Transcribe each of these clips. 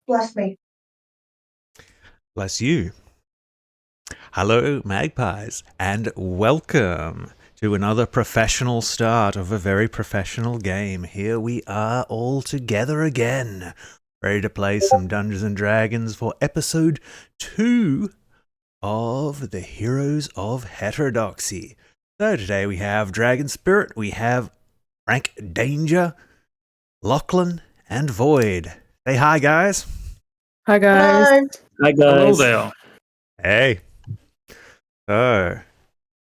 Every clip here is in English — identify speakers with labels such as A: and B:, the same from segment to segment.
A: bless me.
B: Bless you. Hello, magpies, and welcome to another professional start of a very professional game. Here we are all together again, ready to play some Dungeons and Dragons for episode 2 of the Heroes of Heterodoxy. So today we have Dragon Spirit, we have Frank Danger, Lachlan, and Void. Say hi, guys.
C: Hi guys.
A: Hello.
D: Hi
E: Hello
D: guys.
E: there.
B: Hey.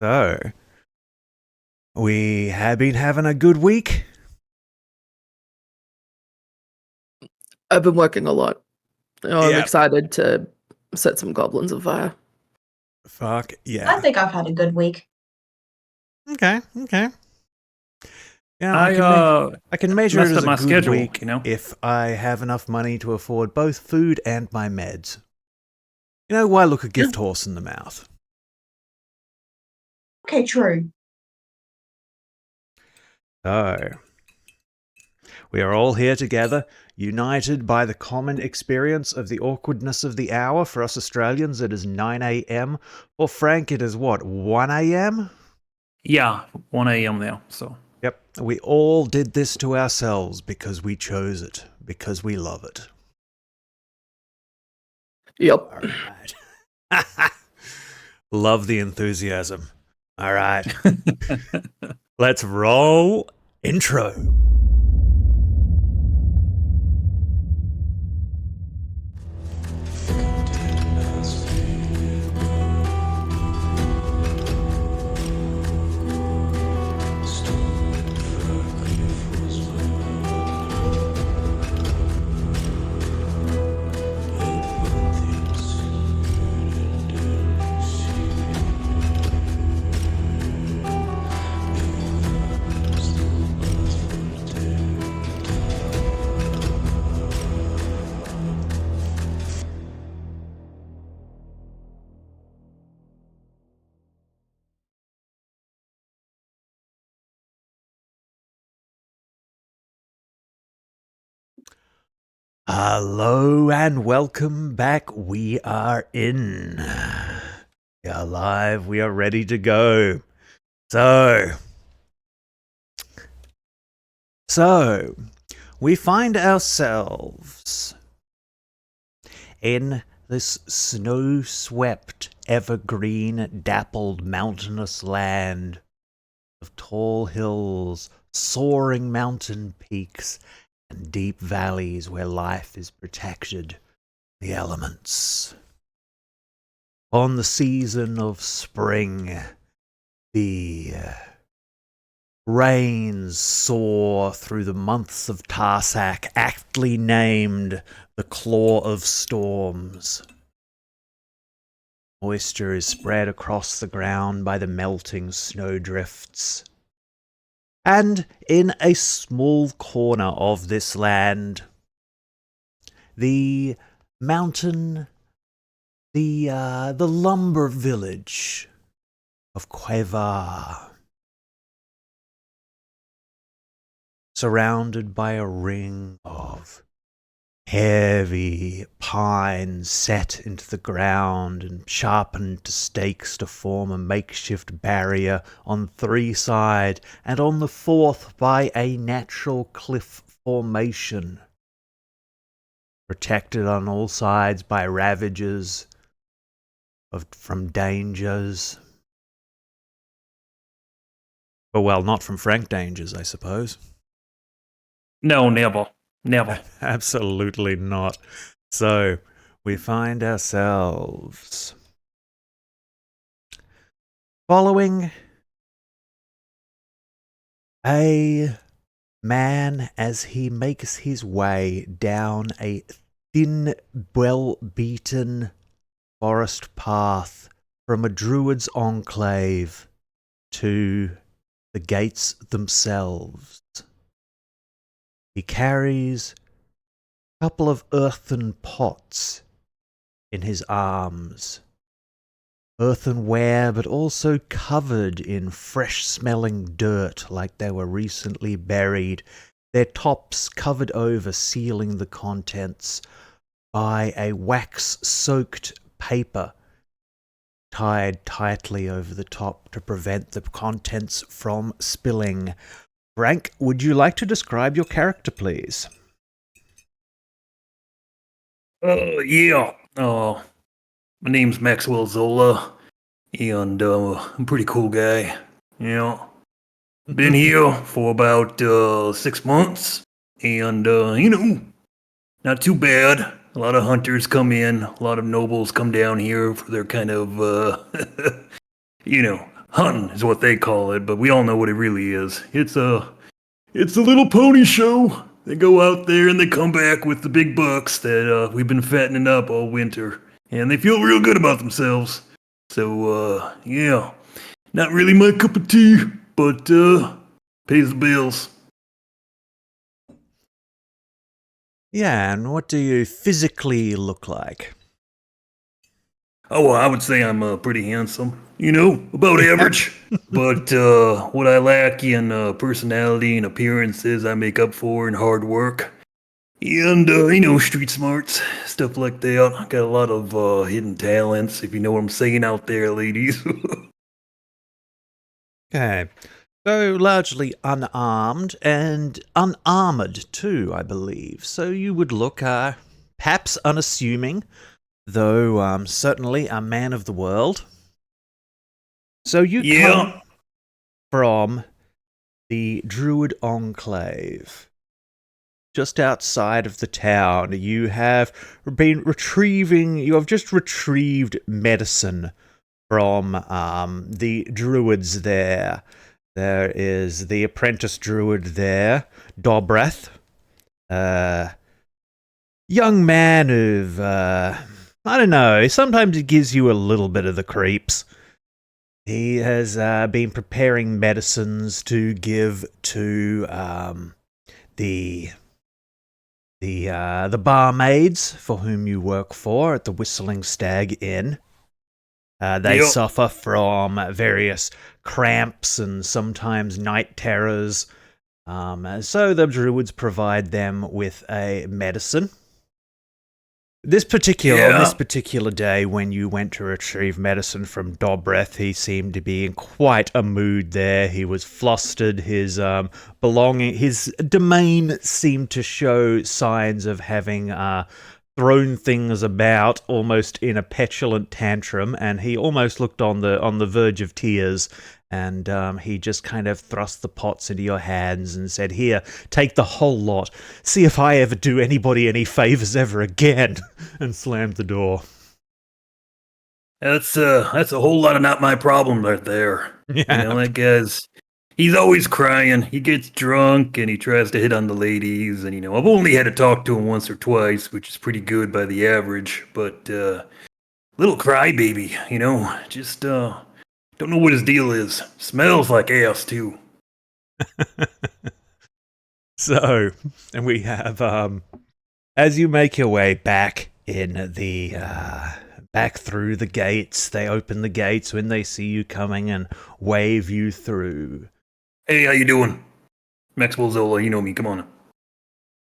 B: So, we have been having a good week.
C: I've been working a lot. I'm
B: Yeah.
C: excited to set some goblins on fire.
B: Fuck
A: I
B: yeah.
A: think I've had a good week.
B: Okay. Yeah, I can measure
E: messed
B: it
E: up
B: as a
E: my
B: good
E: schedule,
B: week
E: you know?
B: if I have enough money to afford both food and my meds. You know, why look a gift horse in the mouth?
A: Okay, true.
B: So, we are all here together, united by the common experience of the awkwardness of the hour. For us Australians, it is 9 a.m. For Frank, it is what, 1 a.m.?
E: Yeah, 1 a.m. now, so.
B: Yep, we all did this to ourselves because we chose it, because we love it.
C: Yep.
B: All right. Love the enthusiasm. All right. Let's roll intro. Hello and welcome back. We are in. We are live. We are ready to go. So, we find ourselves in this snow-swept, evergreen, dappled, mountainous land of tall hills, soaring mountain peaks, and deep valleys where life is protected, the elements. On the season of spring, the rains soar through the months of Tarsak, aptly named the Claw of Storms. Moisture is spread across the ground by the melting snowdrifts. And in a small corner of this land, the mountain, the lumber village of Queva, surrounded by a ring of heavy pines set into the ground and sharpened to stakes to form a makeshift barrier on 3 sides, and on the 4th by a natural cliff formation, protected on all sides by ravages from dangers. But well, not from Frank dangers, I suppose.
E: No, never. Never.
B: Absolutely not. So, we find ourselves following a man as he makes his way down a thin, well-beaten forest path from a druid's enclave to the gates themselves. He carries a couple of earthen pots in his arms. Earthenware, but also covered in fresh-smelling dirt like they were recently buried, their tops covered over, sealing the contents by a wax-soaked paper tied tightly over the top to prevent the contents from spilling. Frank, would you like to describe your character, please?
E: Yeah. My name's Maxwell Zola, and I'm a pretty cool guy. Yeah. Been here for about 6 months, and not too bad. A lot of hunters come in, a lot of nobles come down here for their kind of hunting is what they call it, but we all know what it really is. It's a little pony show. They go out there and they come back with the big bucks that we've been fattening up all winter, and they feel real good about themselves. So yeah, not really my cup of tea, but pays the bills.
B: Yeah, and what do you physically look like?
E: Oh, well, I would say I'm pretty handsome. About average. But what I lack in personality and appearances, I make up for in hard work. And, street smarts, stuff like that. I got a lot of hidden talents, if you know what I'm saying out there, ladies.
B: Okay. So largely unarmed and unarmored too, I believe. So you would look perhaps unassuming, though certainly a man of the world. So you come from the Druid Enclave. Just outside of the town, you have just retrieved medicine from the druids there. There is the apprentice druid there, Dobreth. Young man of, I don't know, sometimes it gives you a little bit of the creeps. He has been preparing medicines to give to the barmaids for whom you work for at the Whistling Stag Inn. They suffer from various cramps and sometimes night terrors. So the druids provide them with a medicine. On this particular day, when you went to retrieve medicine from Dobreth, he seemed to be in quite a mood there. He was flustered. His domain seemed to show signs of having thrown things about almost in a petulant tantrum, and he almost looked on the verge of tears. And he just kind of thrust the pots into your hands and said, "Here, take the whole lot. See if I ever do anybody any favors ever again," and slammed the door.
E: That's a whole lot of not my problem right there.
B: Yeah.
E: That guy's, he's always crying. He gets drunk and he tries to hit on the ladies. And, I've only had to talk to him once or twice, which is pretty good by the average. But, little crybaby, just, don't know what his deal is. Smells like ass, too.
B: So, and we have, as you make your way back back through the gates, they open the gates when they see you coming and wave you through.
E: Hey, how you doing? Maxwell Zola, you know me, come on.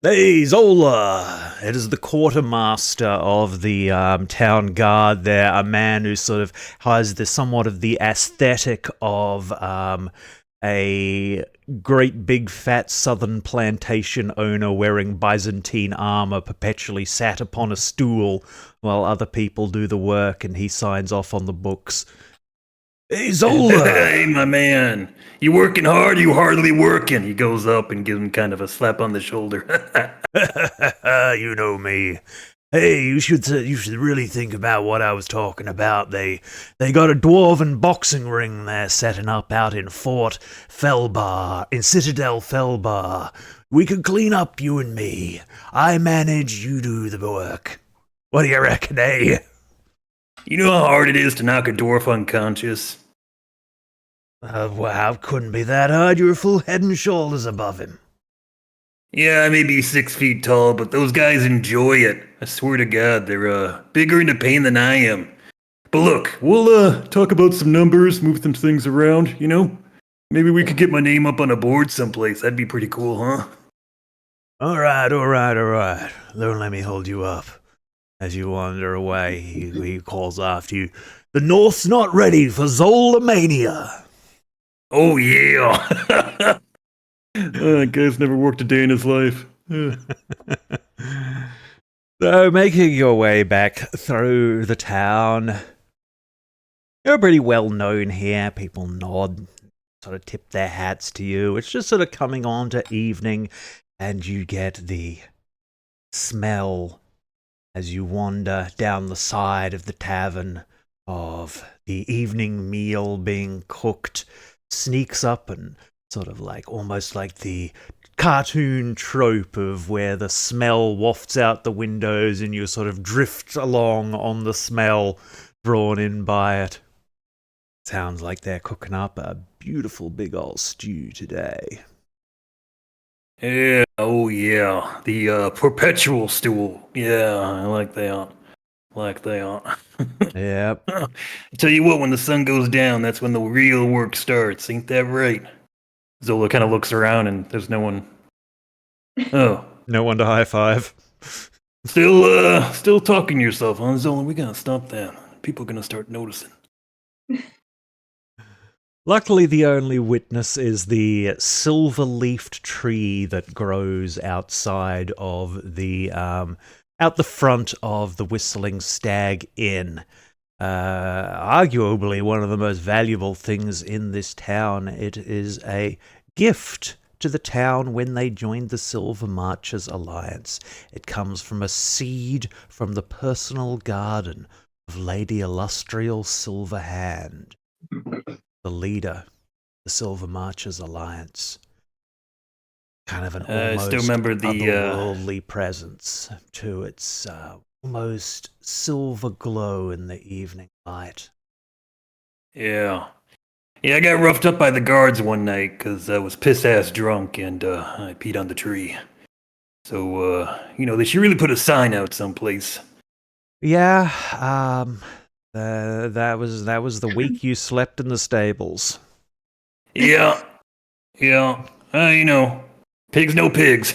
B: Hey, Zola! It is the quartermaster of the town guard there, a man who sort of has somewhat of the aesthetic of a great big fat southern plantation owner wearing Byzantine armor, perpetually sat upon a stool while other people do the work and he signs off on the books. Hey, Zola!
E: Hey, my man. You working hard? You hardly working? He goes up and gives him kind of a slap on the shoulder.
B: You know me. Hey, you should really think about what I was talking about. They got a dwarven boxing ring they're setting up out in Citadel Felbar. We could clean up, you and me. I manage, you do the work. What do you reckon, eh?
E: You know how hard it is to knock a dwarf unconscious?
B: Well, it couldn't be that hard. You're a full head and shoulders above him.
E: Yeah, I may be 6 feet tall, but those guys enjoy it. I swear to God, they're bigger into pain than I am. But look, we'll talk about some numbers, move some things around, Maybe we could get my name up on a board someplace. That'd be pretty cool, huh?
B: All right. Don't let me hold you up. As you wander away, he calls after you, "The North's not ready for Zolamania."
E: Oh, yeah. Guy's never worked a day in his life.
B: So, making your way back through the town, you're pretty well known here. People nod, sort of tip their hats to you. It's just sort of coming on to evening, and you get the smell as you wander down the side of the tavern of the evening meal being cooked, sneaks up and sort of like almost like the cartoon trope of where the smell wafts out the windows and you sort of drift along on the smell drawn in by it. Sounds like they're cooking up a beautiful big old stew today.
E: Yeah, oh yeah. The perpetual stool. Yeah, I like that. Like that.
B: Yep.
E: I tell you what, when the sun goes down, that's when the real work starts. Ain't that right? Zola kind of looks around and there's no one. Oh.
B: No one to high five.
E: Still talking to yourself, huh, Zola? We gotta stop that. People are gonna start noticing.
B: Luckily, the only witness is the silver-leafed tree that grows outside of the out the front of the Whistling Stag Inn. Arguably one of the most valuable things in this town. It is a gift to the town when they joined the Silver Marchers Alliance. It comes from a seed from the personal garden of Lady Illustrial Silverhand, the leader, the Silver Marchers Alliance. Kind of an
E: I still
B: almost
E: remember the
B: otherworldly presence to its almost silver glow in the evening light.
E: yeah. Yeah, I got roughed up by the guards one night because I was piss-ass drunk and I peed on the tree. So, they should really put a sign out someplace.
B: Yeah, that was the week you slept in the stables.
E: Yeah, yeah. Pigs no pigs.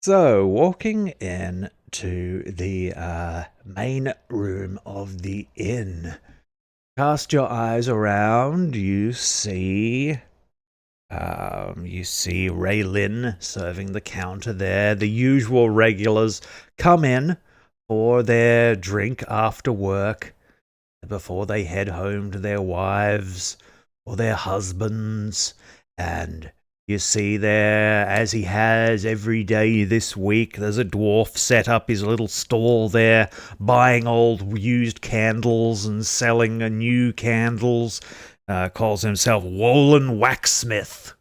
B: So, walking in to the main room of the inn, cast your eyes around. You see Raylin serving the counter there. The usual regulars come in for their drink after work before they head home to their wives or their husbands. And you see there, as he has every day this week, there's a dwarf set up his little stall there, buying old used candles and selling new candles. Calls himself Wolin Waxsmith.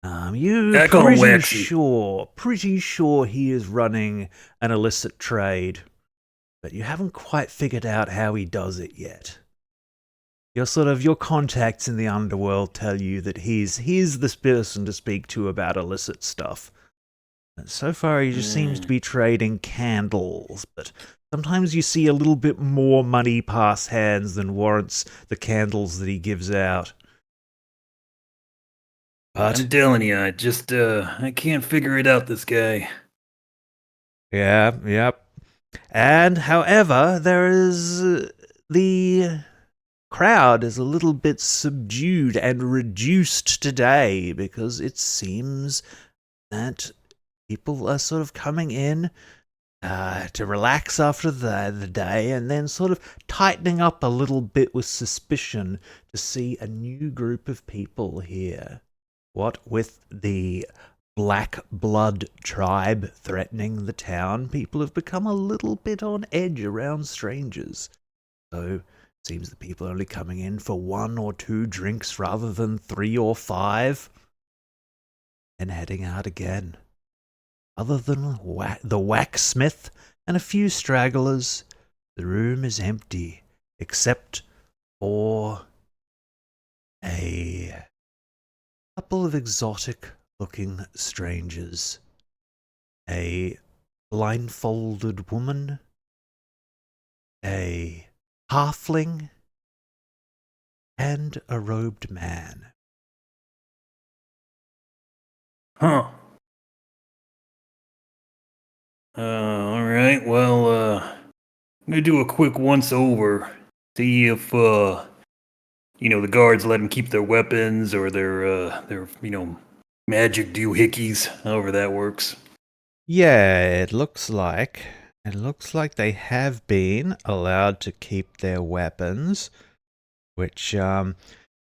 B: You
E: I call him
B: pretty sure he is running an illicit trade, but you haven't quite figured out how he does it yet. Your contacts in the underworld tell you that he's the person to speak to about illicit stuff. And so far, he just seems to be trading candles, but sometimes you see a little bit more money pass hands than warrants the candles that he gives out. But
E: I'm telling you, I can't figure it out, this guy.
B: yeah, yep. And however, there is the crowd is a little bit subdued and reduced today because it seems that people are sort of coming in to relax after the day and then sort of tightening up a little bit with suspicion to see a new group of people here. What with the Black Blood tribe threatening the town, people have become a little bit on edge around strangers. So it seems the people are only coming in for 1 or 2 drinks rather than 3 or 5, and heading out again. Other than the Waxsmith and a few stragglers, the room is empty, except for a couple of exotic-looking strangers. A blindfolded woman, a halfling, and a robed man.
E: Huh. All right. Well, I'm gonna do a quick once over. See if the guards let them keep their weapons or their magic doohickeys, however that works.
B: Yeah, it looks like they have been allowed to keep their weapons, which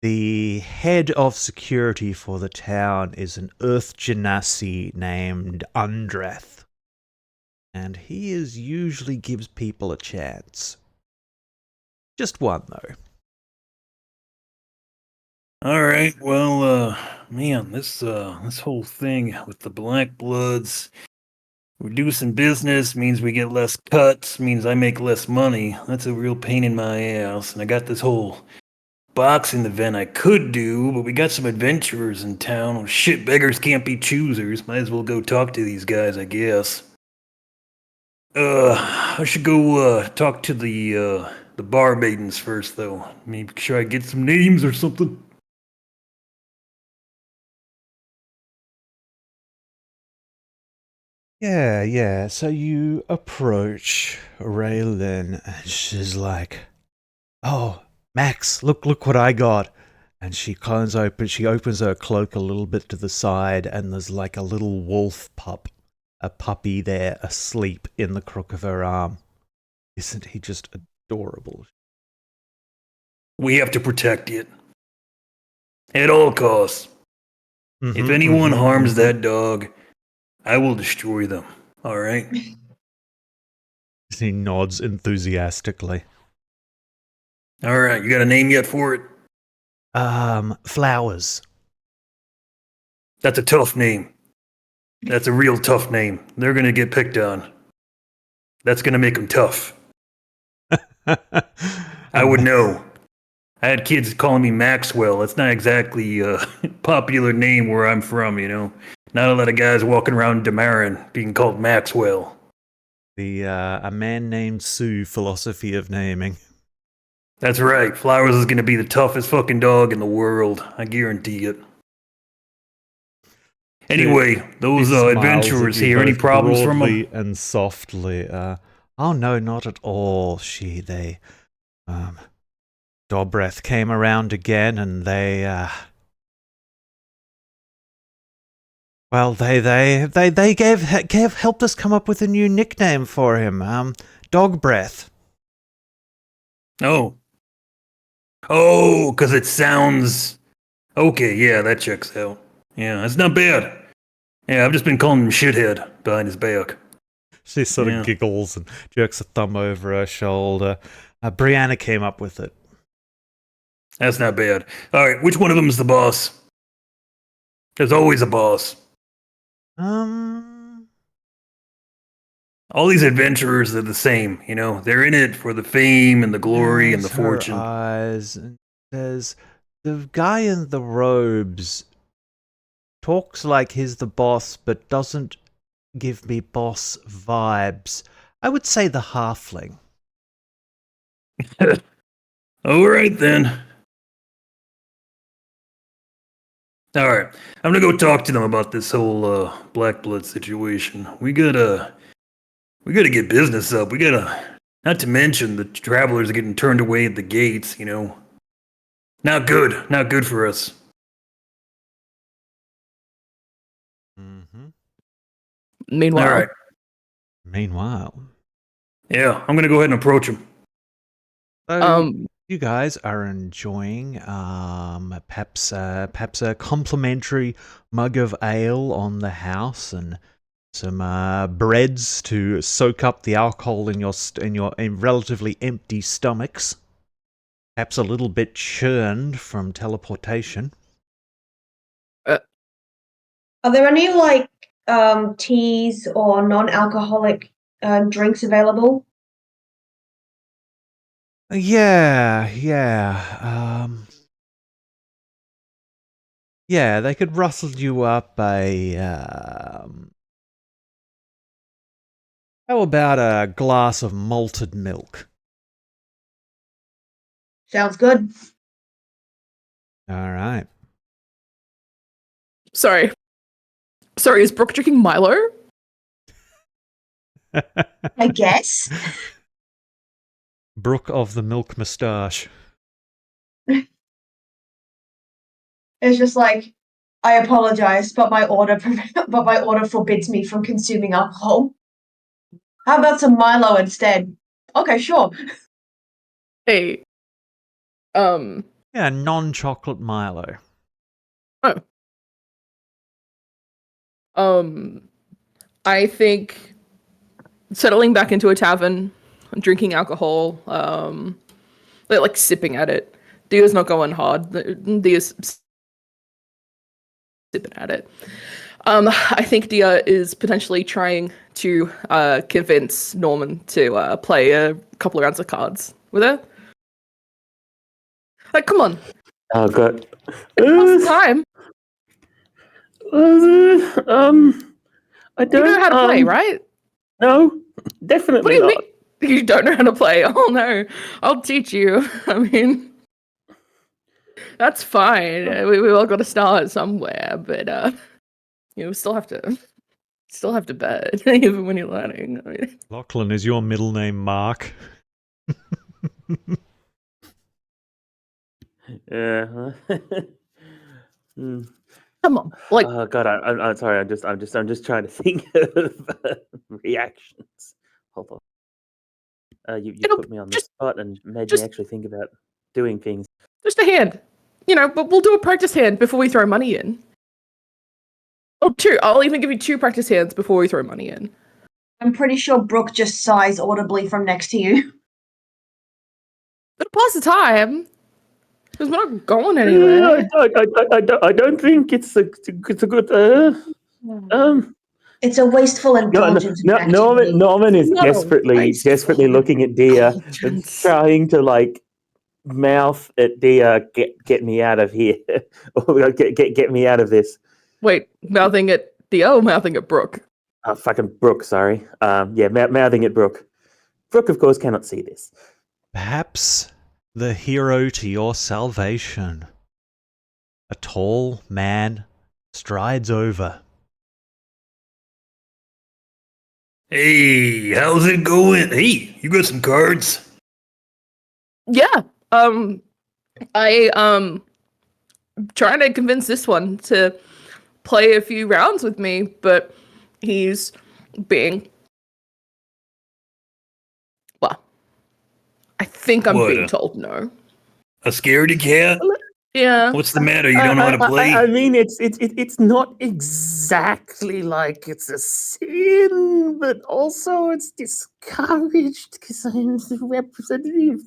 B: the head of security for the town is an Earth Genasi named Undreth. And he usually gives people a chance. Just one, though.
E: All right. Well, man, this whole thing with the Black Bloods reducing business means we get less cuts, means I make less money. That's a real pain in my ass. And I got this whole boxing event I could do, but we got some adventurers in town. Well, shit, beggars can't be choosers. Might as well go talk to these guys, I guess. I should go talk to the bar maidens first, though. Maybe sure I get some names or something.
B: Yeah. So you approach Raylan, and she's like, "Oh, Max, look what I got." And she opens her cloak a little bit to the side, and there's like a little a puppy there asleep in the crook of her arm. Isn't he just adorable?
E: We have to protect it. At all costs. If anyone harms that dog, I will destroy them. All right?
B: He nods enthusiastically.
E: All right, you got a name yet for it?
B: Flowers.
E: That's a tough name. That's a real tough name. They're gonna get picked on. That's gonna make them tough. I would know. I had kids calling me Maxwell. That's not exactly a popular name where I'm from, you know. Not a lot of guys walking around Damarin being called Maxwell.
B: The a man named Sue philosophy of naming.
E: That's right. Flowers is gonna be the toughest fucking dog in the world. I guarantee it. Anyway, those
B: He smiles
E: adventurers
B: at you
E: here, any
B: both
E: problems from
B: broadly
E: them?
B: and softly. Oh no, not at all. Dobreth came around again, and they gave helped us come up with a new nickname for him. Dog Breath.
E: Oh. Oh, because it sounds... Okay, yeah, that checks out. Yeah, that's not bad. Yeah, I've just been calling him shithead behind his back.
B: She sort
E: Yeah.
B: of giggles and jerks a thumb over her shoulder. Brianna came up with it.
E: That's not bad. All right, which one of them is the boss? There's always a boss. All these adventurers are the same, you know. They're in it for the fame and the glory and the
B: Has her
E: fortune.
B: eyes and says, "The guy in the robes talks like he's the boss, but doesn't give me boss vibes. I would say the halfling."
E: All right, then. All right, I'm gonna go talk to them about this whole Black Blood situation. We gotta get business up. We gotta, not to mention the travelers are getting turned away at the gates. You know, not good for us.
B: Mm-hmm.
C: Meanwhile,
E: All right,
B: Meanwhile,
E: yeah, I'm gonna go ahead and approach them.
B: so you guys are enjoying perhaps a complimentary mug of ale on the house and some breads to soak up the alcohol in your relatively empty stomachs. Perhaps a little bit churned from teleportation.
A: Are there any teas or non-alcoholic drinks available?
B: Yeah. Yeah, they could rustle you up how about a glass of malted milk?
A: Sounds good.
B: All right.
C: sorry, is Brooke drinking Milo?
A: I guess.
B: Brooke of the milk moustache.
A: It's just like, I apologize, but my order forbids me from consuming alcohol. How about some Milo instead? Okay, sure.
C: Hey.
B: Yeah, non-chocolate Milo.
C: I think settling back into a tavern, drinking alcohol, like sipping at it. Dia's not going hard. Dia's sipping at it. I think Dia is potentially trying to convince Norman to play a couple of rounds of cards with her. Like, come on.
D: Oh god.
C: It's time.
D: I don't
C: You know how to play, right?
D: No,
C: What do
D: definitely
C: you
D: not.
C: mean? You don't know how to play? Oh no, I'll teach you. I mean, that's fine. We all got to start somewhere, but you still have to bet even when you're learning. I mean,
B: Lachlan, is your middle name Mark?
D: Yeah. Hmm.
C: come on, like
D: Oh god, I'm sorry. I'm just trying to think of reactions. Hold on. You
C: It'll
D: put me on the
C: just-
D: spot and made me
C: just-
D: actually think about doing things.
C: just a hand, but we'll do a practice hand before we throw money in. Oh, two. I'll even give you 2 practice hands before we throw money in.
A: I'm pretty sure Brooke just sighs audibly from next to you.
C: It'll pass the time. Because we're not going anywhere.
D: I don't think it's a good.
A: It's a wasteful indulgence. of activity.
D: Norman is
C: No,
D: desperately looking at Dia,
C: Indulgence.
D: trying to like mouth at Dia, get me out of here, or get me out of this.
C: Wait, mouthing at Dia or mouthing at Brooke?
D: Fucking Brooke, sorry. Yeah, mouthing at Brooke. Brooke, of course, cannot see this.
B: Perhaps the hero to your salvation. A tall man strides over.
E: Hey, how's it going? Hey, you got some cards?
C: Yeah. I trying to convince this one to play a few rounds with me, but he's being I think I'm
E: What,
C: being told no.
E: A scaredy cat?
C: Yeah.
E: What's the matter? You don't know how to play?
D: I mean, it's not exactly like it's a sin, but also it's discouraged because I'm the representative.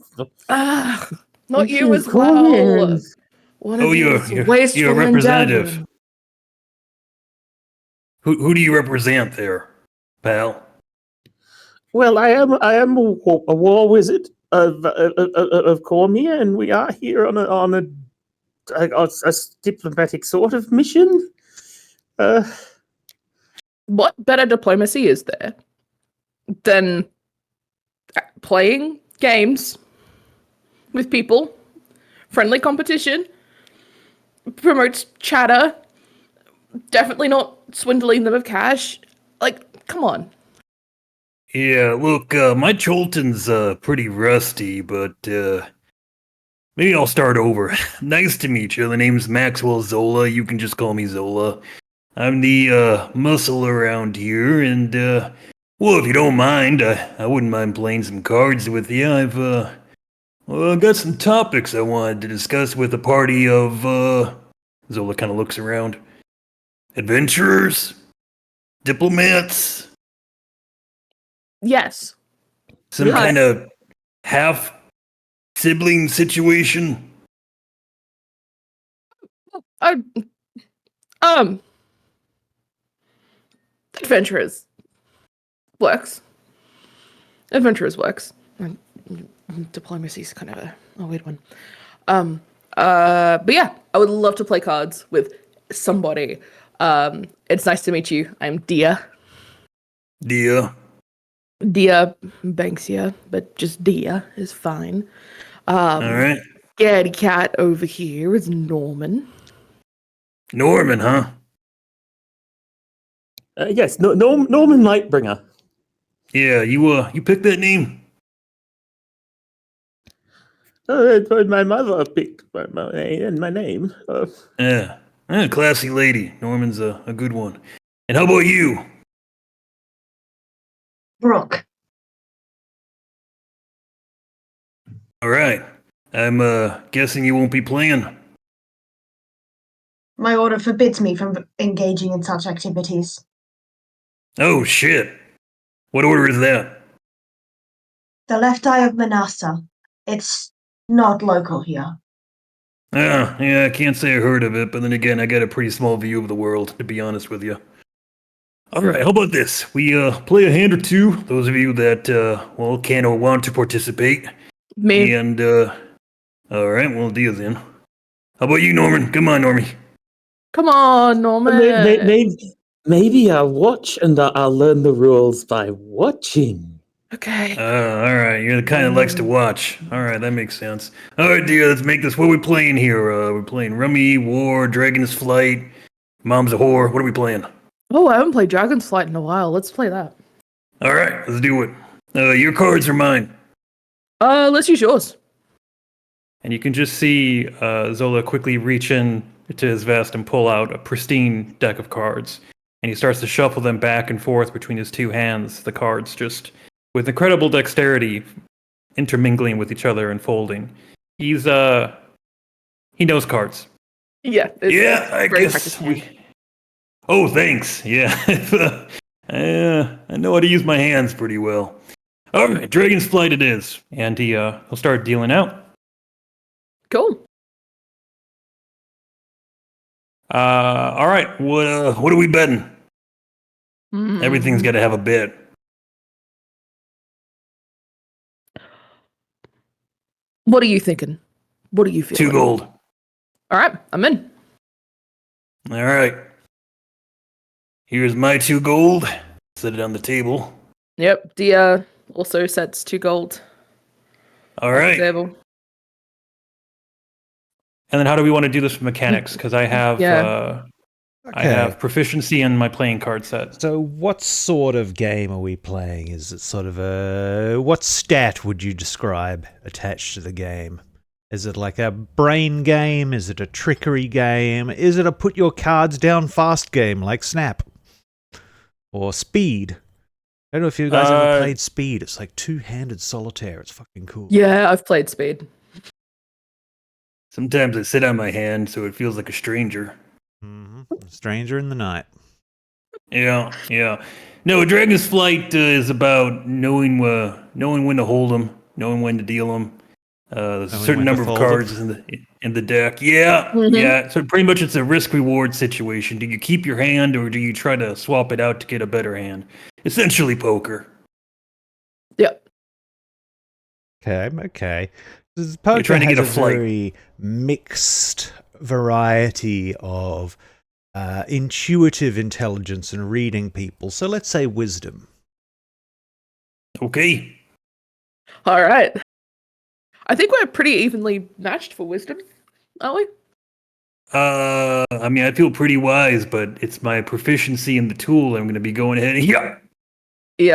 C: Not you
D: Of
C: as well.
D: course.
C: One
E: Oh,
C: of
E: you're
C: these wasteful
E: a representative.
C: endeavor.
E: Who do you represent there, pal?
D: Well, I am a war wizard of Cormia, and we are here on a diplomatic sort of mission.
C: What better diplomacy is there than playing games with people, friendly competition, promotes chatter, definitely not swindling them of cash. Like, come on.
E: Yeah, look, my Cholton's pretty rusty, but maybe I'll start over. Nice to meet you. The name's Maxwell Zola. You can just call me Zola. I'm the muscle around here, and well, if you don't mind, I wouldn't mind playing some cards with you. I've got some topics I wanted to discuss with a party of Zola kind of looks around. Adventurers, diplomats,
C: Yes.
E: some
C: Yeah.
E: kind of half sibling situation.
C: Adventurers works. Adventurers works. Diplomacy's kind of a weird one. But yeah, I would love to play cards with somebody. It's nice to meet you. I'm Dia.
E: Dia.
C: Dia Banksia, but just Dia is fine.
E: All right.
C: Scaredy cat over here is Norman.
E: Norman, huh?
D: Yes, Norman Lightbringer.
E: Yeah, you picked that name?
D: My mother picked my name.
E: Yeah. Classy lady. Norman's a good one. And how about you?
A: Brooke.
E: All right. I'm guessing you won't be playing.
A: My order forbids me from engaging in such activities.
E: Oh shit. What order is that?
A: The left eye of Manassa. It's not local here.
E: Yeah, I can't say I heard of it, but then again, I got a pretty small view of the world, to be honest with you. All right, how about this? We play a hand or two. Those of you that can or want to participate.
C: Me.
E: And all right, we'll deal then. How about you, Norman? Come on, Normie.
C: Come on, Norman.
D: Maybe I'll watch and I'll learn the rules by watching.
C: Okay.
E: All right, you're the kind that likes to watch. All right, that makes sense. All right, dear, let's make this. What are we playing here? We're playing Rummy, War, Dragon's Flight, Mom's a Whore. What are we playing?
C: Oh, I haven't played Dragon's Flight in a while. Let's play that.
E: All right, let's do it. Your cards are mine.
C: Let's use yours.
B: And you can just see Zola quickly reach in to his vest and pull out a pristine deck of cards. And he starts to shuffle them back and forth between his two hands, the cards just with incredible dexterity intermingling with each other and folding. He knows cards.
C: Yeah.
E: I
C: great
E: guess
C: practice hand.
E: Oh, thanks. Yeah. I know how to use my hands pretty well. All right, Dragon's Flight it is.
B: And he'll start dealing out.
C: Cool.
E: All right, what are we betting? Everything's got to have a bet.
C: What are you thinking? What are you feeling?
E: 2 gold.
C: All right, I'm in.
E: All right. Here's my 2 gold. Set it on the table.
C: Yep. Dia also sets 2 gold.
E: All
C: on the
E: right.
C: table.
B: And then how do we want to do this with mechanics? Because I have I have proficiency in my playing card set.
F: So what sort of game are we playing? Is it sort of what stat would you describe attached to the game? Is it like a brain game? Is it a trickery game? Is it a put your cards down fast game like Snap? Or Speed? I don't know if you guys ever played Speed. It's like two-handed solitaire. It's fucking cool.
C: Yeah, I've played Speed.
E: Sometimes I sit on my hand so it feels like a stranger.
F: Mm-hmm. Stranger in the night.
E: Yeah. No, Dragon's Flight is about knowing when to hold them, knowing when to deal them. There's a certain number of cards in the deck. Yeah, yeah. So pretty much it's a risk-reward situation. Do you keep your hand or do you try to swap it out to get a better hand? Essentially poker.
C: Yep.
F: Okay. Poker
E: trying to
F: has
E: get a flight.
F: very mixed variety of intuitive intelligence and reading people. So let's say wisdom.
E: Okay.
C: All right. I think we're pretty evenly matched for wisdom, aren't we?
E: I mean, I feel pretty wise, but it's my proficiency in the tool. I'm going to be going ahead and
C: Yeah.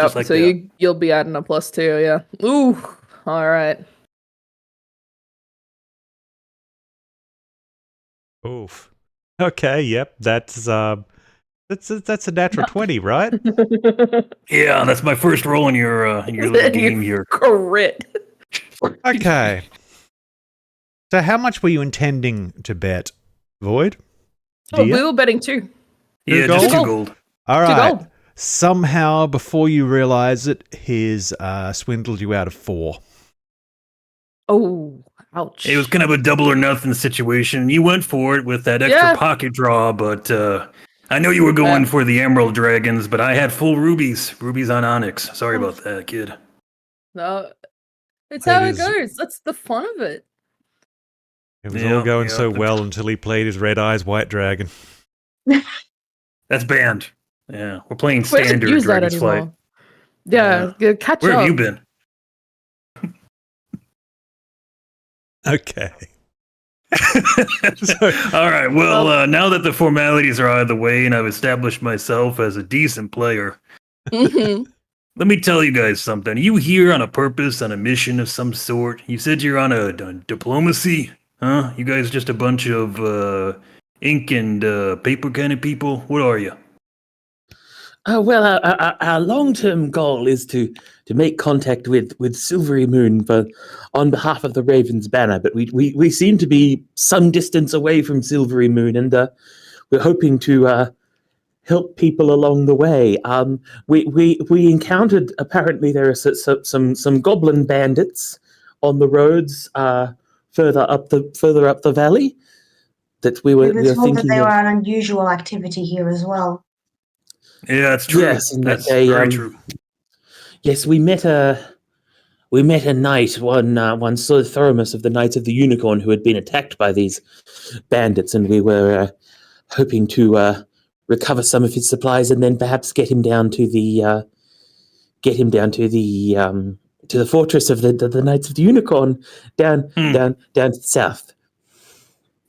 E: Just like
C: So
E: that.
C: you'll be adding a +2. Yeah. Ooh. All right.
F: Oof. Okay, yep. That's a natural 20, right?
E: Yeah, that's my first roll in your little game here.
C: Crit.
F: Okay. So how much were you intending to bet, Void?
C: Oh,
F: Dia?
C: we were betting 2.
E: Yeah,
F: gold?
E: just 2 gold.
F: All
C: 2
F: right.
C: gold.
F: Somehow, before you realize it, he's swindled you out of 4.
C: Oh, ouch.
E: It was kind of a double or nothing situation. You went for it with that extra pocket draw, but I know you were going for the Emerald Dragons, but I had full rubies on Onyx. Sorry about that, kid.
C: No, it's how it goes. That's the fun of it.
F: It was all going so well until he played his Red Eyes White Dragon.
E: That's banned. Yeah, we're playing
C: Who doesn't
E: standard
C: use that
E: Dragon's Flight.
C: anymore? Yeah, catch
E: Where
C: up.
E: have you been?
F: Okay.
E: All right. Well, now that the formalities are out of the way and I've established myself as a decent player,
C: Mhm.
E: let me tell you guys something. Are you here on a purpose, on a mission of some sort? You said you're on a diplomacy, huh? You guys just a bunch of ink and paper kind of people? What are you?
D: Well, our long-term goal is to make contact with Silvery Moon on behalf of the Raven's Banner, but we seem to be some distance away from Silvery Moon, and we're hoping to help people along the way. We encountered, apparently there are some goblin bandits on the roads further up the valley that we
A: We
D: were
A: were told that
D: thinking
A: there were
D: of.
A: an unusual activity here as well.
E: Yeah, that's true.
D: Yes, and
E: That's
D: that
E: very true.
D: Yes, we met a knight, one Sir Thoromus of the Knights of the Unicorn, who had been attacked by these bandits, and we were hoping to recover some of his supplies and then perhaps get him down to the to the fortress of the Knights of the Unicorn down to the south.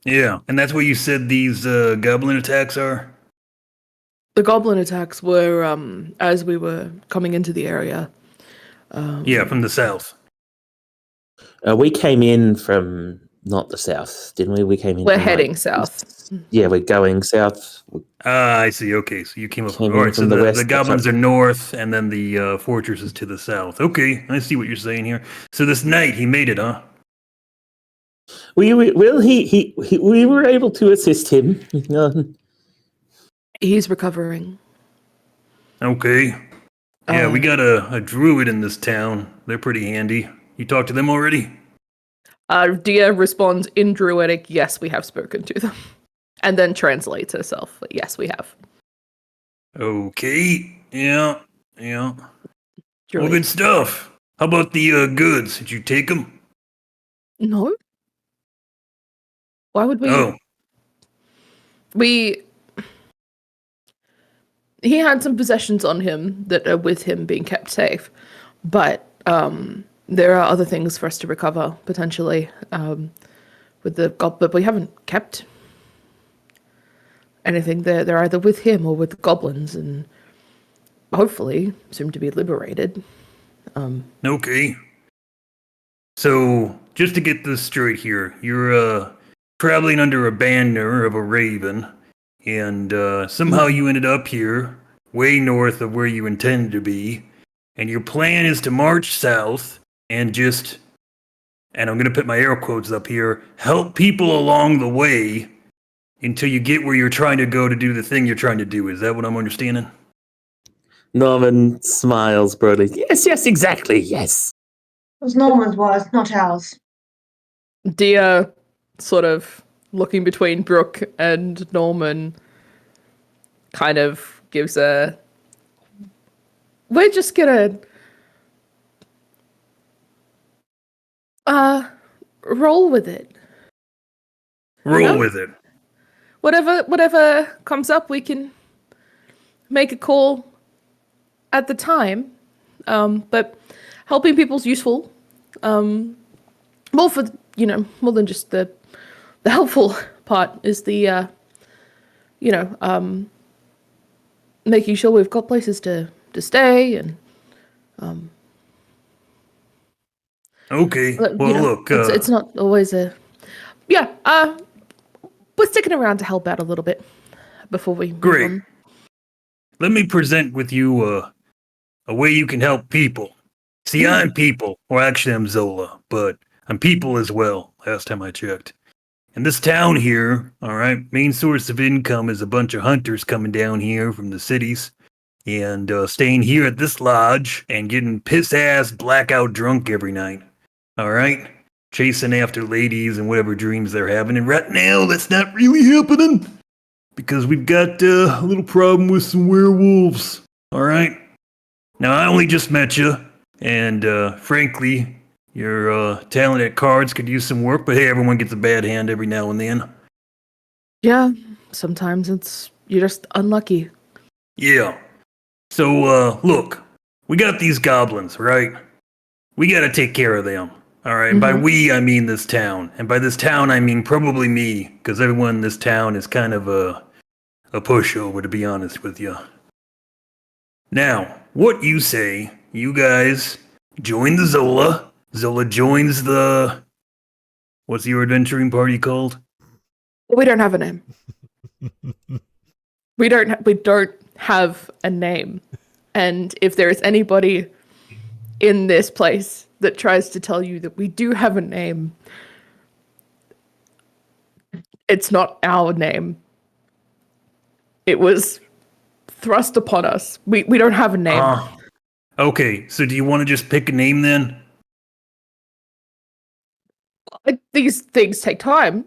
E: Yeah, and that's what you said these goblin attacks are?
C: The goblin attacks were as we were coming into the area.
E: Yeah, from the south.
D: We came in from not the south, didn't we? We came in.
C: We're
D: from,
C: heading south.
D: Yeah, we're going south.
E: Ah, I see. Okay, so you came up.
D: Came
E: All
D: in
E: right, so
D: from the west,
E: the
D: that's
E: goblins
D: right.
E: are north, and then the fortress is to the south. Okay, I see what you're saying here. So this knight, he made it, huh?
D: We were able to assist him.
C: He's recovering.
E: Okay. Yeah, we got a druid in this town. They're pretty handy. You talked to them already?
C: Dia responds in Druidic, yes, we have spoken to them. And then translates herself. Yes, we have.
E: Okay. Yeah. Well,
C: Druid.
E: good stuff. How about the goods? Did you take them?
C: No. Why would we?
E: Oh.
C: He had some possessions on him that are with him being kept safe, but there are other things for us to recover potentially with the but we haven't kept anything. They're either with him or with the goblins, and hopefully soon to be liberated.
E: Okay. So, just to get this straight here, you're traveling under a banner of a raven, and somehow you ended up here, way north of where you intended to be, and your plan is to march south and just, and I'm going to put my air quotes up here, help people along the way until you get where you're trying to go to do the thing you're trying to do. Is that what I'm understanding?
D: Norman smiles broadly. Yes, exactly, yes.
A: It was Norman's words, not ours.
C: Dia, sort of looking between Brooke and Norman, kind of gives a, we're just gonna roll with it.
E: Roll with it.
C: Whatever comes up, we can make a call at the time. But helping people's useful. More for, more than just the helpful part is the, making sure we've got places to stay and,
E: Okay. Well, look.
C: it's not always a, we're sticking around to help out a little bit before we move
E: Great.
C: on.
E: Let me present with you a way you can help people. See, I'm people, or actually I'm Zola, but I'm people as well, last time I checked. And this town here, alright, main source of income is a bunch of hunters coming down here from the cities and staying here at this lodge and getting piss-ass blackout drunk every night. Alright? Chasing after ladies and whatever dreams they're having. And right now, that's not really happening because we've got a little problem with some werewolves. Alright? Now, I only just met you, and frankly, your talent at cards could use some work, but hey, everyone gets a bad hand every now and then.
C: Yeah, sometimes you're just unlucky.
E: Yeah. So, look, we got these goblins, right? We gotta take care of them. Alright, by we, I mean this town. And by this town, I mean probably me, because everyone in this town is kind of a pushover, to be honest with you. Now, what you say you guys join the Zola. Zola joins the... What's your adventuring party called?
C: We don't have a name. We don't have a name. And if there is anybody in this place that tries to tell you that we do have a name, it's not our name. It was thrust upon us. We don't have a name.
E: Okay, so do you want to just pick a name then?
C: These things take time.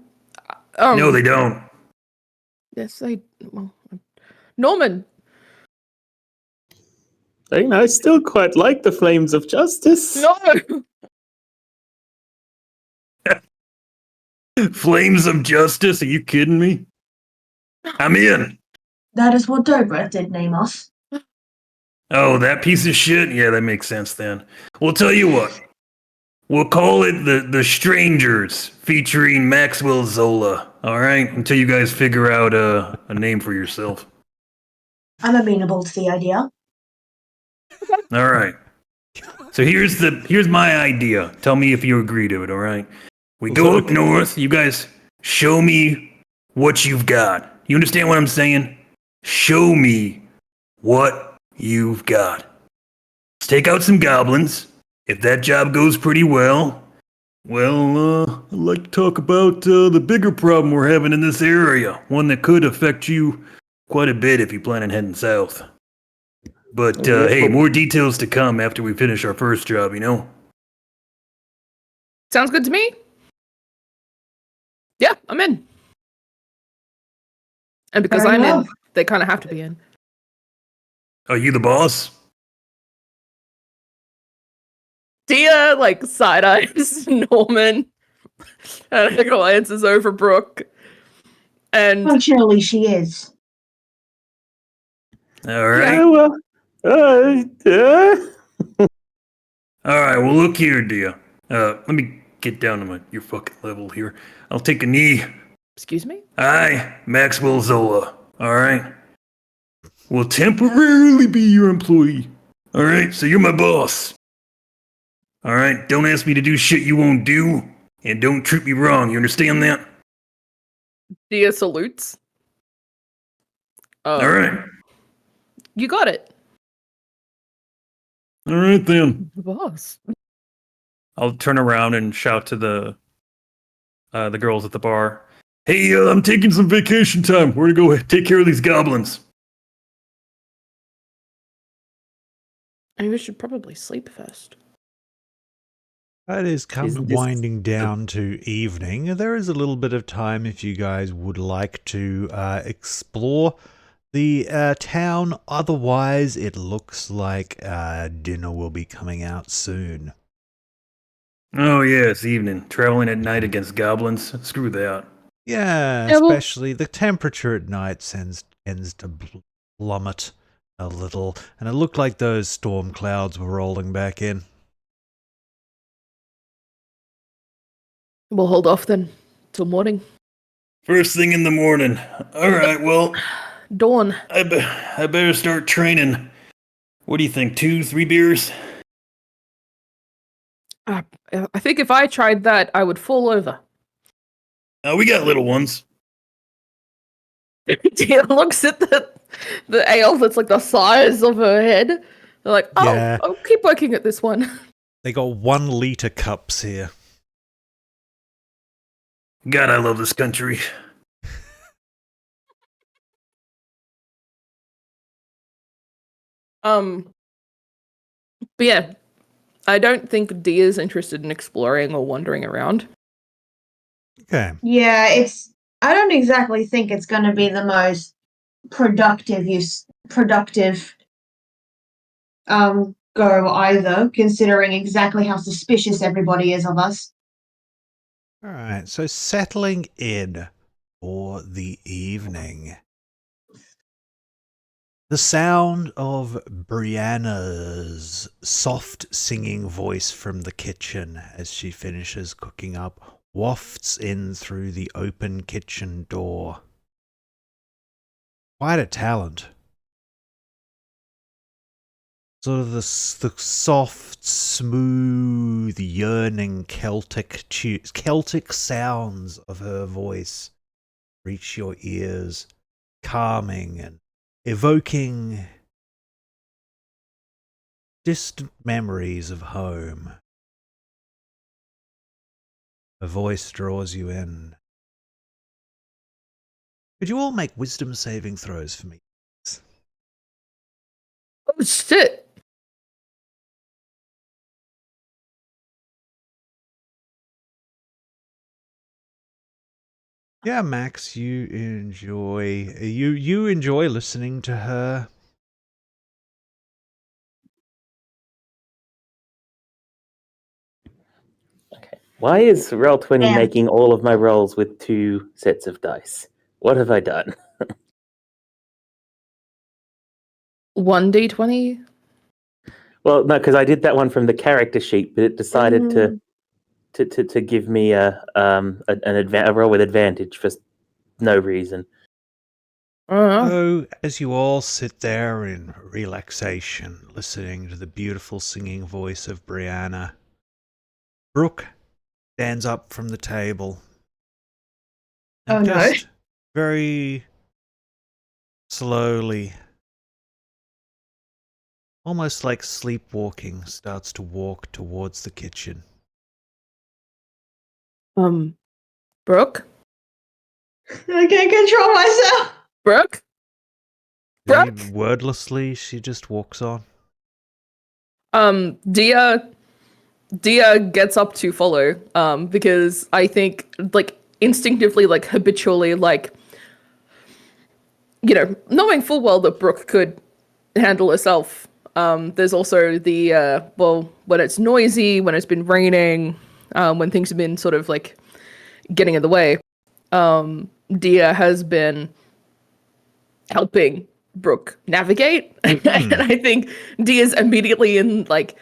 E: No, they don't.
C: Yes, Norman.
D: I still quite like the Flames of Justice.
C: No.
E: Flames of Justice? Are you kidding me? I'm in.
A: That is what Dobra did name us.
E: Oh, that piece of shit? Yeah, that makes sense then. We'll tell you what. We'll call it the Strangers, featuring Maxwell Zola. All right, until you guys figure out a name for yourself.
A: I'm amenable to the idea.
E: All right. So here's my idea. Tell me if you agree to it. All right. We go up north. You guys show me what you've got. You understand what I'm saying? Show me what you've got. Let's take out some goblins. If that job goes pretty well, I'd like to talk about the bigger problem we're having in this area. One that could affect you quite a bit if you plan on heading south. But, hey, more details to come after we finish our first job, you know?
C: Sounds good to me. Yeah, I'm in. And because
A: Fair
C: I'm
A: enough.
C: in, they kind of have to be in.
E: Are you the boss?
C: Dia, side-eyes Norman. And glances over Brooke. And
A: Functionally, she is.
E: All right.
D: Yeah, well,
E: All right, well, look here, Dia. Let me get down to your fucking level here. I'll take a knee.
C: excuse me?
E: I, Maxwell Zola, all right? Will temporarily be your employee. All right, so you're my boss. All right, don't ask me to do shit you won't do, and don't treat me wrong. You understand that?
C: Dia salutes.
E: All right.
C: You got it.
E: All right, then.
C: The boss.
E: I'll turn around and shout to the girls at the bar. Hey, I'm taking some vacation time. We're gonna go take care of these goblins.
C: Maybe we should probably sleep first.
F: It is
D: Isn't this-
F: winding down to evening. There is a little bit of time if you guys would like to explore the town. Otherwise, it looks like dinner will be coming out soon.
E: Oh yeah, it's evening. Traveling at night against goblins. Screw that.
F: Yeah,
C: Yeah, well-
F: especially the temperature at night tends to plummet a little, and it looked like those storm clouds were rolling back in.
C: We'll hold off then till morning.
E: First thing in the morning. All right, well,
C: Dawn.
E: I better start training. What do you think? 2, 3 beers?
C: I think if I tried that, I would fall over.
E: We got little ones.
C: Dia looks at the ale that's like the size of her head. They're like, oh,
F: Yeah.
C: I'll keep working at this one.
F: They got 1 liter cups here.
E: God, I love this country.
C: But yeah, I don't think Dia's interested in exploring or wandering around.
F: Okay.
A: Yeah, I don't exactly think it's going to be the most productive go either, considering exactly how suspicious everybody is of us.
F: All right. So settling in for the evening. The sound of Brianna's soft singing voice from the kitchen as she finishes cooking up wafts in through the open kitchen door. Quite a talent. sort of the soft, smooth, yearning Celtic sounds of her voice reach your ears, calming and evoking distant memories of home. Her voice draws you in. Could you all make wisdom saving throws for me?
C: Oh shit!
F: Yeah, Max, you enjoy listening to her.
D: Why is Roll20
A: Damn.
D: making all of my rolls with 2 sets of dice? What have I done?
C: 1d20.
D: Well, no, because I did that one from the character sheet, but it decided
A: Mm.
D: to give me a roll with advantage for no reason.
F: So, as you all sit there in relaxation, listening to the beautiful singing voice of Brianna, Brooke stands up from the table and
A: Oh, no.
F: just very slowly, almost like sleepwalking, starts to walk towards the kitchen.
C: Brooke?
A: I can't control myself.
C: Brooke?
F: Very
C: Brooke?
F: wordlessly, she just walks on.
C: Dia gets up to follow, because I think, like, instinctively, like, habitually, like, you know, knowing full well that Brooke could handle herself. There's also the, well, when it's noisy, when it's been raining, when things have been sort of, like, getting in the way, Dia has been helping Brooke navigate. And I think Dia's immediately in, like,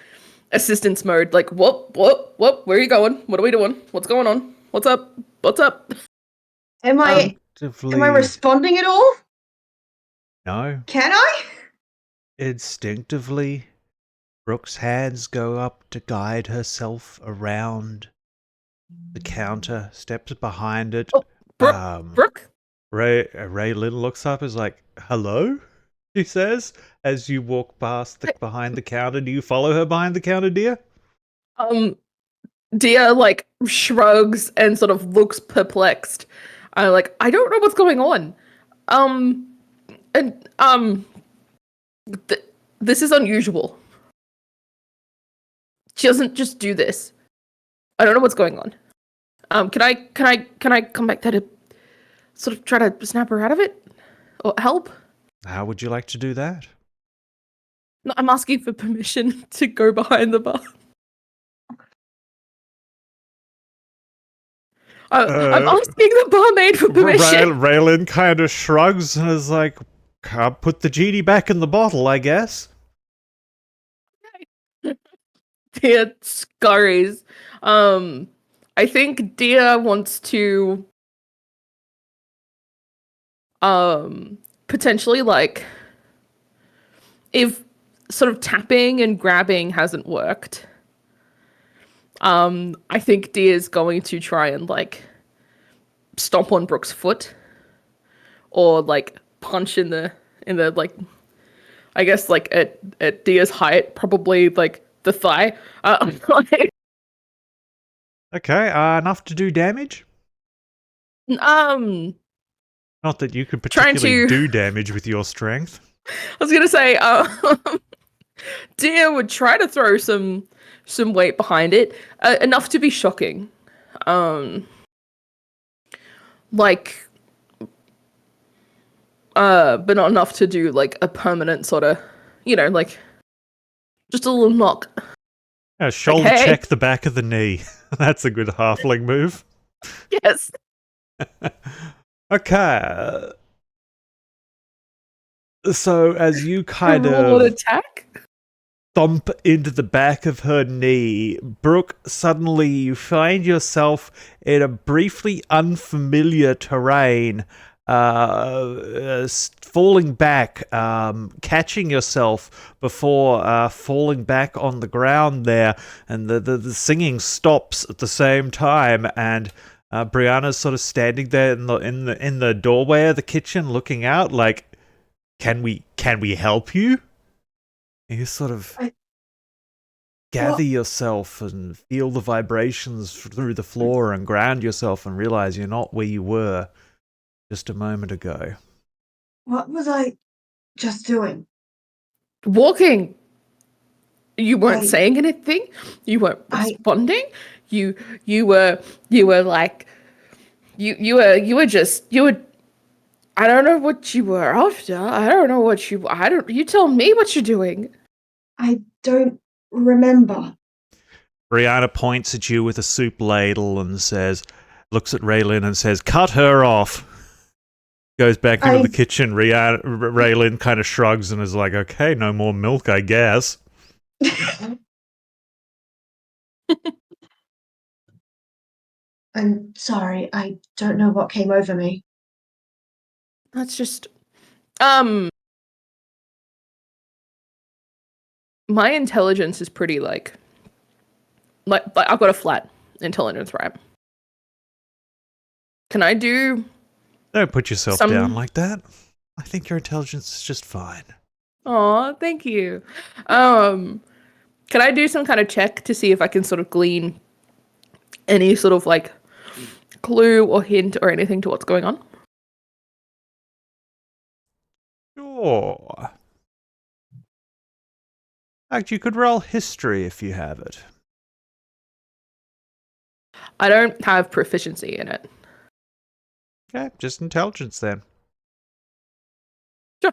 C: assistance mode, like, whoop, where are you going? What are we doing? What's going on? What's up?
A: Am I responding at all?
F: No.
A: Can I?
F: Instinctively, Brooke's hands go up to guide herself around the counter, steps behind it.
C: Brooke?
F: Ray Lynn looks up, is like, hello? She says, as you walk past behind the counter. Do you follow her behind the counter, dear?
C: Dia, like, shrugs and sort of looks perplexed. Like, I don't know what's going on. This is unusual. She doesn't just do this. I don't know what's going on. Can I come back there to sort of try to snap her out of it? Or help?
F: How would you like to do that?
C: No, I'm asking for permission to go behind the bar. I'm asking the barmaid for permission.
F: Raylan kind of shrugs and is like, can't put the genie back in the bottle, I guess.
C: Dia scurries. I think Dia wants to potentially, like, if sort of tapping and grabbing hasn't worked, I think Dia's going to try and, like, stomp on Brooke's foot, or, like, punch in the like, I guess, like, at Dia's height, probably, like, the thigh.
F: Okay, enough to do damage?
C: Trying
F: Not that you could particularly
C: to
F: do damage with your strength.
C: I was gonna say, Dia would try to throw some weight behind it, enough to be shocking, like, but not enough to do, like, a permanent sort of, you know, like, just a little knock.
F: Shoulder
C: Okay.
F: check the back of the knee. That's a good halfling move.
C: Yes.
F: Okay. So as you kind
C: Roll an
F: of
C: attack.
F: thump into the back of her knee, Brooke, suddenly you find yourself in a briefly unfamiliar terrain. falling back, catching yourself before falling back on the ground there, and the singing stops at the same time, and Brianna's sort of standing there in the doorway of the kitchen, looking out, like, can we help you? And you sort of gather yourself and feel the vibrations through the floor and ground yourself and realize you're not where you were just a moment ago.
A: What was I just doing?
C: Walking. You weren't
A: I-
C: saying anything. You weren't
A: I-
C: responding. You were like you were just you were. I don't know what you were after. I don't know what you. I don't. You tell me what you're doing.
A: I don't remember.
F: Brianna points at you with a soup ladle and looks at Raylin and says, "Cut her off." Goes back into the kitchen. Raylin kind of shrugs and is like, "Okay, no more milk, I guess."
A: I'm sorry, I don't know what came over me.
C: That's just my intelligence is pretty like I've got a flat intelligence, right? Can I do
F: Don't put yourself down like that. I think your intelligence is just fine.
C: Oh, thank you. Can I do some kind of check to see if I can sort of glean any sort of like clue or hint or anything to what's going on?
F: Sure. In fact, you could roll history if you have it.
C: I don't have proficiency in it.
F: Okay, just intelligence then.
C: Sure.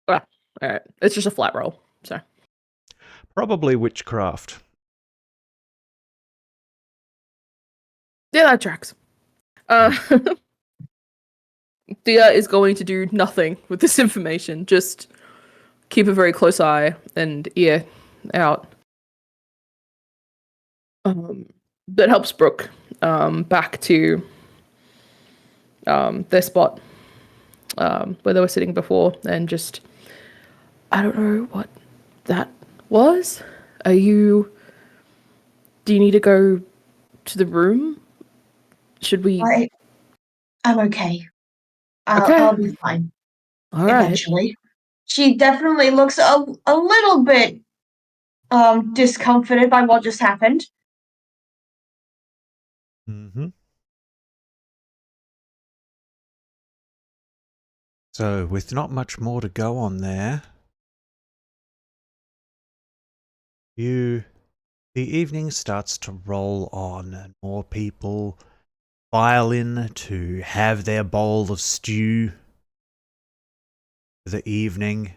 C: All right. It's just a flat roll. So
F: Probably witchcraft.
C: yeah, that tracks. Dia is going to do nothing with this information. Just keep a very close eye and ear out. That helps Brooke back to their spot where they were sitting before, and just I don't know what that was. Do you need to go to the room? Should we?
A: I'm okay.
C: Okay.
A: I'll be fine.
C: All right.
A: Eventually. She definitely looks a little bit discomforted by what just happened.
F: Mm-hmm. So, with not much more to go on there, the evening starts to roll on, and more people file in to have their bowl of stew for the evening.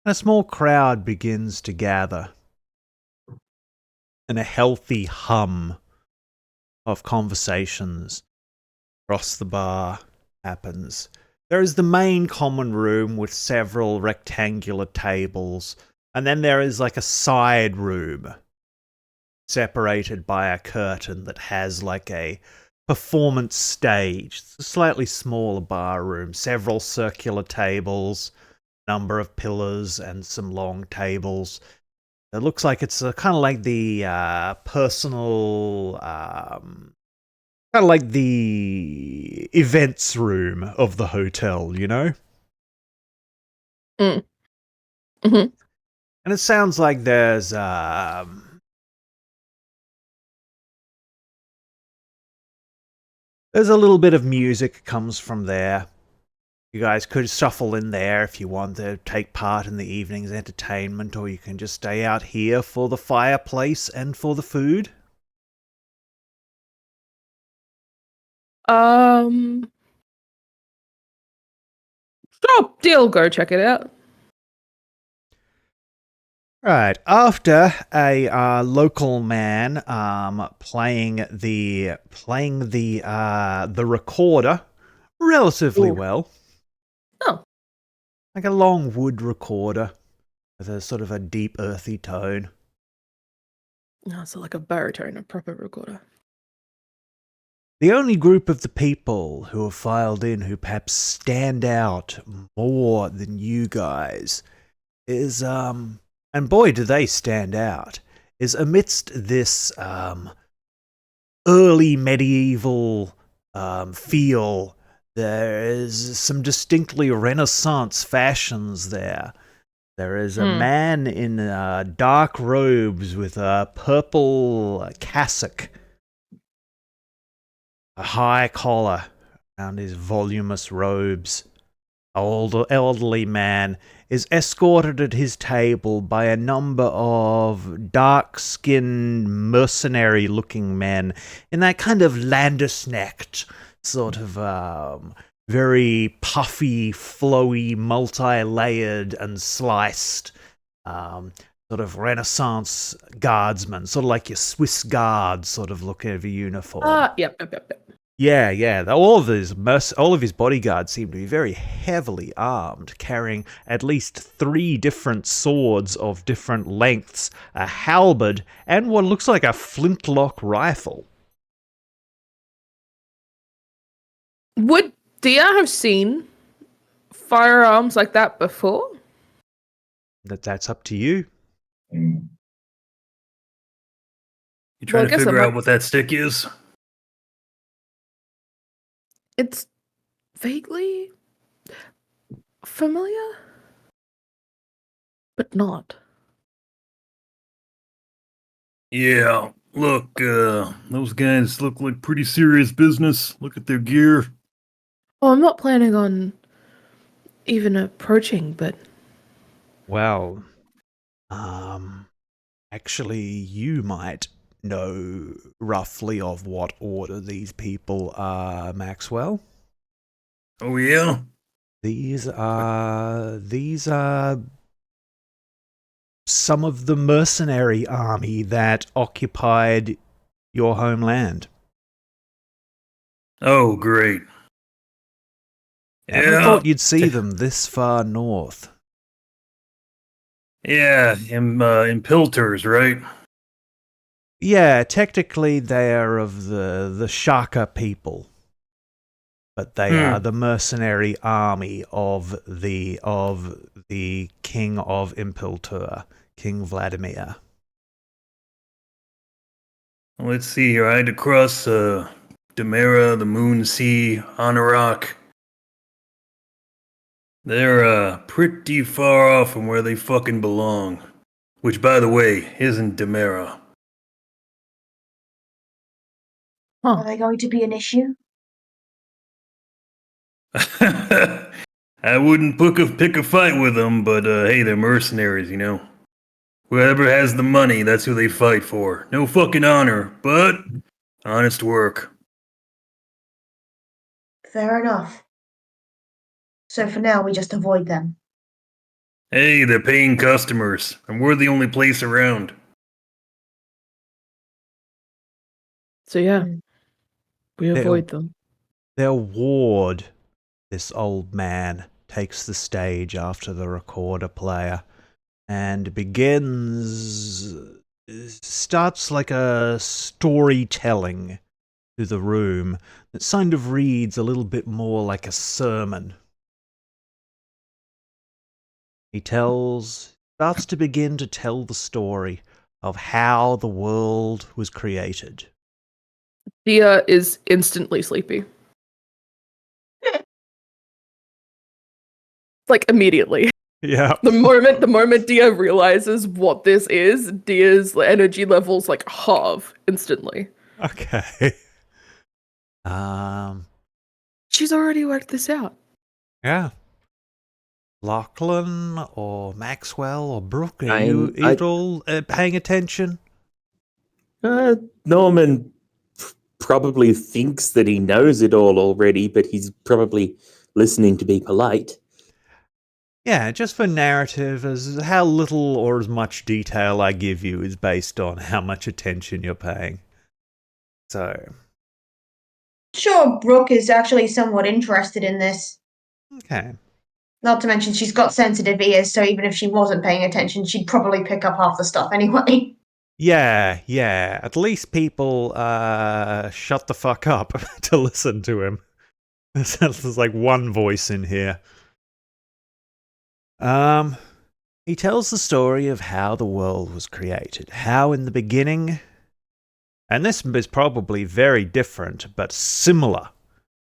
F: And a small crowd begins to gather, and a healthy hum of conversations across the bar happens. There is the main common room with several rectangular tables, and then there is like a side room separated by a curtain that has like a performance stage. It's a slightly smaller bar room, several circular tables, number of pillars, and some long tables. It looks like it's kind of like the personal, kind of like the events room of the hotel, you know?
C: Mm. Mm-hmm.
F: And it sounds like there's a little bit of music comes from there. You guys could shuffle in there if you want to take part in the evening's entertainment, or you can just stay out here for the fireplace and for the food.
C: Sure, deal. Go check it out.
F: Right, after a local man playing the recorder relatively well.
C: Oh.
F: Like a long wood recorder with a sort of a deep earthy tone.
C: No, so like a baritone, a proper recorder.
F: The only group of the people who have filed in who perhaps stand out more than you guys is, and boy do they stand out, is amidst this, early medieval, feel, there is some distinctly Renaissance fashions there. There is a man in dark robes with a purple cassock, a high collar around his voluminous robes. An elderly man is escorted at his table by a number of dark-skinned, mercenary-looking men in that kind of Landesknecht sort of very puffy, flowy, multi-layered and sliced sort of Renaissance guardsman, sort of like your Swiss guard sort of look of a uniform.
C: Yep.
F: Yeah. All of his bodyguards seem to be very heavily armed, carrying at least 3 different swords of different lengths, a halberd, and what looks like a flintlock rifle.
C: Would Dia have seen firearms like that before?
F: That's up to you.
E: You
C: Well,
E: trying
C: I
E: to
C: guess
E: figure
C: I
E: out
C: might-
E: what that stick is?
C: It's vaguely familiar, but not.
E: Yeah, look, those guys look like pretty serious business. Look at their gear.
C: Oh, I'm not planning on even approaching, but
F: Well, actually, you might know roughly of what order these people are, Maxwell.
E: Oh yeah?
F: These are some of the mercenary army that occupied your homeland.
E: Oh, great.
F: Never
E: Yeah,
F: thought you'd see them this far north.
E: yeah, in Pilters, right?
F: Yeah, technically they are of the Shaka people, but they are the mercenary army of the King of Impiltur, King Vladimir.
E: Let's see here. I had to cross Demera, the Moon Sea, Anarok. They're pretty far off from where they fucking belong. Which, by the way, isn't Demera.
A: Are they going to be an issue?
E: I wouldn't pick a fight with them, but hey, they're mercenaries, you know. Whoever has the money, that's who they fight for. No fucking honor, but honest work.
A: Fair enough. So for now, we just avoid them.
E: Hey, they're paying customers, and we're the only place around.
C: so yeah,
A: Mm.
C: we avoid them.
F: Their ward, this old man, takes the stage after the recorder player and starts like a storytelling through the room that kind of reads a little bit more like a sermon. He starts to begin to tell the story of how the world was created.
C: Dia is instantly sleepy. Like immediately.
F: Yeah.
C: The moment Dia realizes what this is, Dia's energy levels like halve instantly.
F: Okay.
C: She's already worked this out.
F: Yeah. Lachlan or Maxwell or Brooke, are
D: I-
F: you all paying attention?
D: Norman probably thinks that he knows it all already, but he's probably listening to be polite.
F: Yeah, just for narrative, as how little or as much detail I give you is based on how much attention you're paying. So,
A: Sure, Brooke is actually somewhat interested in this.
F: okay.
A: Not to mention she's got sensitive ears, so even if she wasn't paying attention, she'd probably pick up half the stuff anyway.
F: Yeah, yeah. At least people shut the fuck up to listen to him. There's like one voice in here. He tells the story of how the world was created. How in the beginning, and this is probably very different, but similar,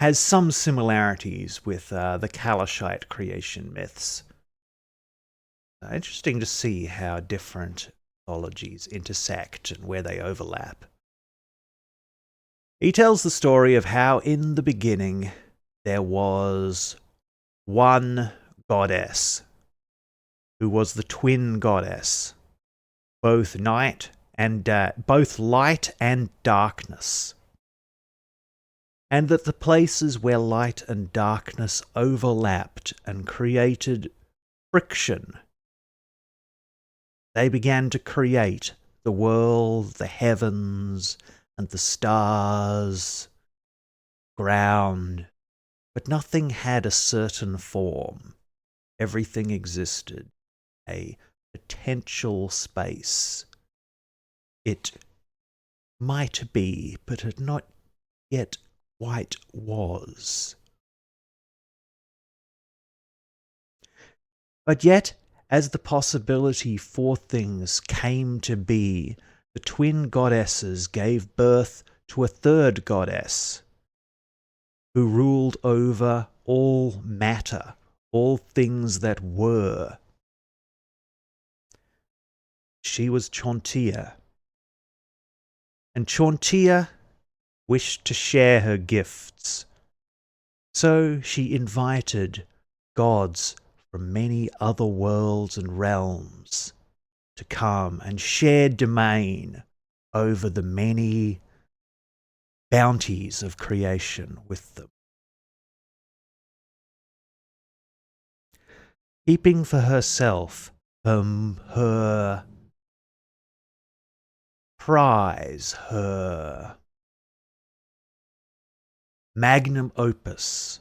F: has some similarities with the Kalashite creation myths. Interesting to see how different mythologies intersect and where they overlap. He tells the story of how in the beginning there was one goddess who was the twin goddess, both both light and darkness, and that the places where light and darkness overlapped and created friction, they began to create the world, the heavens, and the stars, ground, but nothing had a certain form. Everything existed, a potential space. It might be, but it not yet quite was. But yet, as the possibility for things came to be, the twin goddesses gave birth to a third goddess, who ruled over all matter, all things that were. She was Chauntea. And Chauntea wished to share her gifts. So she invited gods from many other worlds and realms to come and share domain over the many bounties of creation with them. Keeping for herself her prize, her magnum opus,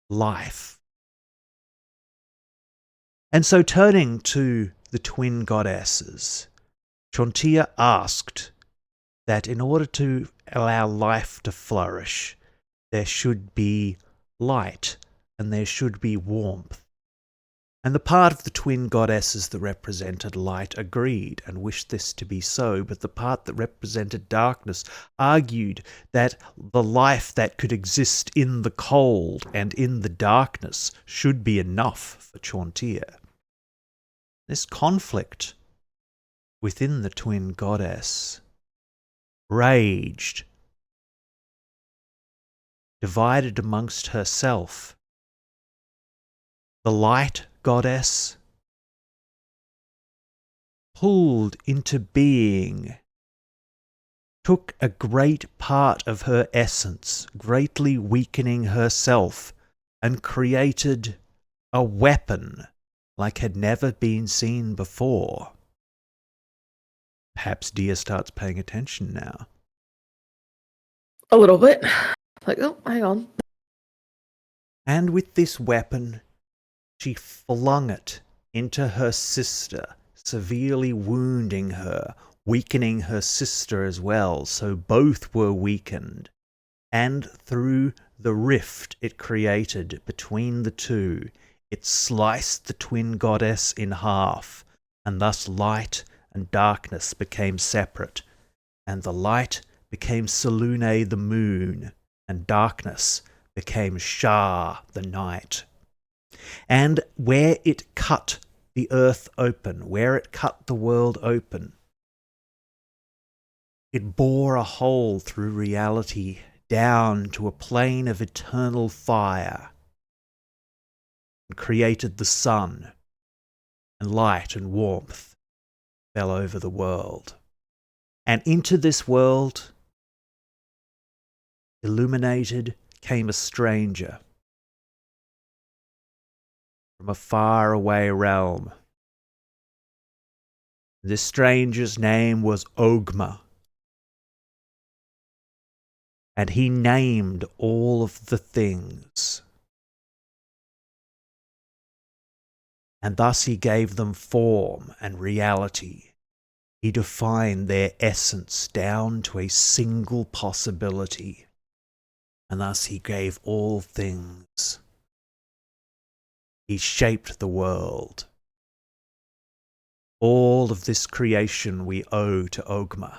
F: life. And so turning to the twin goddesses, Chauntea asked that in order to allow life to flourish, there should be light and there should be warmth. And the part of the twin goddesses that represented light agreed and wished this to be so, but the part that represented darkness argued that the life that could exist in the cold and in the darkness should be enough for Chauntea. This conflict within the twin goddess raged, divided amongst herself. The light goddess pulled into being, took a great part of her essence, greatly weakening herself, and created a weapon like had never been seen before. Perhaps Dia starts paying attention now.
C: A little bit. Like, oh, hang on.
F: And with this weapon, she flung it into her sister, severely wounding her, weakening her sister as well, so both were weakened. And through the rift it created between the two, it sliced the twin goddess in half, and thus light and darkness became separate, and the light became Selune the moon, and darkness became Shah the night. And where it cut the earth open, where it cut the world open, it bore a hole through reality down to a plane of eternal fire, and created the sun, and light and warmth fell over the world. And into this world, illuminated, came a stranger from a faraway realm. This stranger's name was Ogma, and he named all of the things. And thus he gave them form and reality. he defined their essence down to a single possibility, and thus he gave all things. He shaped the world. All of this creation we owe to Ogma.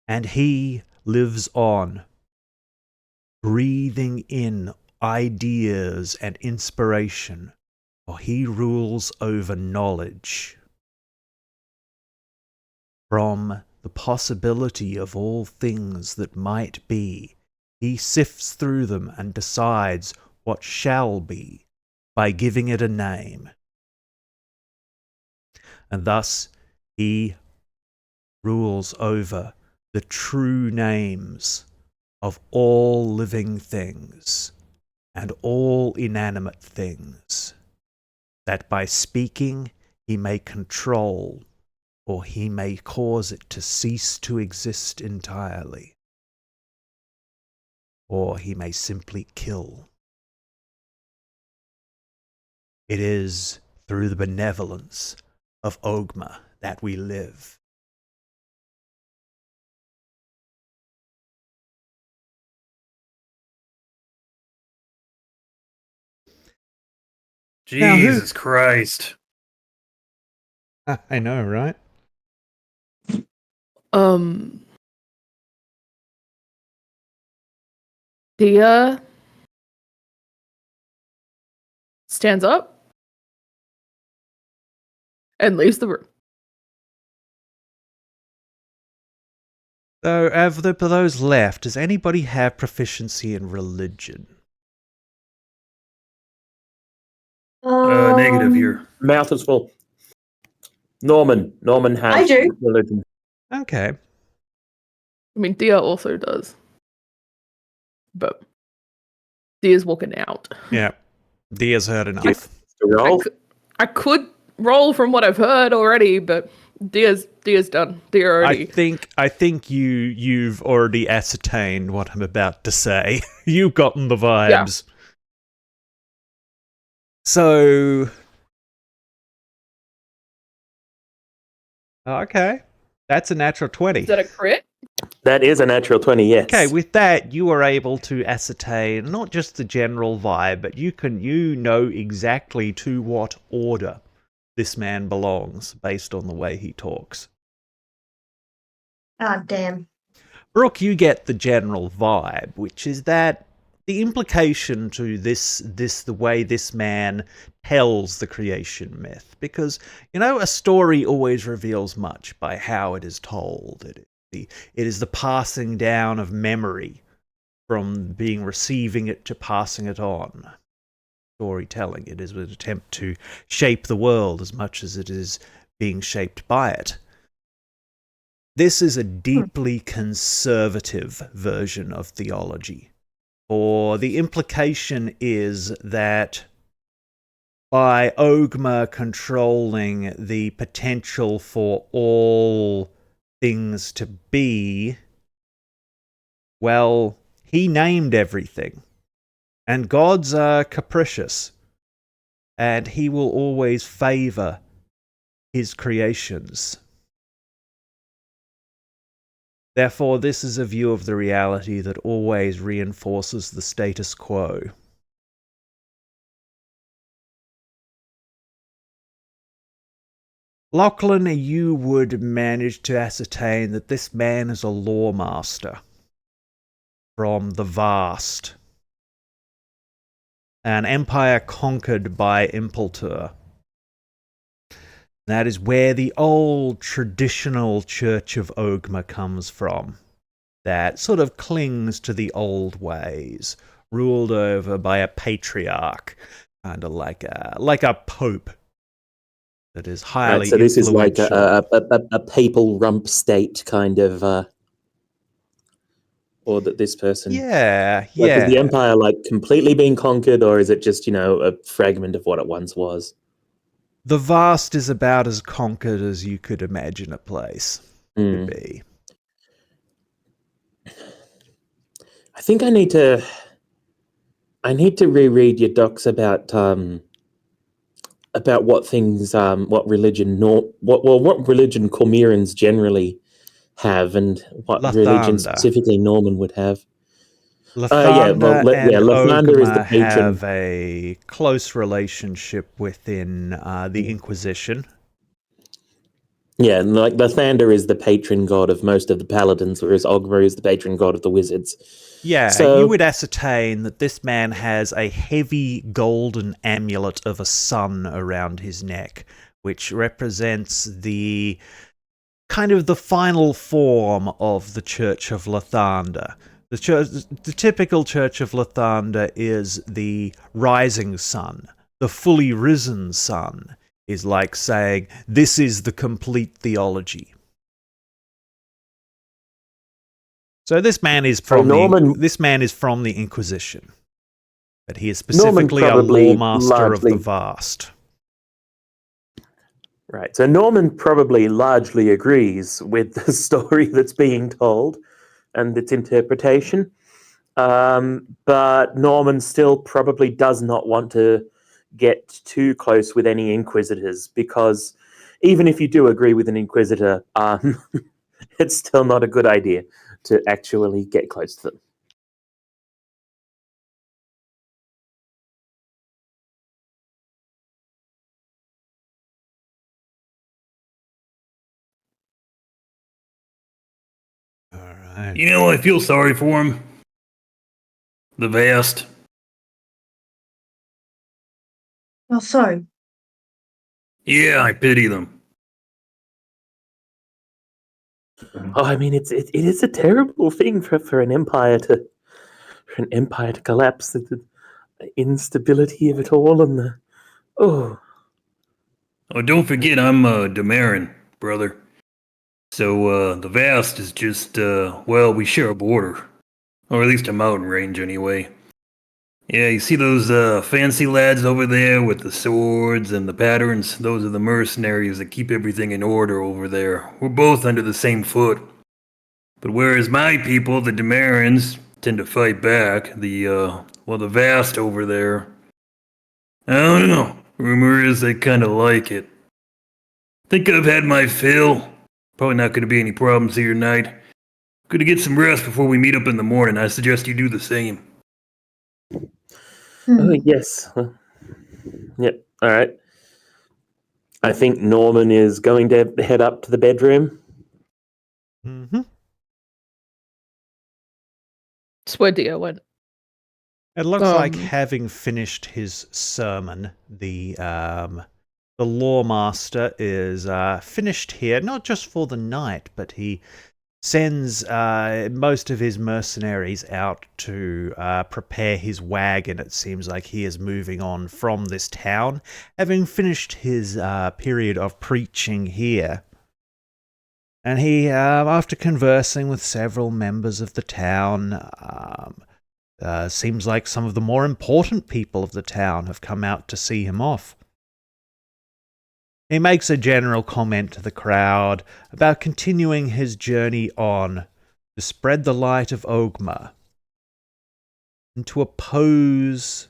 F: And he lives on, breathing in ideas and inspiration, for he rules over knowledge. From the possibility of all things that might be, he sifts through them and decides what shall be by giving it a name. And thus he rules over the true names of all living things and all inanimate things, that by speaking he may control, or he may cause it to cease to exist entirely, or he may simply kill. It is through the benevolence of Ogma that we live. Now,
E: Jesus Christ.
F: I know, right?
C: Dia stands up and leaves the room.
F: So, of those left, does anybody have proficiency in religion?
E: Negative here.
D: Mouth is full. Norman has
A: I do.
D: religion.
F: Okay.
C: I mean, Dia also does. But Dia's walking out.
F: Yeah. Dia's heard enough.
D: To roll.
C: I could roll from what I've heard already, but Dia's done. Dia already.
F: I think you've already ascertained what I'm about to say. You've gotten the vibes. Yeah. So, okay, that's a natural 20.
C: Is that a crit?
D: That is a natural 20, yes.
F: Okay, with that, you are able to ascertain not just the general vibe, but you know exactly to what order this man belongs based on the way he talks.
A: Ah, damn.
F: Brooke, you get the general vibe, which is that the implication to this the way this man tells the creation myth, because a story always reveals much by how it is told. It is the passing down of memory from receiving it to passing it on. Storytelling, it is an attempt to shape the world as much as it is being shaped by it. This is a deeply conservative version of theology. For the implication is that by Ogma controlling the potential for all things to be, well, he named everything. And gods are capricious. And he will always favor his creations. Therefore, this is a view of the reality that always reinforces the status quo. Lachlan, you would manage to ascertain that this man is a lawmaster from the vast, an empire conquered by Impultur. That is where the old traditional Church of Ogma comes from. That sort of clings to the old ways, ruled over by a patriarch, kind of like a pope that is highly
D: right, so this
F: influential.
D: is like a papal rump state kind of, or that this person.
F: Yeah.
D: Is the empire like completely being conquered, or is it just a fragment of what it once was?
F: The vast is about as conquered as you could imagine a place to be.
D: I think I need to reread your docs about about what things, what religion, what religion Cormierans generally have, and what religion
F: Lathander.
D: specifically Norman would have.
F: Lathander and
D: Lathander is the
F: Ogma
D: patron.
F: have a close relationship within the Inquisition.
D: Yeah, and like Lathander is the patron god of most of the paladins, whereas Ogma is the patron god of the wizards.
F: Yeah,
D: So-
F: you would ascertain that this man has a heavy golden amulet of a sun around his neck, which represents the kind of the final form of the Church of Lathander. The typical Church of Lathander is the rising sun. The fully risen sun is like saying, this is the complete theology. So this man is from the Inquisition, but he is specifically a
D: probably
F: lawmaster of the
D: largely-
F: vast.
D: Right. So Norman probably largely agrees with the story that's being told and its interpretation. But Norman still probably does not want to get too close with any inquisitors, because even if you do agree with an inquisitor, it's still not a good idea to actually get close to them.
F: All right.
E: You know, I feel sorry for him. The vast.
A: Oh, so
E: Yeah, I pity them.
D: Oh, I mean, it is a terrible thing for an empire to collapse. The instability of it all, and the
E: Oh, don't forget, I'm Damarin, brother. So, the vast is just, well, we share a border. Or at least a mountain range, anyway. Yeah, you see those fancy lads over there with the swords and the patterns? Those are the mercenaries that keep everything in order over there. We're both under the same foot. But whereas my people, the Demarans, tend to fight back, the vast over there, I don't know. Rumor is they kinda like it. Think I've had my fill. Probably not gonna be any problems here tonight. Gonna get some rest before we meet up in the morning. I suggest you do the same.
D: oh yes, yep. All right. I think Norman is going to head up to the bedroom.
F: Mm-hmm.
C: It's where Dio went.
F: It looks like,
C: Um,
F: having finished his sermon, the lawmaster is finished here, not just for the night, but he sends most of his mercenaries out to prepare his wagon. It seems like he is moving on from this town, having finished his period of preaching here. And he, after conversing with several members of the town, seems like some of the more important people of the town have come out to see him off. He makes a general comment to the crowd about continuing his journey on to spread the light of Ogma and to oppose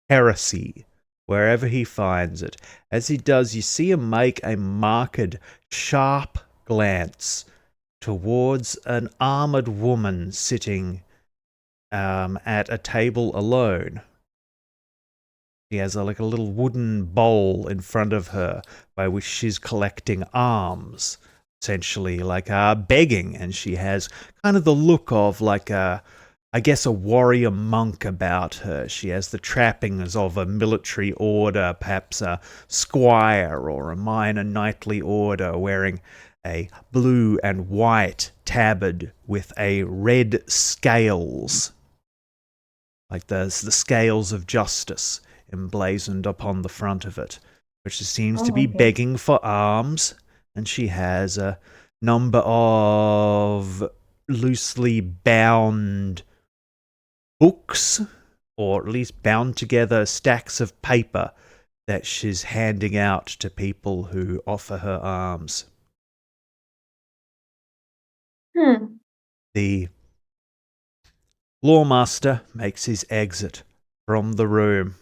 F: heresy wherever he finds it. As he does, you see him make a marked, sharp glance towards an armored woman sitting at a table alone. She has like a little wooden bowl in front of her by which she's collecting alms, essentially like begging, and she has kind of the look of like a warrior monk about her. She has the trappings of a military order, perhaps a squire or a minor knightly order, wearing a blue and white tabard with a red scales, like the scales of justice emblazoned upon the front of it, which seems to be
A: okay.
F: begging for alms, and she has a number of loosely bound books, or at least bound together stacks of paper that she's handing out to people who offer her alms. The lawmaster makes his exit from the room.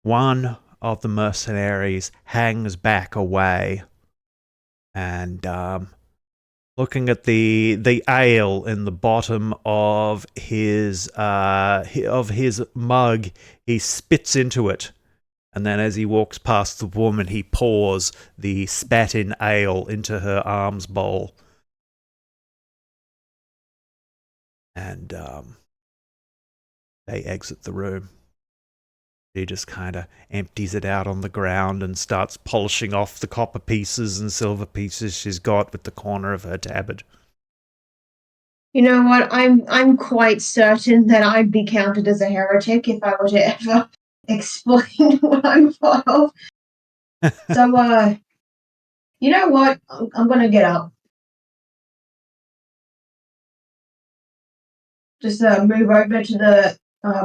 F: One of the mercenaries hangs back away, and looking at the ale in the bottom of his mug, he spits into it, and then as he walks past the woman, he pours the spat-in ale into her alms bowl. And they exit the room. She just kind of empties it out on the ground and starts polishing off the copper pieces and silver pieces she's got with the corner of her tabard.
A: You know what? I'm quite certain that I'd be counted as a heretic if I were to ever explain what I'm part of. So, you know what? I'm gonna get up. Just move over to the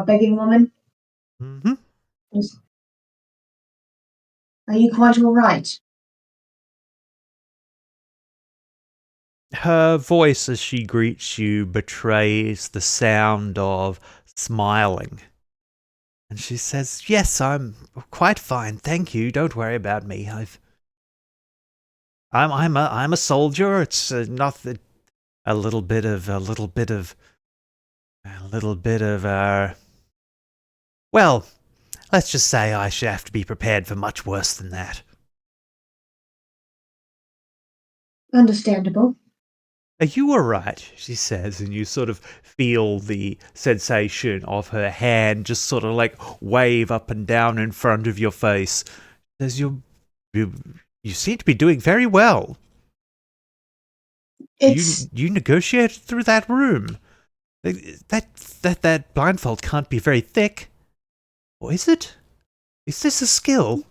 A: begging woman.
F: Mm-hmm.
A: Are you quite all right?
F: Her voice as she greets you betrays the sound of smiling. And she says, "Yes, I'm quite fine, thank you. Don't worry about me. I'm a soldier. It's not that a little bit of well, let's just say I should have to be prepared for much worse than that."
A: Understandable.
F: "Are you all right?" she says, and you sort of feel the sensation of her hand just sort of like wave up and down in front of your face. Says, you seem to be doing very well.
A: It's
F: You negotiated through that room. That blindfold can't be very thick. Or is it? Is this a skill?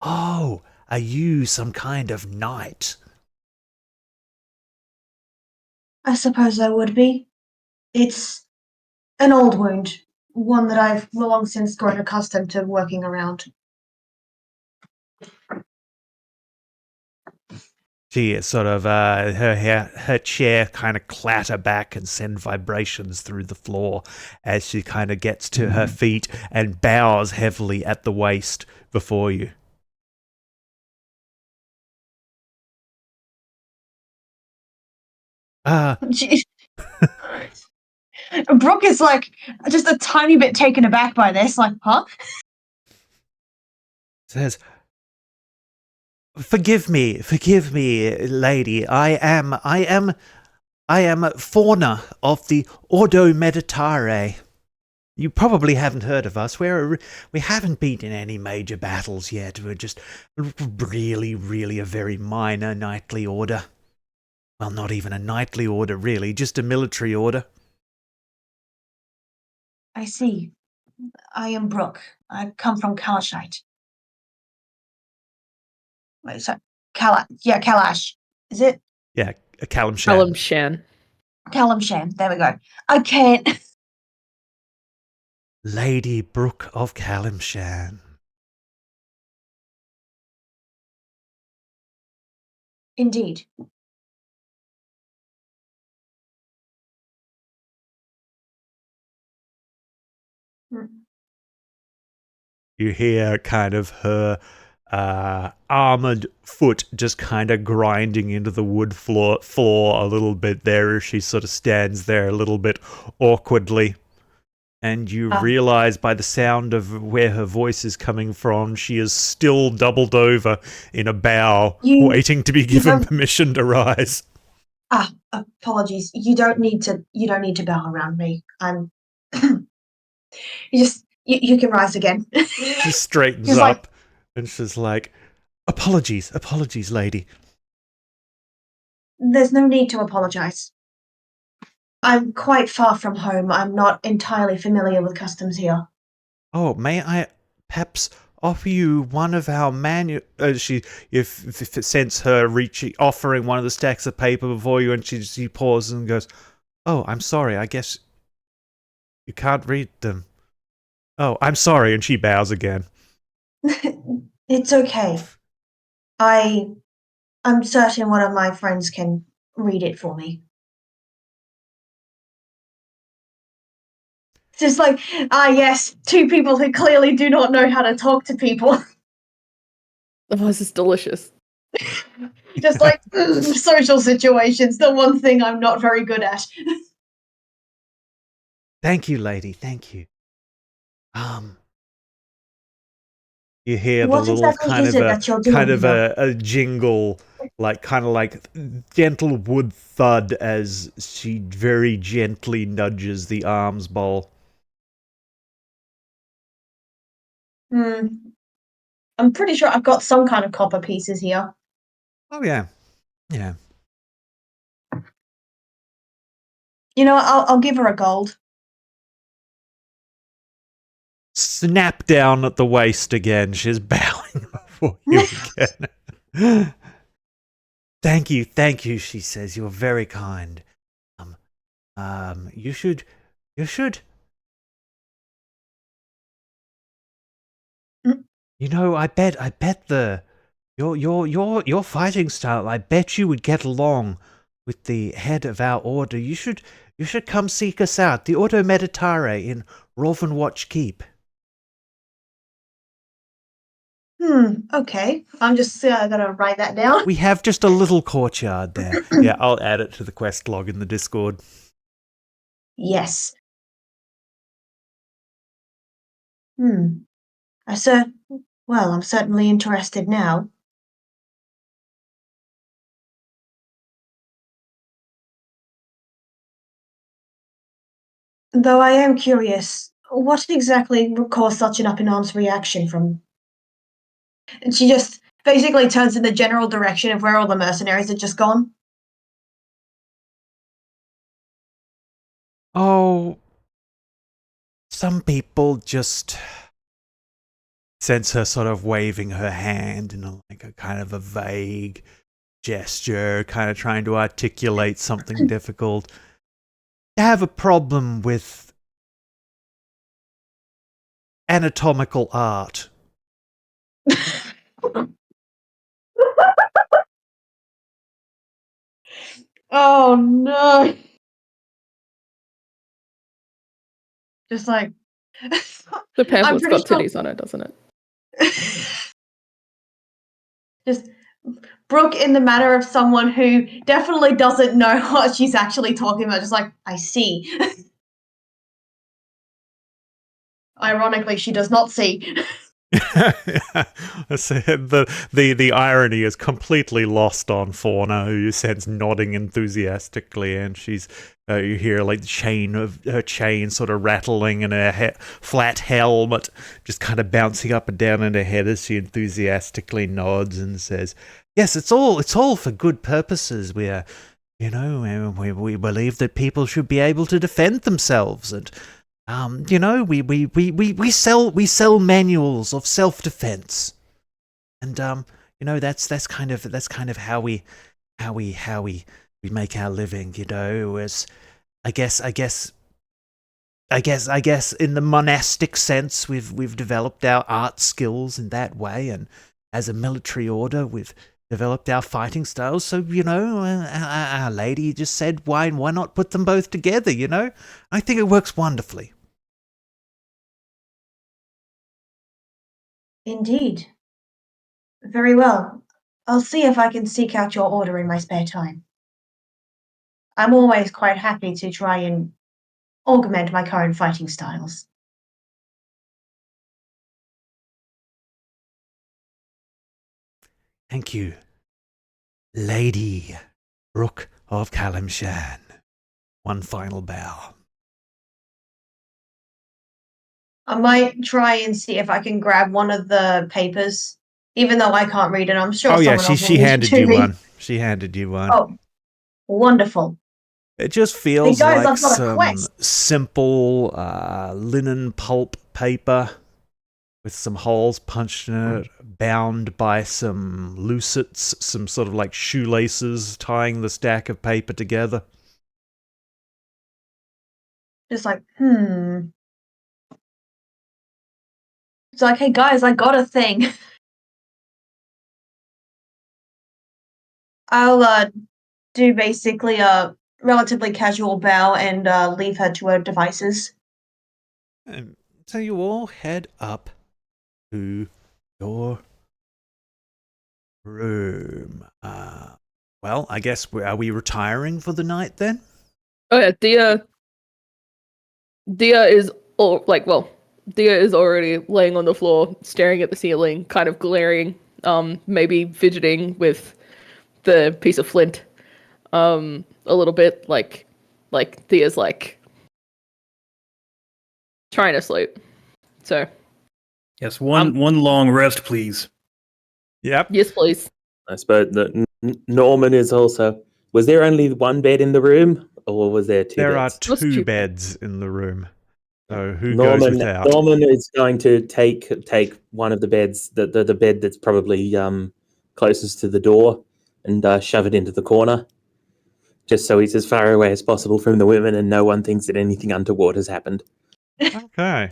F: Oh, are you some kind of knight?
A: I suppose I would be. It's an old wound, one that I've long since grown accustomed to working around.
F: She is sort of her chair kind of clatter back and send vibrations through the floor as she kind of gets to her feet and bows heavily at the waist before you.
A: Jeez. Brooke is like just a tiny bit taken aback by this, like, huh?
F: Says, forgive me, lady. I am Fauna of the Ordo Meditare. You probably haven't heard of us. We haven't been in any major battles yet. We're just really a very minor knightly order. Well, not even a knightly order, really, just a military order.
A: I see. I am Brooke. I come from Kalashite. Wait, so Kalash. Is it?
F: Yeah, a Callum
C: Callum Shan.
A: Kalamshan. There we go. I can't.
F: Lady Brooke of Calimshan.
A: Indeed.
F: You hear kind of her armored foot just kind of grinding into the wood floor a little bit there as she sort of stands there a little bit awkwardly. And you realize by the sound of where her voice is coming from, she is still doubled over in a bow, waiting to be given permission to rise.
A: Apologies. You don't need to bow around me. I'm you can rise again.
F: She straightens up and she's like, apologies, lady.
A: There's no need to apologize. I'm quite far from home. I'm not entirely familiar with customs here.
F: Oh, may I perhaps offer you one of our she sense her reaching, offering one of the stacks of paper before you, and she pauses and goes, "Oh, I'm sorry. I guess you can't read them. Oh, I'm sorry," and she bows again.
A: It's okay. I'm certain one of my friends can read it for me. Just like, yes, two people who clearly do not know how to talk to people.
C: Oh, this is delicious.
A: Just like social situations, the one thing I'm not very good at.
F: Thank you, lady. Thank you. You hear the
A: What
F: little
A: exactly is it that you're doing here?
F: a jingle, like kind of like gentle wood thud as she very gently nudges the arms bowl.
A: I'm pretty sure I've got some kind of copper pieces here.
F: Oh yeah, yeah.
A: You know what, I'll give her a gold.
F: Snap down at the waist again. She's bowing before you again. Thank you, she says. You're very kind. You should.
A: Mm.
F: You know, I bet your fighting style, I bet you would get along with the head of our order. You should come seek us out, the Ordo Meditare in Rovenwatch Keep.
A: Okay. I'm just gonna write that down.
F: We have just a little courtyard there. Yeah, I'll add it to the quest log in the Discord.
A: Yes. Well, I'm certainly interested now. Though I am curious, what exactly would cause such an up-in-arms reaction from... And she just basically turns in the general direction of where all the mercenaries had just gone.
F: Oh, some people just sense her sort of waving her hand in a kind of a vague gesture, kind of trying to articulate something difficult. They have a problem with anatomical art.
A: Oh no! Just like...
C: The pamphlet's
A: pretty
C: got
A: sure-
C: titties on it, doesn't it?
A: Just Brooke in the manner of someone who definitely doesn't know what she's actually talking about. Just like, I see. Ironically, she does not see.
F: The irony is completely lost on Fauna, who you sense nodding enthusiastically, and she's you hear like her chain sort of rattling and her flat helmet just kind of bouncing up and down in her head as she enthusiastically nods and says, "Yes, it's all for good purposes. We are, we believe that people should be able to defend themselves and." We sell manuals of self-defense, and that's kind of how we make our living. As I guess in the monastic sense, we've developed our art skills in that way, and as a military order, we've developed our fighting styles. So our lady just said, why not put them both together? I think it works wonderfully.
A: Indeed. Very well. I'll see if I can seek out your order in my spare time. I'm always quite happy to try and augment my current fighting styles.
F: Thank you, Lady Brooke of Kalimshan. One final bow.
A: I might try and see if I can grab one of the papers, even though I can't read it. I'm sure
F: Oh yeah,
A: someone else will
F: she
A: read it
F: handed
A: to
F: you
A: me.
F: one. She handed you one.
A: Oh, wonderful.
F: It just feels
A: guys,
F: like
A: I've got a
F: some
A: quest.
F: simple linen pulp paper with some holes punched in it, bound by some lucets, some sort of like shoelaces tying the stack of paper together.
A: Just like, It's like, hey guys, I got a thing. I'll do basically a relatively casual bow and leave her to her devices.
F: So you all head up to your room. Well, I guess are we retiring for the night then?
C: Oh yeah, Dia is Dia is already laying on the floor, staring at the ceiling, kind of glaring, maybe fidgeting with the piece of flint, a little bit, like Dia's like trying to sleep. So
E: Yes, one long rest, please.
F: Yep.
C: yes, please.
D: I suppose that Norman is also. Was there only one bed in the room, or was there two
F: There are
D: beds?
C: What's
F: two
C: two
F: beds in the room. So who goes
D: Norman
F: without?
D: Norman is going to take one of the beds, the bed that's probably closest to the door, and shove it into the corner, just so he's as far away as possible from the women, and no one thinks that anything untoward has happened.
F: Okay.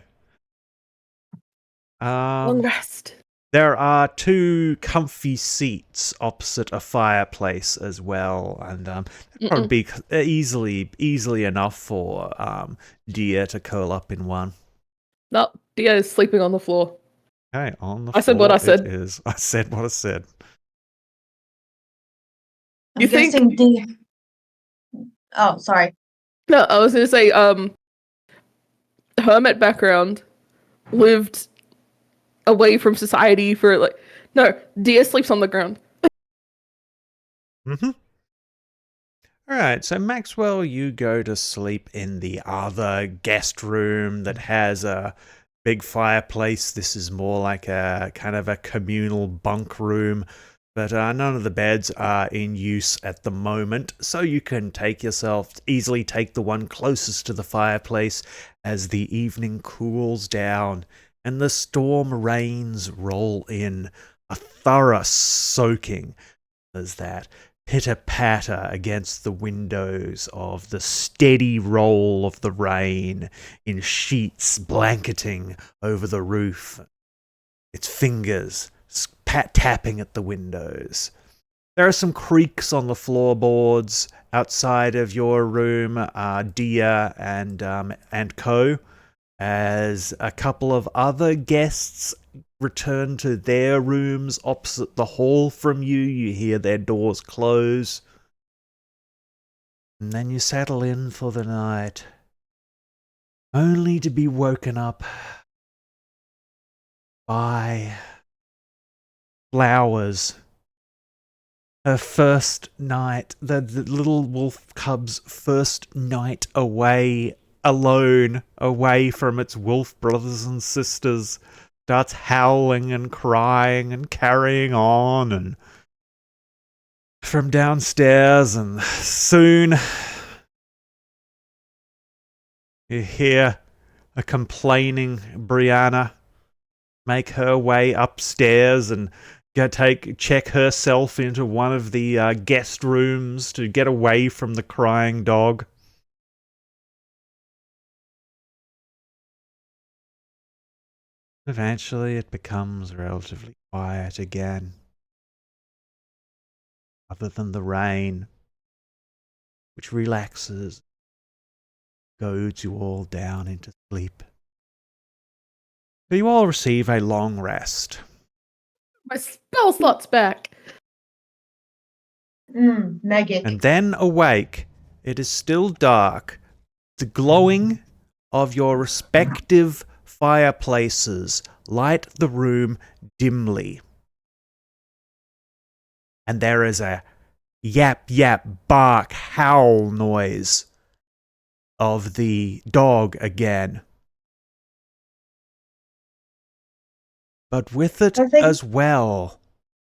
C: long rest.
F: There are two comfy seats opposite a fireplace as well, and that'd probably be easily enough for Dia to curl up in one.
C: No, Dia is sleeping on the floor.
F: Okay, on the
C: I said
F: floor
C: what I said.
F: it is. I said what I said.
A: I'm
C: You think-
A: guessing the. Oh, sorry.
C: No, I was gonna say, hermit background, lived away from society for like. No, Dia sleeps on the ground.
F: Mm-hmm. Alright, so Maxwell, you go to sleep in the other guest room that has a big fireplace. This is more like a kind of a communal bunk room, but none of the beds are in use at the moment, so you can easily take the one closest to the fireplace as the evening cools down and the storm rains roll in, a thorough soaking as that pitter-patter against the windows of the steady roll of the rain in sheets blanketing over the roof, its fingers tapping at the windows. There are some creaks on the floorboards outside of your room, Dia and Co, as a couple of other guests return to their rooms opposite the hall from you. You hear their doors close. And then you settle in for the night, only to be woken up by Flowers. Her first night, the little wolf cub's first night away, alone, away from its wolf brothers and sisters, starts howling and crying and carrying on, and from downstairs, and soon you hear a complaining Brianna make her way upstairs and check herself into one of the guest rooms to get away from the crying dog. Eventually it becomes relatively quiet again, other than the rain, which relaxes, goads you all down into sleep. So you all receive a long rest.
C: My spell slot's back.
A: Magic.
F: And then awake, it is still dark. The glowing of your respective fireplaces light the room dimly. And there is a yap, yap, bark, howl noise of the dog again. But with it
A: I think-
F: as well,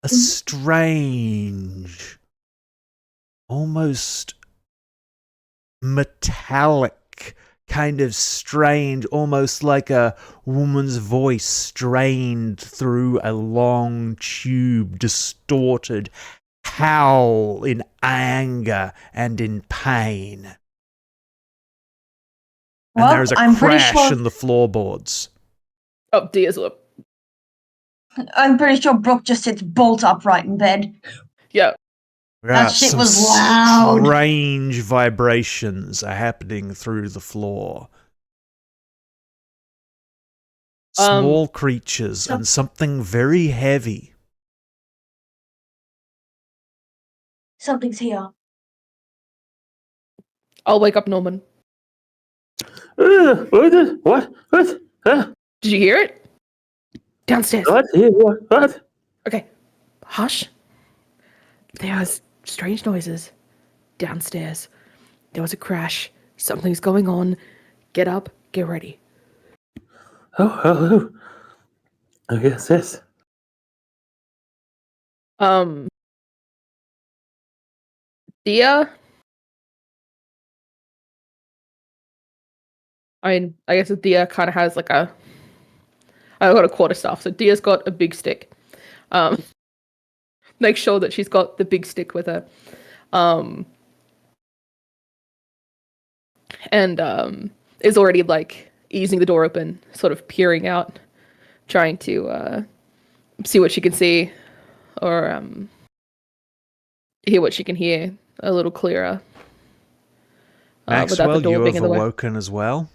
F: a strange, almost metallic, kind of strange, almost like a woman's voice strained through a long tube, distorted howl in anger and in pain. And
A: Well,
F: there's a
A: I'm pretty
F: crash
A: sure-
F: in the floorboards.
C: Oh, Dia's up.
A: I'm pretty sure Brooke just sits bolt upright in bed.
C: Yeah.
A: That shit
F: Some
A: was loud.
F: strange vibrations are happening through the floor. small creatures and something very heavy.
A: Something's here.
C: I'll wake up Norman.
D: What?
C: Did you hear it? Downstairs.
D: What?
C: Okay. Hush. There was strange noises downstairs. There was a crash. Something's going on. Get up. Get ready.
D: Oh. I guess yes.
C: Dia? I mean, I guess Dia kind of has like a... I got a quarterstaff, so Dia's got a big stick. Make sure that she's got the big stick with her. And is already like easing the door open, sort of peering out, trying to see what she can see, or hear what she can hear a little clearer. Without the
F: Maxwell,
C: door
F: you
C: being
F: have
C: in the way.
F: awoken as well.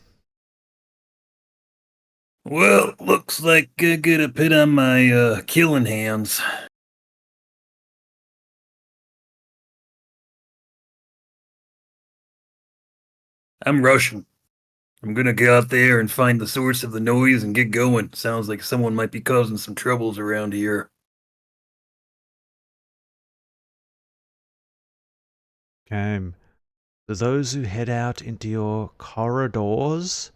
E: Well, looks like I get a pit on my killing hands. I'm rushing. I'm gonna go out there and find the source of the noise and get going. Sounds like someone might be causing some troubles around here.
F: Okay. For those who head out into your corridors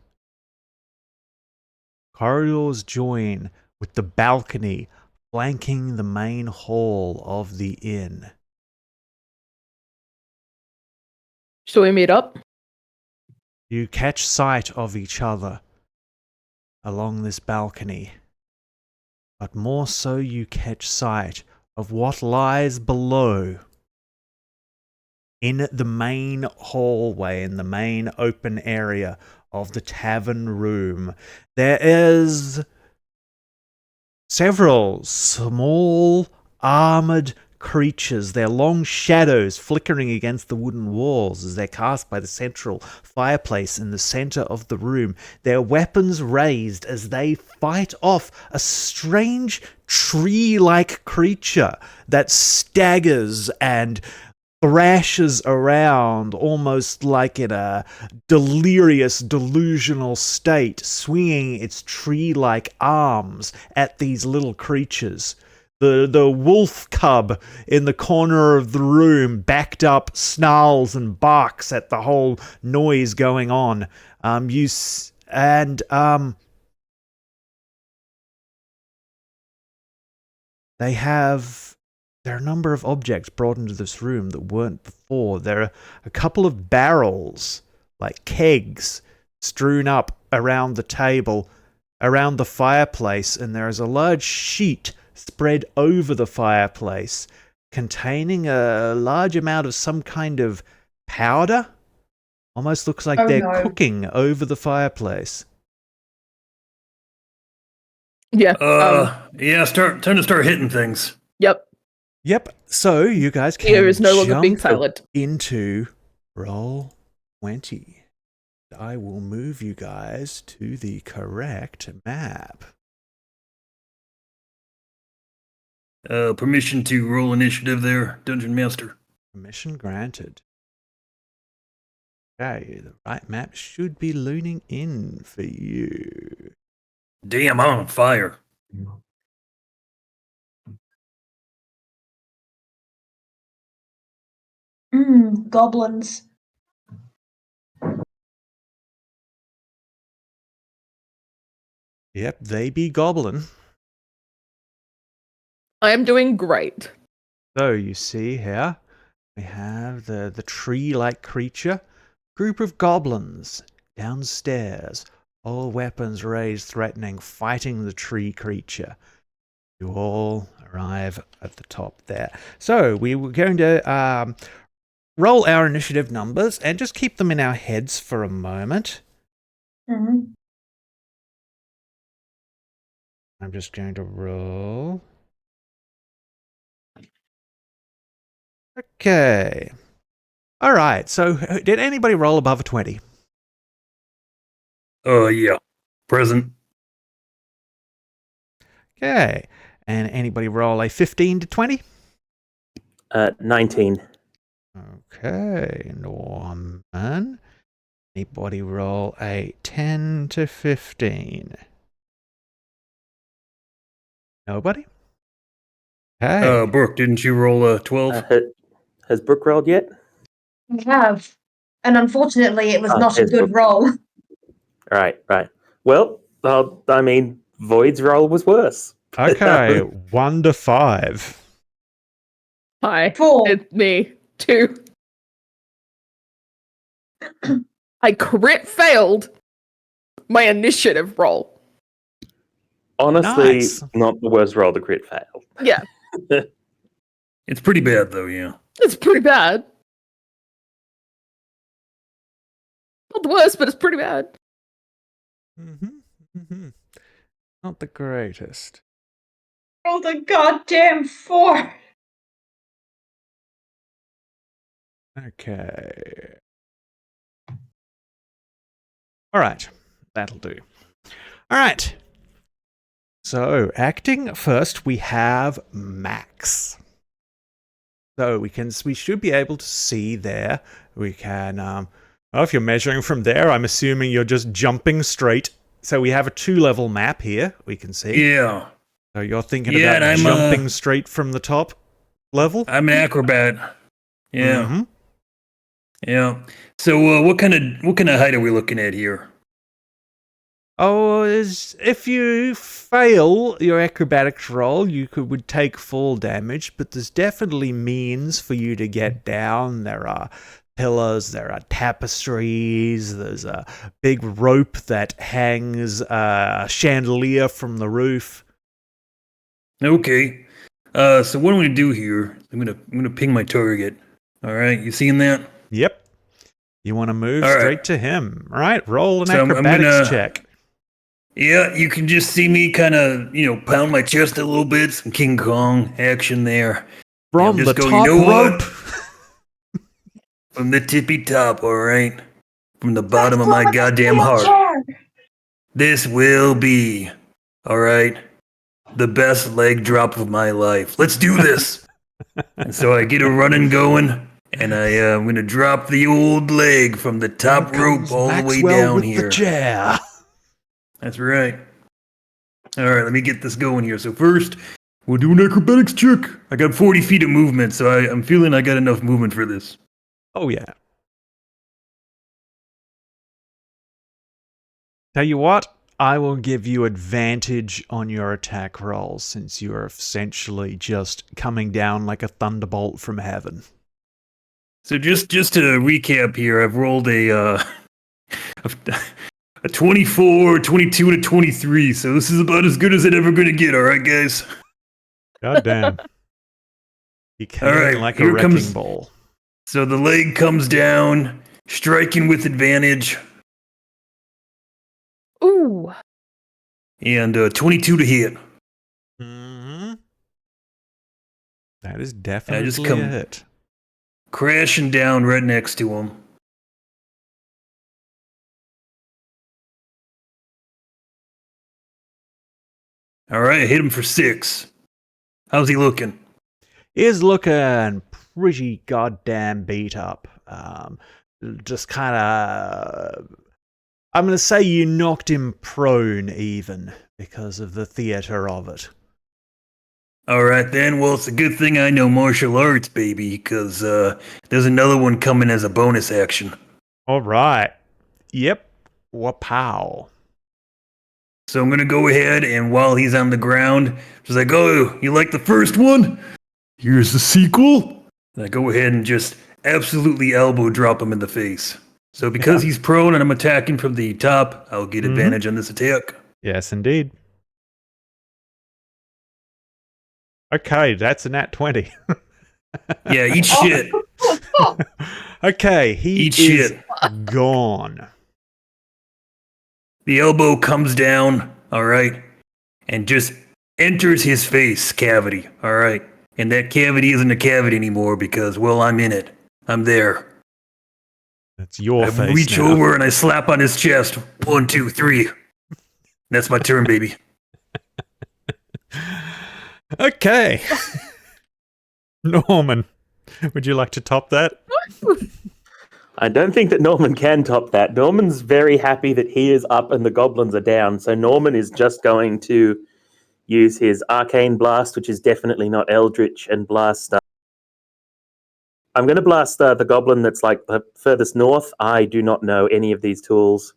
F: join with the balcony flanking the main hall of the inn.
C: Shall we meet up?
F: You catch sight of each other along this balcony, but more so you catch sight of what lies below in the main hallway, in the main open area of the tavern room. There is several small armored creatures, their long shadows flickering against the wooden walls as they're cast by the central fireplace in the center of the room, their weapons raised as they fight off a strange tree-like creature that staggers and thrashes around almost like in a delirious, delusional state, swinging its tree-like arms at these little creatures. The wolf cub in the corner of the room, backed up, snarls and barks at the whole noise going on. There are a number of objects brought into this room that weren't before. There are a couple of barrels, like kegs, strewn up around the table, around the fireplace, and there is a large sheet spread over the fireplace containing a large amount of some kind of powder. Almost looks like they're cooking over the fireplace.
C: Yeah.
E: Yeah, time to start hitting things.
C: Yep.
F: So you guys can
C: Dia is no longer being
F: jump
C: silent.
F: into roll 20. I will move you guys to the correct map.
E: Permission to roll initiative there, Dungeon Master.
F: Permission granted. Okay, the right map should be loading in for you.
E: Damn, I'm on fire.
A: Goblins.
F: Yep, they be goblin.
C: I am doing great.
F: So you see here, we have the tree-like creature, group of goblins downstairs, all weapons raised, threatening, fighting the tree creature. You all arrive at the top there. So we were going to roll our initiative numbers and just keep them in our heads for a moment.
A: Mm-hmm.
F: I'm just going to roll. Okay. All right. So did anybody roll above a 20?
E: Yeah. Present.
F: Okay. And anybody roll a 15 to 20?
D: 19.
F: Okay, Norman. Anybody roll a 10 to 15? Nobody? Okay.
E: Brooke, didn't you roll a 12?
D: Has Brooke rolled yet?
A: We have. And unfortunately, it was not a
D: here's
A: good
D: Brooke.
A: roll.
D: Right. Well, I mean, Void's roll was worse.
F: Okay, 1 to 5.
C: Hi.
A: 4.
C: It's me. 2. I crit failed my initiative roll.
D: Honestly,
F: Nice.
D: not the worst roll. The crit failed.
C: Yeah,
E: It's pretty bad, though, yeah.
C: it's pretty bad. Not the worst, but it's pretty bad.
F: Not the greatest.
A: Rolled a goddamn 4.
F: Okay. All right, that'll do. All right. So, acting first, we have Max. So we should be able to see there. We can. If you're measuring from there, I'm assuming you're just jumping straight. So we have a 2-level map here. We can see.
E: Yeah.
F: So you're thinking
E: Yeah,
F: about
E: and I'm,
F: jumping straight from the top level.
E: I'm an acrobat. Yeah.
F: Mhm.
E: Yeah. So what kind of height are we looking at here?
F: Oh, if you fail your acrobatics roll, you would take full damage, but there's definitely means for you to get down. There are pillars, there are tapestries, there's a big rope that hangs a chandelier from the roof.
E: Okay. So what I'm gonna do here? I'm gonna ping my target. All right. You seeing that?
F: Yep. You want to move
E: All right.
F: straight to him. All right, roll an
E: So I'm
F: acrobatics
E: gonna-
F: check.
E: Yeah. You can just see me kind of pound my chest a little bit. Some King Kong action there.
F: From
E: just
F: the
E: go,
F: top
E: you know what?
F: rope.
E: From the tippy top. All right. From the bottom of my goddamn heart. This will be, all right, the best leg drop of my life. Let's do this. And so I get a running going, and I'm going to drop the old leg from the top
F: Here
E: rope
F: comes
E: all the way
F: Maxwell
E: down
F: with
E: here.
F: the chair.
E: That's right. All right, let me get this going here. So first, we'll do an acrobatics check. I got 40 feet of movement, so I'm feeling I got enough movement for this.
F: Oh, yeah. Tell you what, I will give you advantage on your attack rolls since you are essentially just coming down like a thunderbolt from heaven.
E: So just to recap here, I've rolled a 24, 22, and a 23. So this is about as good as it's ever going to get, all right, guys?
F: God damn. You came
E: All right,
F: in like a
E: here
F: wrecking
E: comes-
F: ball.
E: So the leg comes down, striking with advantage,
C: Ooh.
E: and 22 to hit.
F: Mm-hmm. That is definitely
E: just
F: a
E: come-
F: hit.
E: Crashing down right next to him. All right, I hit him for 6. How's he looking?
F: He is looking pretty goddamn beat up. Just kind of... I'm going to say you knocked him prone even because of the theater of it.
E: All right, then. Well, it's a good thing I know martial arts, baby, because there's another one coming as a bonus action.
F: All right. Yep. Wapow.
E: So I'm going to go ahead, and while he's on the ground, just like, oh, you like the first one? Here's the sequel. And I go ahead and just absolutely elbow drop him in the face. So because he's prone and I'm attacking from the top, I'll get advantage on this attack.
F: Yes, indeed. Okay, that's a nat 20.
E: Yeah, eat shit.
F: Okay, he
E: Eat
F: is
E: shit.
F: gone.
E: The elbow comes down, all right, and just enters his face cavity, all right. And that cavity isn't a cavity anymore because, well, I'm in it. I'm there.
F: That's your
E: I
F: face
E: reach
F: now.
E: over and I slap on his chest. 1, 2, 3. That's my turn, baby.
F: Okay. Norman, would you like to top that?
D: I don't think that Norman can top that. Norman's very happy that he is up and the goblins are down. So Norman is just going to use his arcane blast, which is definitely not eldritch, and blast. I'm going to blast the goblin that's like the furthest north. I do not know any of these tools,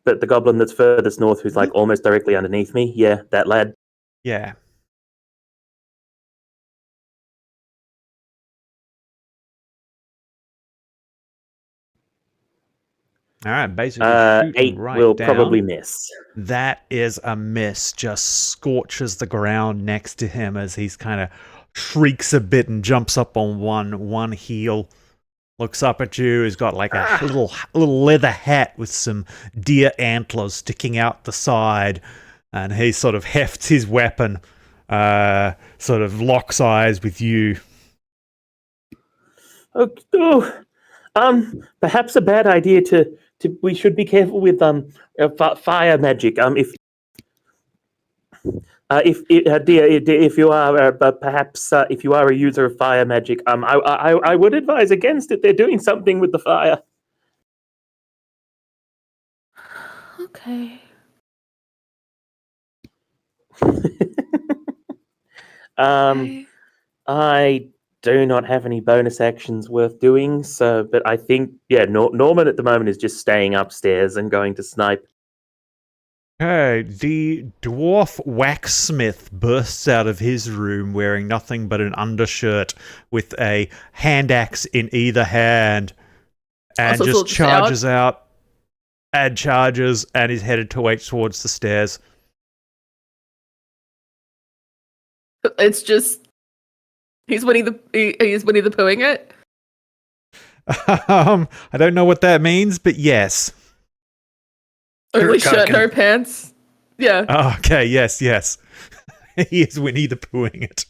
D: but the goblin that's furthest north, who's like almost directly underneath me, yeah, that lad.
F: Yeah. All right, basically shooting
D: 8
F: right
D: will
F: down.
D: probably miss.
F: That is a miss. Just scorches the ground next to him as he's kind of shrieks a bit and jumps up on one heel. Looks up at you. He's got like a little leather hat with some deer antlers sticking out the side, and he sort of hefts his weapon, sort of locks eyes with you.
D: Perhaps a bad idea to we should be careful with fire magic. If you are perhaps if you are a user of fire magic, I would advise against it. They're doing something with the fire.
C: Okay. Okay.
D: I do not have any bonus actions worth doing, so but I think Norman at the moment is just staying upstairs and going to snipe.
F: Okay, the dwarf waxsmith bursts out of his room wearing nothing but an undershirt with a hand axe in either hand and
C: Also
F: just
C: just
F: charges out and charges and is headed towards the stairs.
C: It's just he's Winnie the Poohing it.
F: I don't know what that means, but yes.
C: Only shirt,
E: cocking.
C: no pants. Yeah.
F: Oh, okay, yes. He is Winnie the Poohing it.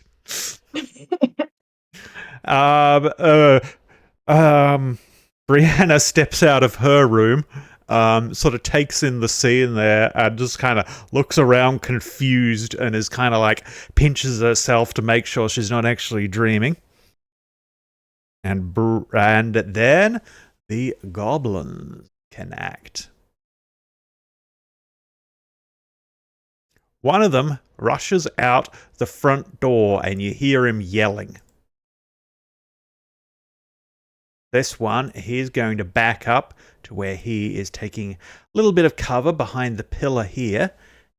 F: Brianna steps out of her room, sort of takes in the scene there, and just kind of looks around confused and is kind of like pinches herself to make sure she's not actually dreaming. And then the goblins can act. One of them rushes out the front door and you hear him yelling. This one, he's going to back up to where he is taking a little bit of cover behind the pillar here,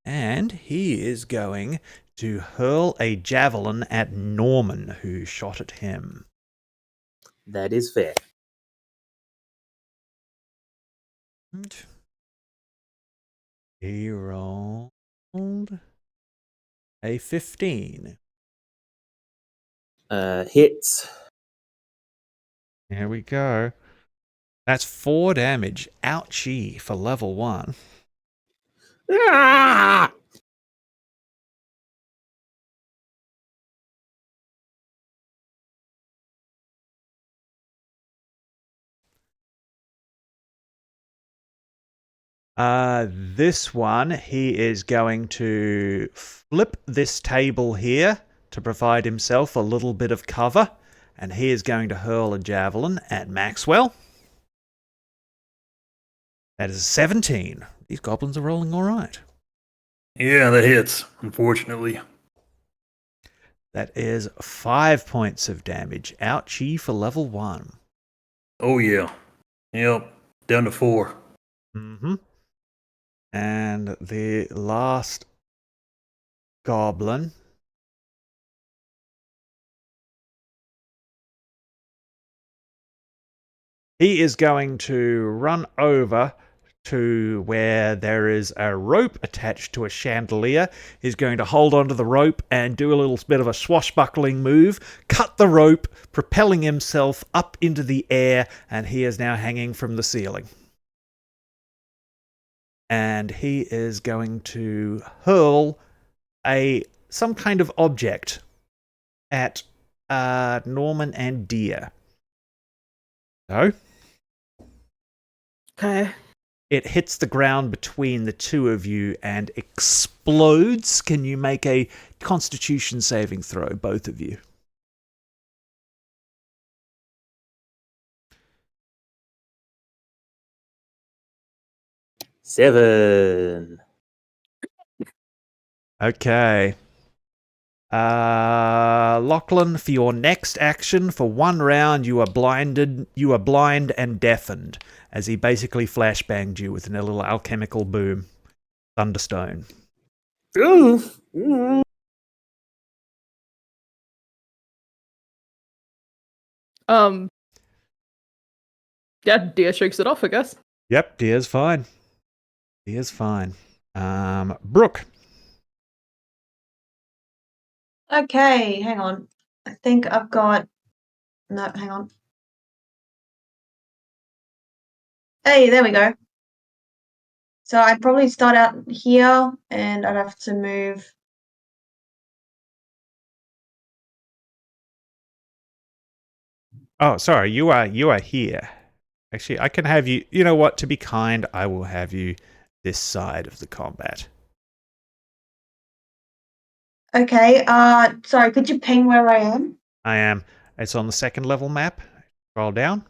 F: and he is going to hurl a javelin at Norman, who shot at him.
D: That is fair.
F: He rolled a 15.
D: Hits.
F: Here we go. That's 4 damage. Ouchie for level 1.
D: Ah!
F: This one, he is going to flip this table here to provide himself a little bit of cover, and he is going to hurl a javelin at Maxwell. That is a 17. These goblins are rolling all right.
E: Yeah, that hits, unfortunately.
F: That is 5 points of damage. Ouchie for level 1.
E: Oh, yeah. Yep, down to 4.
F: Mm-hmm. And the last goblin. He is going to run over to where there is a rope attached to a chandelier. He's going to hold onto the rope and do a little bit of a swashbuckling move, cut the rope, propelling himself up into the air, and he is now hanging from the ceiling. And he is going to hurl some kind of object at Norman and Deer. So,
C: Okay.
F: It hits the ground between the two of you and explodes. Can you make a Constitution saving throw, both of you?
D: Seven.
F: Okay. Lachlan, for your next action, for 1 round, you are blind and deafened, as he basically flashbanged you with a little alchemical boom. Thunderstone.
D: Ooh. Ooh.
C: Yeah, Dia shakes it off, I guess.
F: Yep, Deer's fine. Deer's fine. Brooke.
A: Okay, hang on. I think I've got. No, hang on. Hey, there we go. So I'd probably start out here, and I'd have to move.
F: Oh, sorry, you are here. Actually, I can have you. You know what? To be kind, I will have you this side of the combat.
A: Okay. Sorry. Could you ping where I am?
F: I am. It's on the 2nd level map. Scroll down.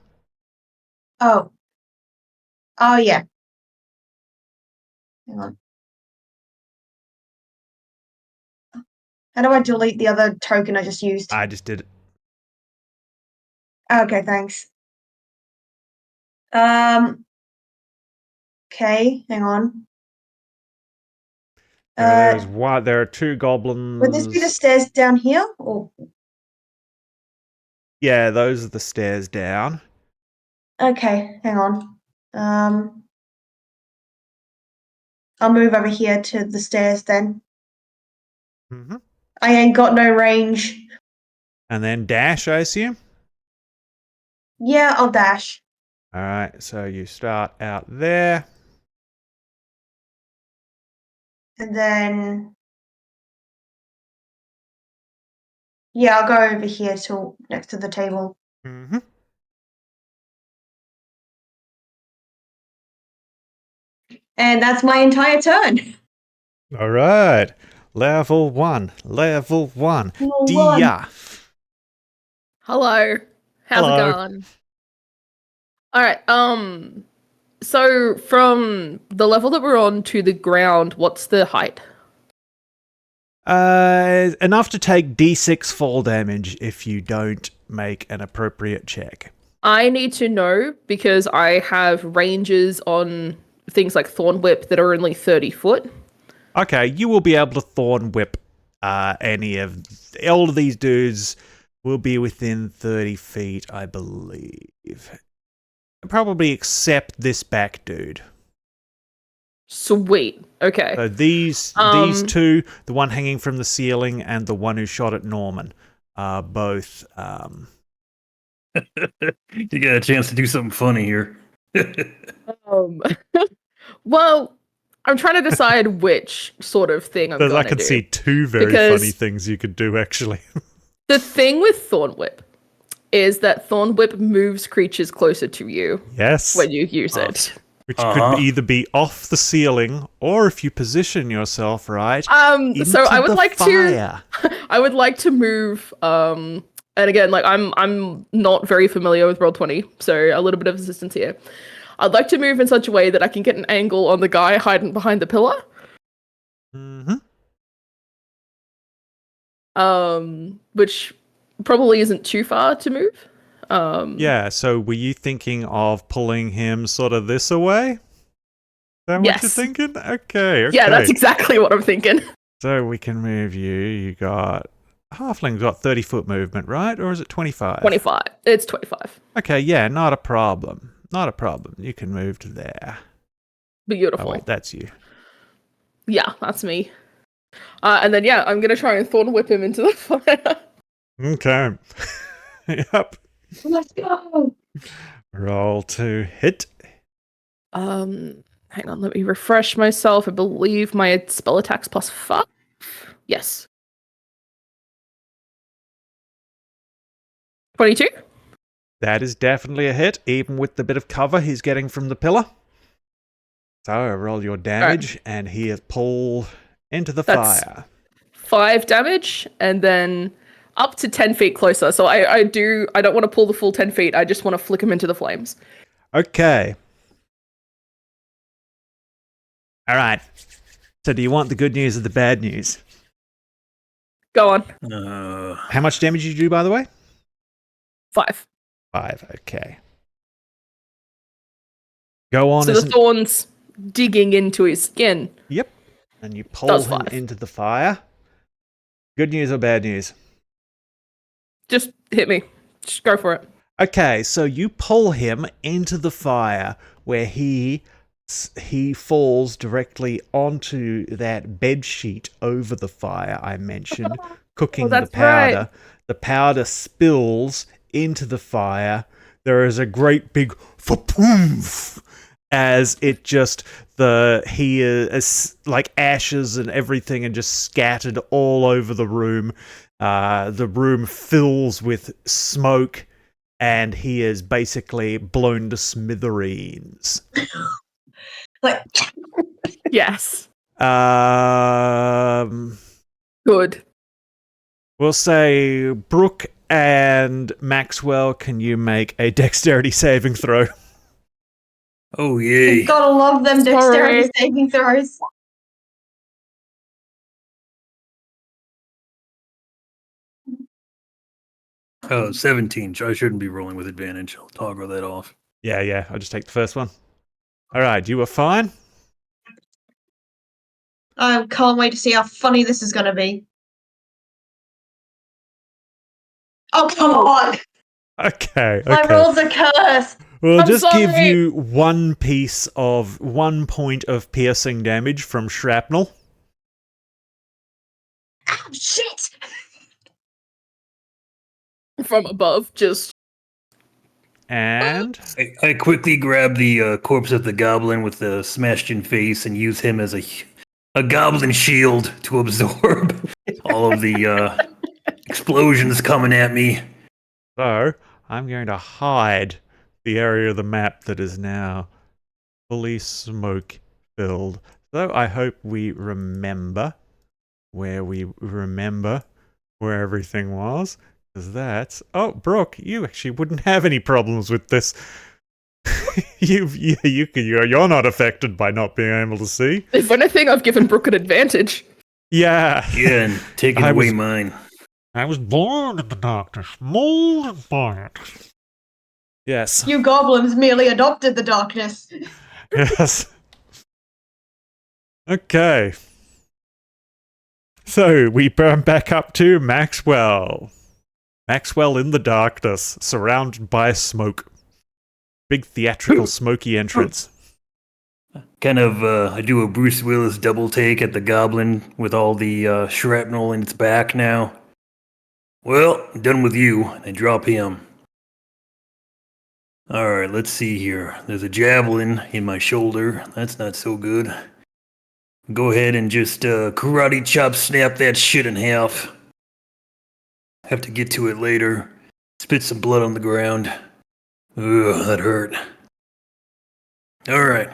A: Oh. Oh yeah. Hang on. How do I delete the other token I just used?
F: I just did it.
A: Okay, thanks. Okay, hang on.
F: There's one. There are 2 goblins.
A: Would this be the stairs down here, or?
F: Yeah, those are the stairs down.
A: Okay, hang on. I'll move over here to the stairs then.
F: Mm-hmm.
A: I ain't got no range.
F: And then dash, I assume.
A: Yeah, I'll dash.
F: All right, so you start out there.
A: And then. Yeah, I'll go over here to next to the table.
F: Mm-hmm.
A: And that's my entire turn.
F: All right, level 1. Level 1.
A: Level
F: Dia.
C: Hello. How's
F: Hello.
C: it going? All right. So from the level that we're on to the ground, what's the height?
F: Enough to take D6 fall damage if you don't make an appropriate check.
C: I need to know because I have ranges on things like Thorn Whip that are only 30 foot.
F: Okay, you will be able to thorn whip all of these dudes will be within 30 feet, I believe. Probably except this back dude.
C: Sweet. Okay.
F: So these two, the one hanging from the ceiling and the one who shot at Norman, are both
E: You got a chance to do something funny here.
C: Well, I'm trying to decide which sort of thing I'm going to do.
F: I can see 2 very
C: Because
F: funny things you could do, actually.
C: the thing with Thorn Whip is that Thorn Whip moves creatures closer to you
F: Yes.
C: when you use it.
F: Which could either be off the ceiling, or if you position yourself right,
C: So I would
F: into
C: like
F: fire.
C: I would like to move. And again, like I'm not very familiar with Roll20, so a little bit of assistance here. I'd like to move in such a way that I can get an angle on the guy hiding behind the pillar.
F: Mm-hmm.
C: Which probably isn't too far to move.
F: Yeah, so were you thinking of pulling him sort of this away? Is that what you're thinking? Okay.
C: Yeah, that's exactly what I'm thinking.
F: So we can move you. You got... Halfling's got 30-foot movement, right? Or is it 25?
C: 25. It's 25.
F: Okay, yeah, not a problem. Not a problem. You can move to there.
C: Beautiful.
F: Oh, wait, that's you.
C: Yeah, that's me. And then, yeah, I'm going to try and Thorn Whip him into the fire.
F: Okay. Yep.
A: Let's go.
F: Roll to hit.
C: Hang on, let me refresh myself. I believe my spell attack's +5. Yes. 22?
F: That is definitely a hit, even with the bit of cover he's getting from the pillar. So roll your damage, and he is pulled into the
C: That's-
F: fire.
C: 5 damage, and then up to 10 feet closer. So I don't want to pull the full 10 feet. I just want to flick him into the flames.
F: Okay. All right. So do you want the good news or the bad news?
C: Go on.
F: How much damage did you do, by the way?
C: 5.
F: 5. Okay. Go on.
C: So the thorns digging into his skin.
F: Yep. And you pull
C: Does
F: him
C: 5.
F: into the fire. Good news or bad news?
C: Just hit me. Just go for it.
F: Okay, so you pull him into the fire where he falls directly onto that bed sheet over the fire I mentioned, cooking the
C: that's
F: powder.
C: right.
F: The powder spills into the fire. There is a great big fa-poof as it just he is like ashes and everything and just scattered all over the room. The room fills with smoke, and he is basically blown to smithereens.
A: Like,
C: Yes.
F: We'll
C: Good.
F: say Brooke and Maxwell, can you make a dexterity saving throw?
E: Oh, yay.
A: gotta love them dexterity
C: Sorry.
A: saving throws.
E: Oh, 17. I shouldn't be rolling with advantage. I'll toggle that off.
F: Yeah, I'll just take the first one. All right, you were fine?
A: I can't wait to see how funny this is gonna be. Oh, come on!
F: Okay.
A: My rolls are cursed!
F: We'll
C: I'm
F: just give
C: sorry.
F: you 1 point of piercing damage from shrapnel.
A: Ow, shit!
C: From above, just
F: And
E: I quickly grab the corpse of the goblin with the smashed-in face and use him as a goblin shield to absorb all of the explosions coming at me.
F: so I'm going to hide the area of the map that is now fully smoke filled. So I hope we remember where everything was. Because that's... Oh, Brooke, you actually wouldn't have any problems with this. You're not affected by not being able to see.
C: if anything, I've given Brooke an advantage.
F: Yeah.
E: Yeah, and taking
F: I
E: away
F: was-
E: mine.
F: I was born in the darkness, molded by it. Yes.
A: You goblins merely adopted the darkness.
F: Yes. Okay. So we burn back up to Maxwell. Maxwell in the darkness, surrounded by smoke. Big theatrical smoky entrance.
E: Kind of, I do a Bruce Willis double take at the goblin with all the shrapnel in its back now. Well, I'm done with you. I drop him. Alright, let's see here. There's a javelin in my shoulder. That's not so good. Go ahead and just karate chop snap that shit in half. Have to get to it later. Spit some blood on the ground. Ugh, that hurt. Alright.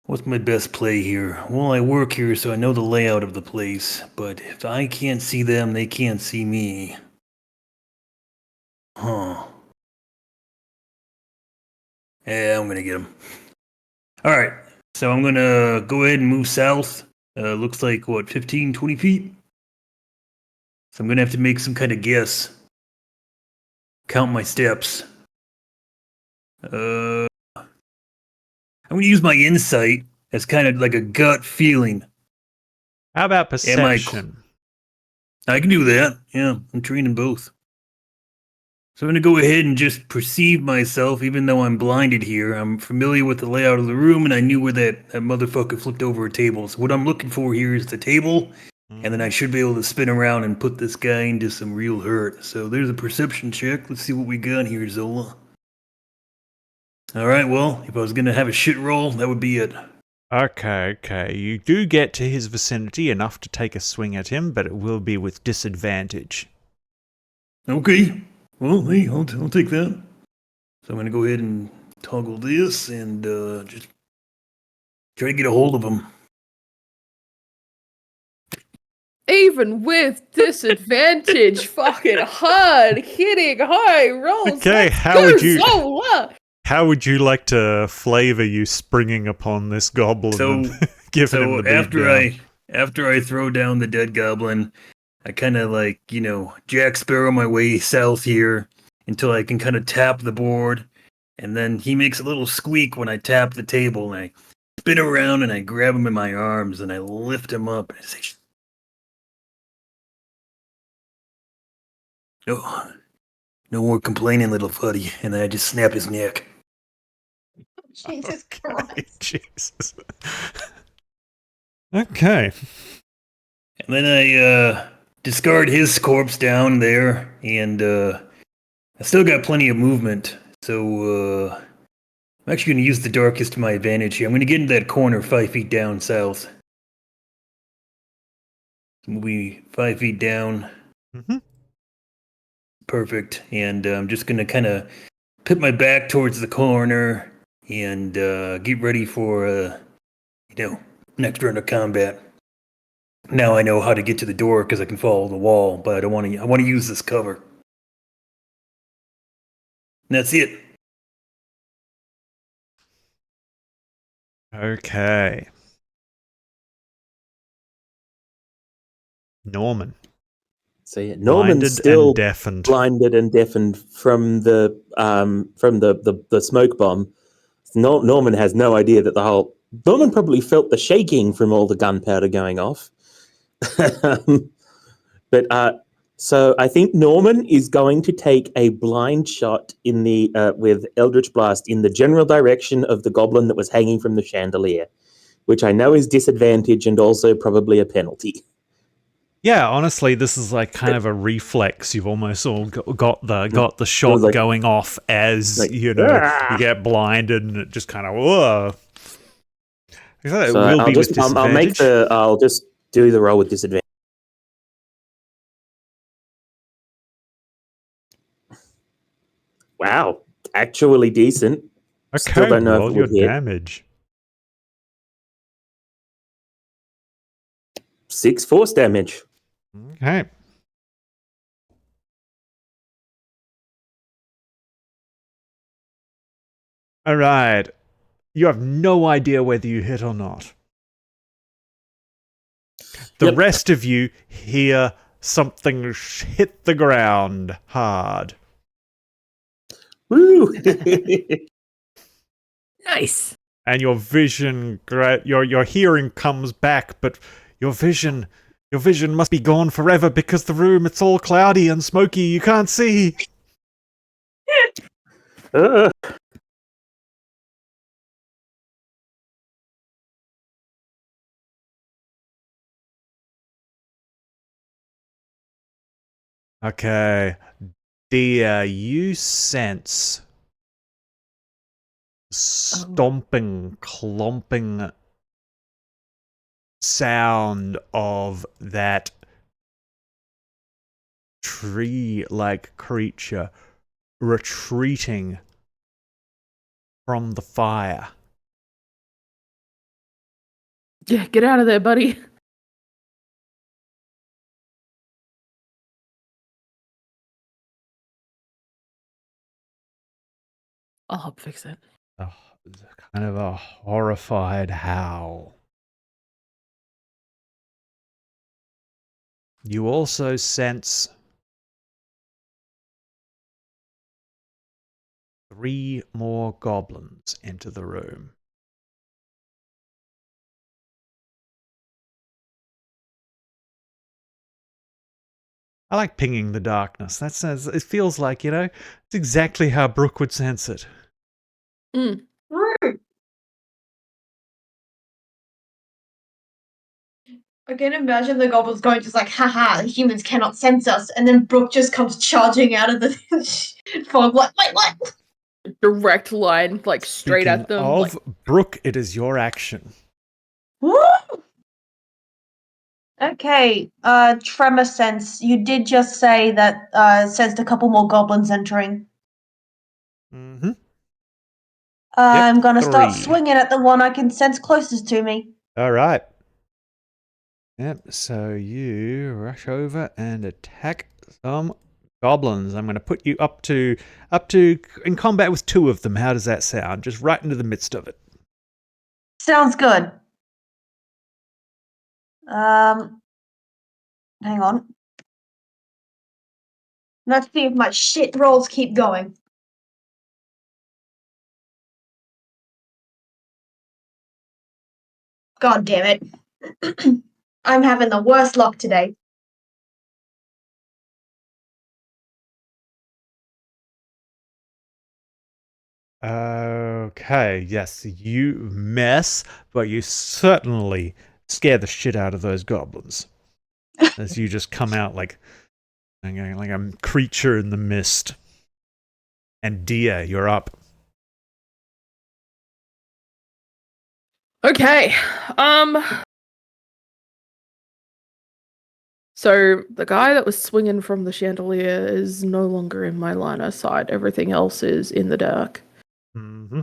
E: What's my best play here? Well, I work here, so I know the layout of the place. But if I can't see them, they can't see me. Huh. Yeah, I'm gonna get them. Alright, so I'm gonna go ahead and move south. Looks like, what, 15, 20 feet? So I'm gonna have to make some kind of guess. Count my steps. I'm gonna use my insight as kind of like a gut feeling.
F: How about
E: Am I
F: perception?
E: I can do that. Yeah, I'm trained in both. So I'm going to go ahead and just perceive myself, even though I'm blinded here. I'm familiar with the layout of the room, and I knew where that motherfucker flipped over a table. So what I'm looking for here is the table, and then I should be able to spin around and put this guy into some real hurt. So there's a perception check. Let's see what we got here, Zola. All right, well, if I was going to have a shit roll, that would be it.
F: Okay. You do get to his vicinity enough to take a swing at him, but it will be with disadvantage.
E: Okay. Well, hey, I'll take that. So I'm going to go ahead and toggle this and just Try to get a hold of him.
C: Even with disadvantage, fucking hard hitting high rolls.
F: Okay,
C: Let's
F: how
C: go,
F: would you-
C: Zola!
F: How would you like to flavor you springing upon this goblin
E: So-
F: and giving him
E: So
F: the beat
E: after I throw down the dead goblin, I kind of like, Jack Sparrow my way south here until I can kind of tap the board, and then he makes a little squeak when I tap the table, and I spin around and I grab him in my arms and I lift him up and I say, "Oh, no more complaining, little fuddy," and then I just snap his neck.
A: Jesus
F: Okay,
A: Christ.
F: Jesus. Okay.
E: And then I discard his corpse down there, and I still got plenty of movement, so I'm actually going to use the darkest to my advantage here. I'm going to get into that corner 5 feet down south. Maybe 5 feet down.
F: Mm-hmm.
E: Perfect. And I'm just going to kind of put my back towards the corner and get ready for, next round of combat. Now I know how to get to the door because I can follow the wall, but I want to use this cover. And that's it.
F: Okay. Norman.
D: So yeah,
F: Blinded
D: Norman's still
F: and deafened.
D: blinded and deafened from the smoke bomb. Norman has no idea that Norman probably felt the shaking from all the gunpowder going off. So I think Norman is going to take a blind shot in the with Eldritch Blast in the general direction of the goblin that was hanging from the chandelier, which I know is disadvantage and also probably a penalty.
F: Yeah, honestly, this is like kind of a reflex. You've almost all got the shot
D: like-
F: going off as
D: like,
F: you get blinded, and it just kind of whoa. It
D: So
F: will
D: I'll
F: be
D: just
F: with
D: I'll
F: disadvantage.
D: I'll just do the roll with disadvantage. Wow, actually decent.
F: Okay,
D: Still don't know if
F: roll
D: it
F: your
D: would hit.
F: damage.
D: 6 force damage.
F: Okay. All right. You have no idea whether you hit or not. The
D: Yep.
F: rest of you hear something hit the ground hard.
D: Woo!
C: Nice.
F: And your vision, your hearing comes back, but your vision must be gone forever because the room, it's all cloudy and smoky. You can't see. Okay. Dear, you sense stomping, clomping sound of that tree-like creature retreating from the fire.
C: Yeah, get out of there, buddy. I'll help fix it.
F: Kind of a horrified howl. You also sense 3 more goblins enter the room. I like pinging the darkness. That says it feels like, it's exactly how Brooke would sense it.
C: Mm.
A: Rude. I can imagine the goblins going just like, haha, humans cannot sense us, and then Brooke just comes charging out of the fog like, wait, what?
C: Direct line, like straight
F: Speaking
C: at them.
F: of,
C: Like,
F: Brooke, it is your action.
A: Woo! Okay, tremor sense. You did just say that sensed a couple more goblins entering.
F: Mm-hmm.
A: I'm gonna start
F: 3.
A: swinging at the one I can sense closest to me.
F: All right. Yep, so you rush over and attack some goblins. I'm going to put you up to in combat with 2 of them. How does that sound? Just right into the midst of it.
A: Sounds good. Hang on. Let's see if my shit rolls keep going. God damn it. I'm having the worst luck today.
F: Okay, yes, you mess, but you certainly scare the shit out of those goblins. As you just come out like a creature in the mist. And Dia, you're up.
C: Okay. So the guy that was swinging from the chandelier is no longer in my line of sight. Everything else is in the dark.
F: Mm-hmm.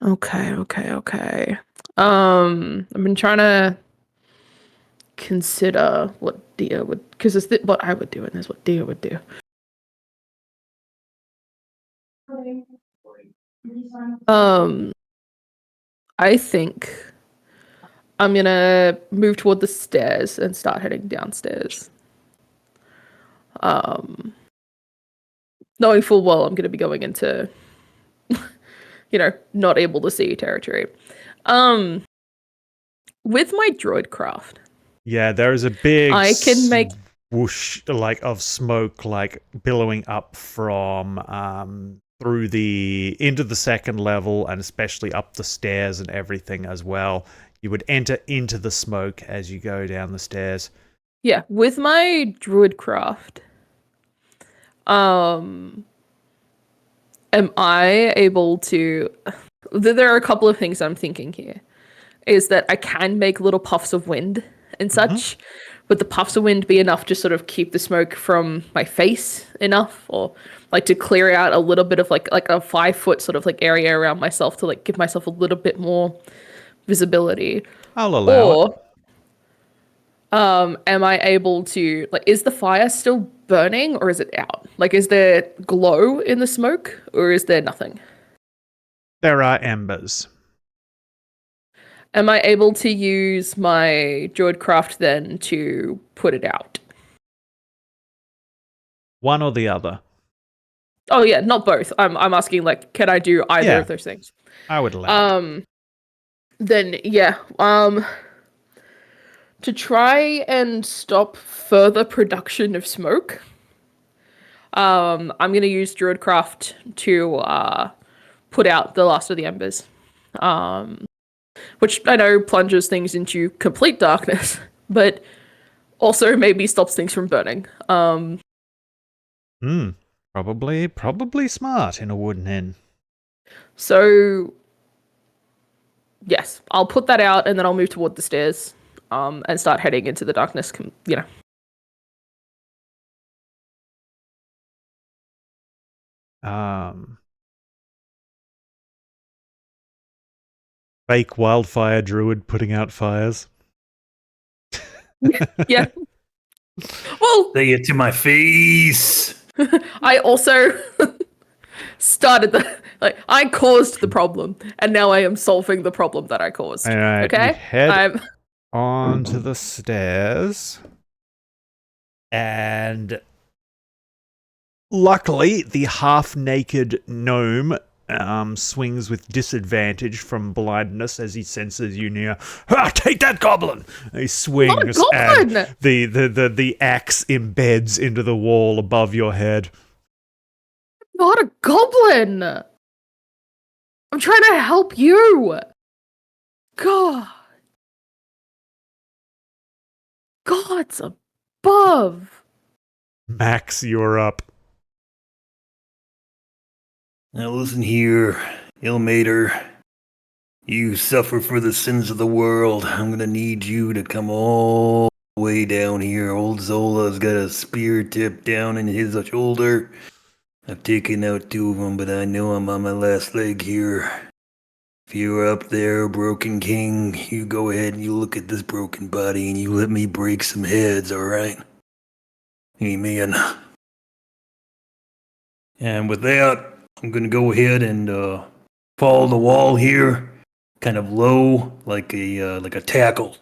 C: Okay. I've been trying to consider what Dia would, because it's what I would do, and there's what Dia would do. I think I'm gonna move toward the stairs and start heading downstairs. Knowing full well I'm gonna be going into, not able to see territory. With my droid craft,
F: Yeah, there is a big
C: I can make
F: whoosh of smoke billowing up from through into the second level and especially up the stairs and everything as well. You would enter into the smoke as you go down the stairs.
C: Yeah, with my druid craft, am I able to... There are a couple of things I'm thinking here. Is that I can make little puffs of wind and such, would the puffs of wind be enough to sort of keep the smoke from my face enough, or to clear out a little bit of like a 5-foot sort of area around myself to give myself a little bit more visibility?
F: I'll allow it.
C: Am I able to is the fire still burning or is it out? Is there glow in the smoke or is there nothing?
F: There are embers.
C: Am I able to use my Druidcraft then to put it out?
F: One or the other.
C: Oh yeah, not both. I'm asking can I do either of those things?
F: I would allow it.
C: Then yeah. To try and stop further production of smoke, I'm gonna use Druidcraft to put out the last of the embers. Which I know plunges things into complete darkness, but also maybe stops things from burning.
F: Probably smart in a wooden inn.
C: So, yes, I'll put that out and then I'll move toward the stairs, and start heading into the darkness,
F: Fake wildfire druid putting out fires.
C: Yeah. Well,
E: Say it to my face.
C: I also started I caused the problem, and now I am solving the problem that I caused.
F: All right,
C: okay?
F: you head onto the stairs, and luckily, the half-naked gnome swings with disadvantage from blindness as he senses you near. Take that, goblin! He swings, and the axe embeds into the wall above your head.
C: Not a goblin! I'm trying to help you! God. God's above.
F: Max, you're up.
E: Now listen here, Ilmater. You suffer for the sins of the world. I'm gonna need you to come all way down here. Old Zola's got a spear tipped down in his shoulder. I've taken out 2 of them, but I know I'm on my last leg here. If you're up there, Broken King, you go ahead and you look at this broken body and you let me break some heads, alright? Amen. And with that, I'm gonna go ahead and follow the wall here, kind of low, like a tackle.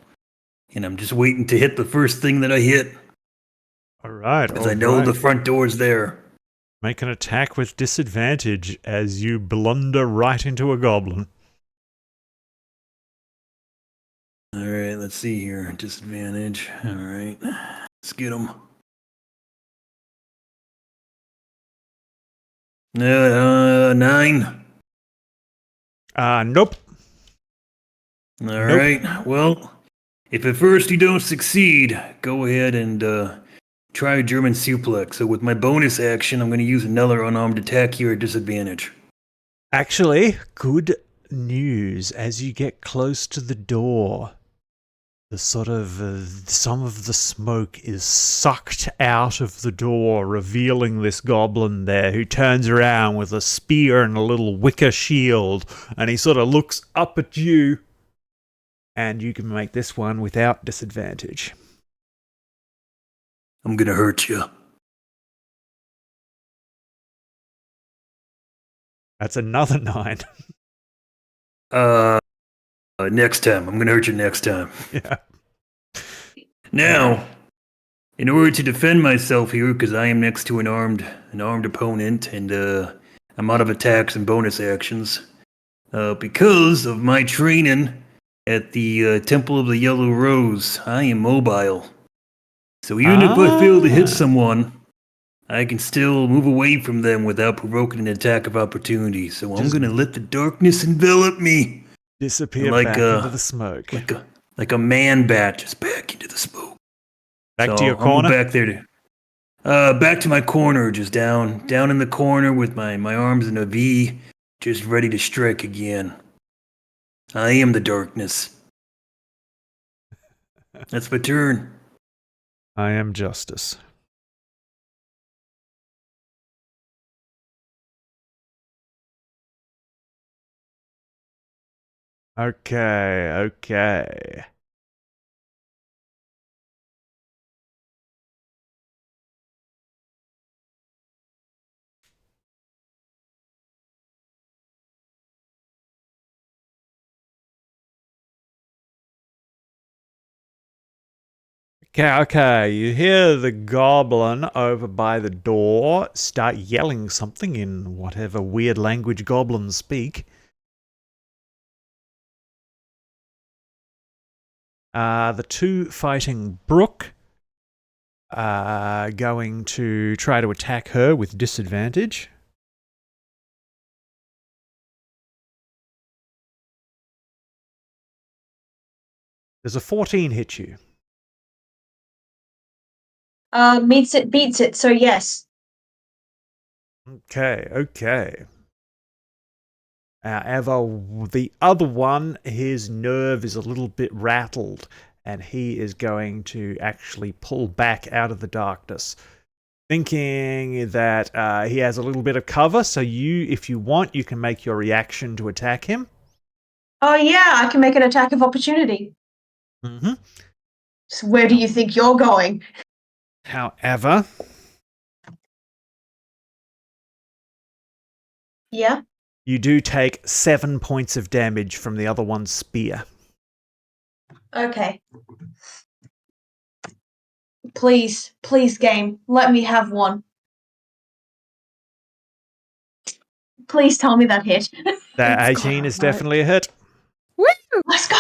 E: And I'm just waiting to hit the first thing that I hit,
F: All right.
E: because I know the front door's there.
F: Make an attack with disadvantage as you blunder right into a goblin.
E: Alright, let's see here. Disadvantage. Alright. Let's get him. 9.
F: Nope.
E: Alright, well, if at first you don't succeed, go ahead and try a German suplex. So with my bonus action, I'm going to use another unarmed attack here at disadvantage.
F: Actually, good news. As you get close to the door, the sort of some of the smoke is sucked out of the door, revealing this goblin there who turns around with a spear and a little wicker shield, and he sort of looks up at you, and you can make this one without disadvantage.
E: I'm going to hurt you.
F: That's another 9.
E: Next time. I'm going to hurt you next time.
F: Yeah.
E: Now, in order to defend myself here, because I am next to an armed opponent, and I'm out of attacks and bonus actions, because of my training at the Temple of the Yellow Rose, I am mobile. So even if I fail to hit someone, I can still move away from them without provoking an attack of opportunity. So I'm going to let the darkness envelop me.
F: Disappear
E: Like
F: back into the smoke.
E: Like a man bat, just back into the smoke.
F: Back to your corner?
E: I'll go back there back to my corner, just down in the corner with my arms in a V, just ready to strike again. I am the darkness. That's my turn.
F: I am justice. Okay. Okay, you hear the goblin over by the door start yelling something in whatever weird language goblins speak. The 2 fighting Brooke are going to try to attack her with disadvantage. Does a 14 hit you?
A: Beats it, so yes.
F: Okay. However, the other one, his nerve is a little bit rattled, and he is going to actually pull back out of the darkness, thinking that he has a little bit of cover, so if you want, you can make your reaction to attack him.
A: Oh yeah, I can make an attack of opportunity.
F: Mm-hmm.
A: So where do you think you're going?
F: However,
A: Yeah?
F: you do take 7 points of damage from the other one's spear.
A: Okay. Please, game, let me have one. Please tell me that hit.
F: That
A: It's
F: 18
A: gotta
F: is
A: hurt.
F: definitely a hit.
C: Woo!
A: Let's go!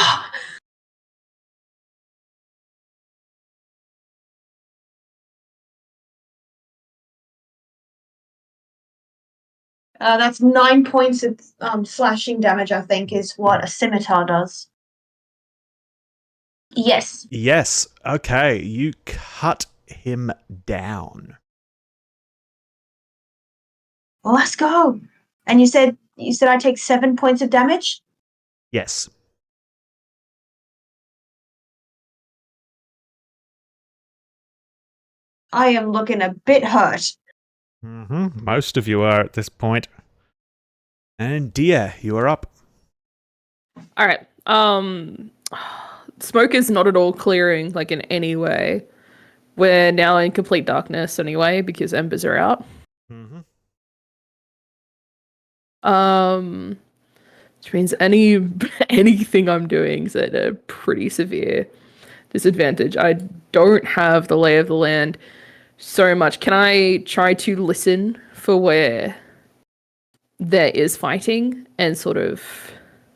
A: That's 9 points of slashing damage, I think, is what a scimitar does. Yes.
F: Yes. Okay, you cut him down.
A: Well, let's go. And you said I take 7 points of damage?
F: Yes.
A: I am looking a bit hurt.
F: Most of you are at this point. And Dia, you are up.
C: All right. Smoke is not at all clearing, like, in any way. We're now in complete darkness anyway because embers are out. Which means anything I'm doing is at a pretty severe disadvantage. I don't have the lay of the land so much. Can I try to listen for where there is fighting and sort of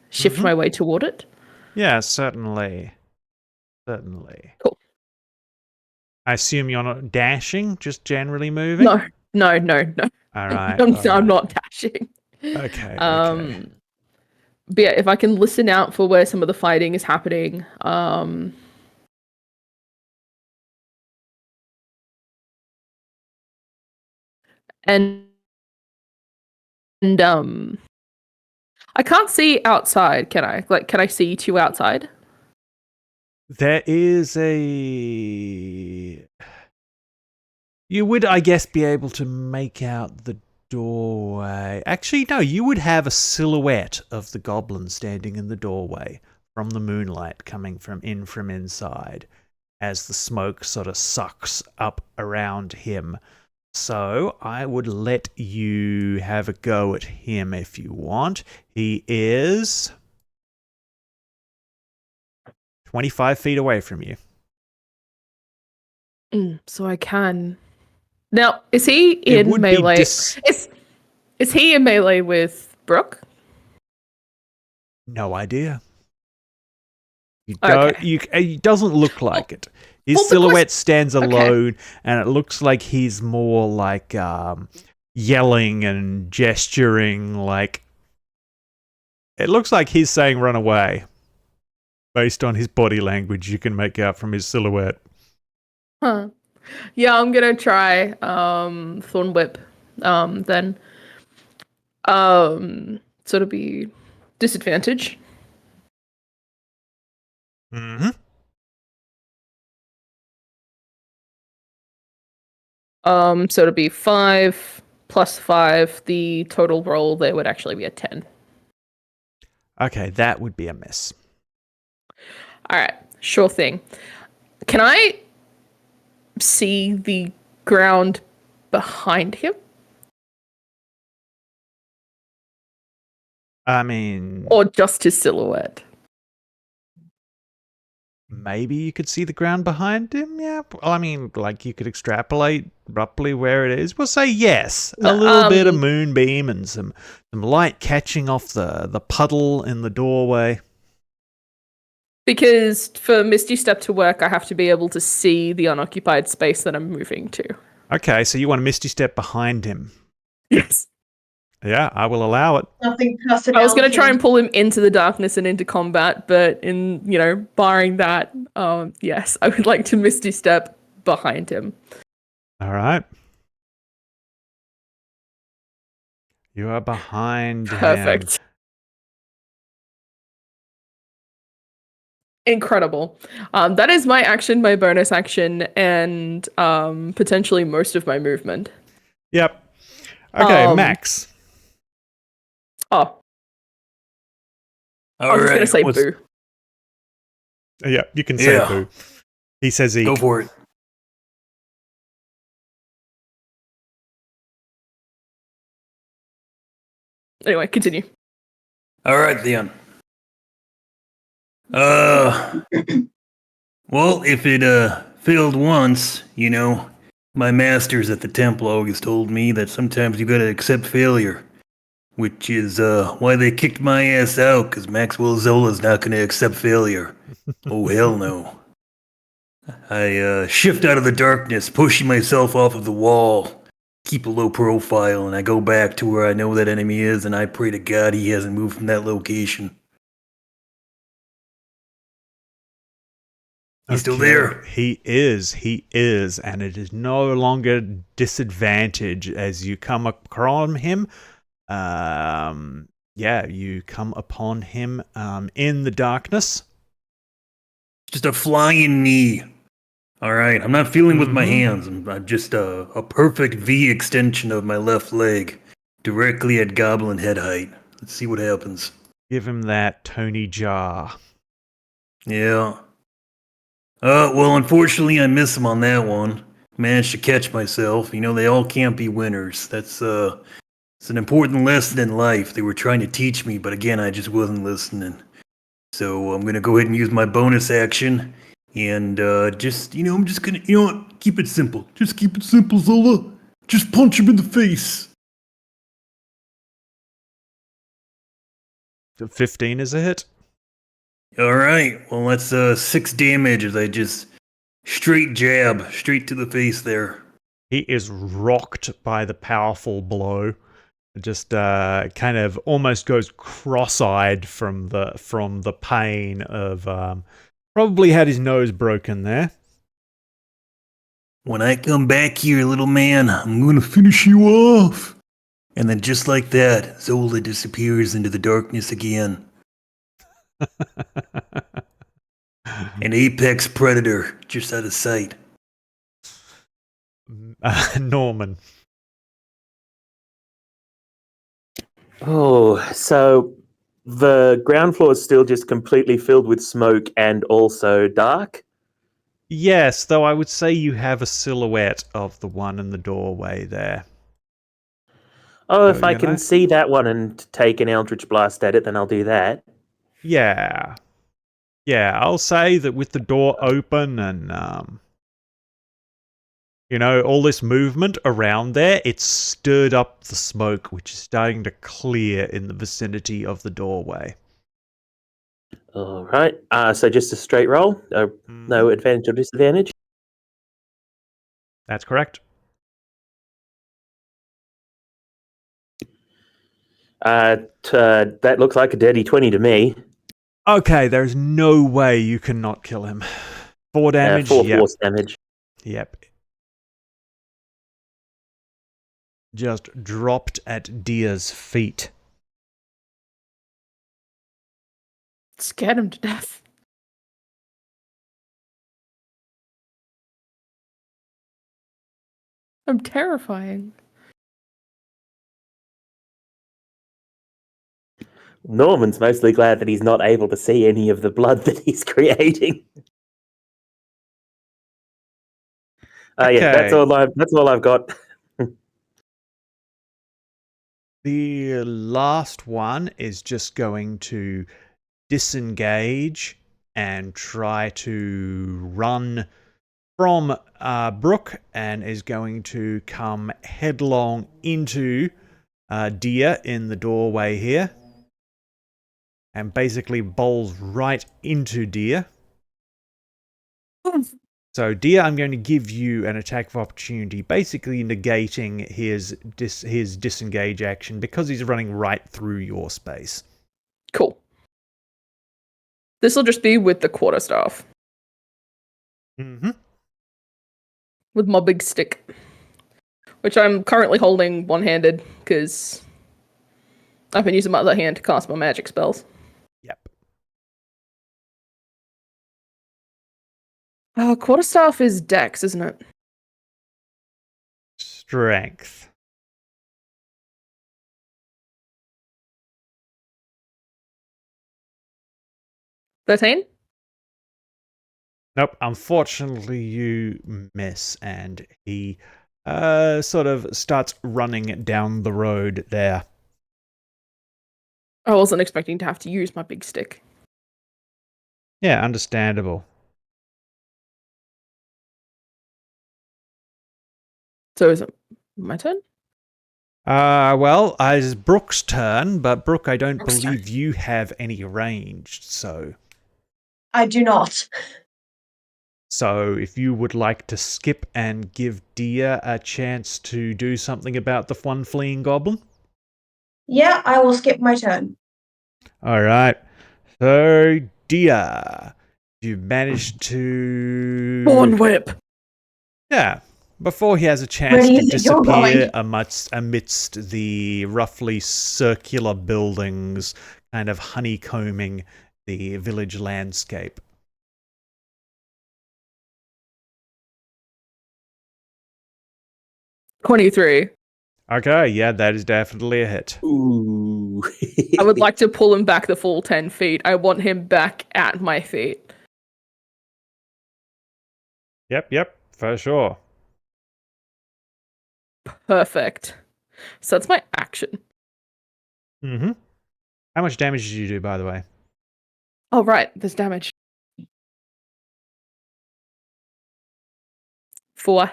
C: shift my way toward it?
F: Yeah, certainly. Certainly.
C: Cool.
F: I assume you're not dashing, just generally moving?
C: No.
F: All right.
C: I'm not dashing.
F: Okay.
C: But yeah, if I can listen out for where some of the fighting is happening, and I can't see outside, can I? Like, can I see you two outside?
F: There is a... You would, I guess, be able to make out the doorway. Actually, no, you would have a silhouette of the goblin standing in the doorway from the moonlight coming from inside as the smoke sort of sucks up around him. So I would let you have a go at him if you want. He is 25 feet away from you.
C: So I can. Now, is he in melee? Is he in melee with Brooke?
F: No idea. You don't.
C: Okay.
F: It doesn't look like it. His silhouette stands alone, and it looks like he's more like yelling and gesturing. Like it looks like he's saying "run away." Based on his body language, you can make out from his silhouette.
C: Huh. Yeah, I'm gonna try Thorn Whip. Then. So it'll be disadvantage.
F: Mm-hmm.
C: So it'll be 5 plus 5. The total roll there would actually be a 10.
F: Okay, that would be a miss.
C: All right, sure thing. Can I see the ground behind him?
F: I mean...
C: Or just his silhouette?
F: Maybe you could see the ground behind him, yeah. Well, I mean, like, you could extrapolate roughly where it is. We'll say yes. A little bit of moonbeam and some light catching off the puddle in the doorway.
C: Because for Misty Step to work, I have to be able to see the unoccupied space that I'm moving to.
F: Okay, so you want a Misty Step behind him.
C: Yes.
F: Yeah, I will allow it.
A: Nothing
C: I was going to try and pull him into the darkness and into combat, but barring that, yes, I would like to Misty Step behind him.
F: All right. You are behind him.
C: Perfect. Incredible. That is my action, my bonus action, and potentially most of my movement.
F: Yep. Okay, Max.
C: Oh. I was just going to say boo.
F: Yeah, you can say boo. He says eek.
E: Go for it.
C: Anyway, continue.
E: All right, then. Well, if it failed once, my masters at the temple always told me that sometimes you gotta accept failure. Which is why they kicked my ass out, because Maxwell Zola's not gonna accept failure. Oh, hell no. I shift out of the darkness, pushing myself off of the wall, keep a low profile, and I go back to where I know that enemy is, and I pray to God he hasn't moved from that location. He's still there.
F: He is, and it is no longer disadvantage as you come upon him. You come upon him in the darkness.
E: Just a flying knee. All right, I'm not feeling with my
B: Mhm.
E: hands. I'm just a perfect V extension of my left leg, directly at goblin head height. Let's see what happens.
B: Give him that Tony Jar.
E: Yeah. Well, unfortunately, I miss him on that one. Managed to catch myself. You know, they all can't be winners. It's an important lesson in life. They were trying to teach me, but again, I just wasn't listening. So I'm gonna go ahead and use my bonus action, and I'm just gonna, you know what? Keep it simple. Just keep it simple, Zola. Just punch him in the face.
B: 15 is a hit.
E: All right. Well, that's 6 damage as I just straight jab straight to the face there.
B: He is rocked by the powerful blow. Just kind of almost goes cross-eyed from the pain of probably had his nose broken there.
E: When I come back here, little man, I'm gonna finish you off. And then just like that, Zola disappears into the darkness again. An apex predator just out of sight.
B: Norman.
D: Oh, so the ground floor is still just completely filled with smoke and also dark?
B: Yes, though I would say you have a silhouette of the one in the doorway there.
D: Oh,
B: So,
D: if I
B: you
D: can
B: know?
D: see that one and take an Eldritch Blast at it, then I'll do that.
B: Yeah. Yeah, I'll say that with the door open and, all this movement around there, it's stirred up the smoke, which is starting to clear in the vicinity of the doorway.
D: All right. So just a straight roll. No advantage or disadvantage.
B: That's correct.
D: That looks like a dirty 20 to me.
B: Okay, there's no way you can not kill him. 4 damage,
D: 4
B: yep.
D: force damage.
B: Yep. Just dropped at Dia's feet.
C: Scared him to death. I'm terrifying.
D: Norman's mostly glad that he's not able to see any of the blood that he's creating. Yeah, that's
B: Okay.
D: all I've got.
B: The last one is just going to disengage and try to run from Brooke and is going to come headlong into Dia in the doorway here and basically bowls right into Dia. So, Dia, I'm going to give you an attack of opportunity, basically negating his disengage action because he's running right through your space.
C: Cool. This will just be with the quarterstaff.
B: Mm-hmm.
C: With my big stick. Which I'm currently holding one-handed, because I've been using my other hand to cast my magic spells.
B: Yep.
C: Quarterstaff is dex, isn't it?
B: Strength.
C: $13?
B: Nope, unfortunately you miss, and he sort of starts running down the road there.
C: I wasn't expecting to have to use my big stick.
B: Yeah, understandable.
C: So is it my turn?
B: Well, it's Brooke's turn, but Brooke, I don't
C: Brooke's
B: believe you have any ranged, so...
A: I do not.
B: So if you would like to skip and give Dia a chance to do something about the one fleeing goblin?
A: Yeah, I will skip my turn.
B: Alright. So, Dia, you managed to...
C: Born whip!
B: Yeah. Before he has a chance
A: Where do you
B: to
A: think you're
B: disappear
A: going?
B: amidst the roughly circular buildings, kind of honeycombing the village landscape.
C: 23.
F: Okay, yeah, that is definitely a hit.
D: Ooh.
C: I would like to pull him back the full 10 feet. I want him back at my feet.
F: Yep, for sure.
C: Perfect. So that's my action.
F: Mm-hmm. How much damage did you do, by the way?
C: Oh, right. There's damage. 4.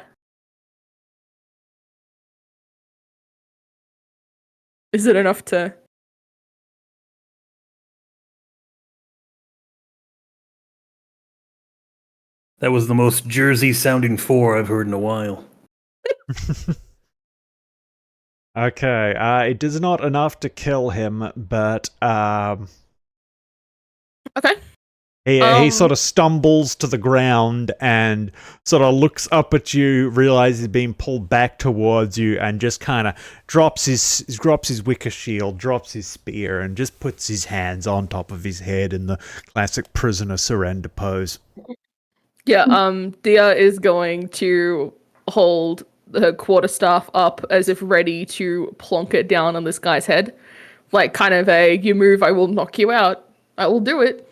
C: Is it enough to...
E: That was the most Jersey sounding 4 I've heard in a while.
F: Okay, it is not enough to kill him, but
C: Okay.
F: he sort of stumbles to the ground and sort of looks up at you, realizes he's being pulled back towards you, and just kind of drops his wicker shield, drops his spear, and just puts his hands on top of his head in the classic prisoner surrender pose.
C: Yeah, Dia is going to hold the quarterstaff up as if ready to plonk it down on this guy's head. Like, kind of a, you move, I will knock you out. I will do it.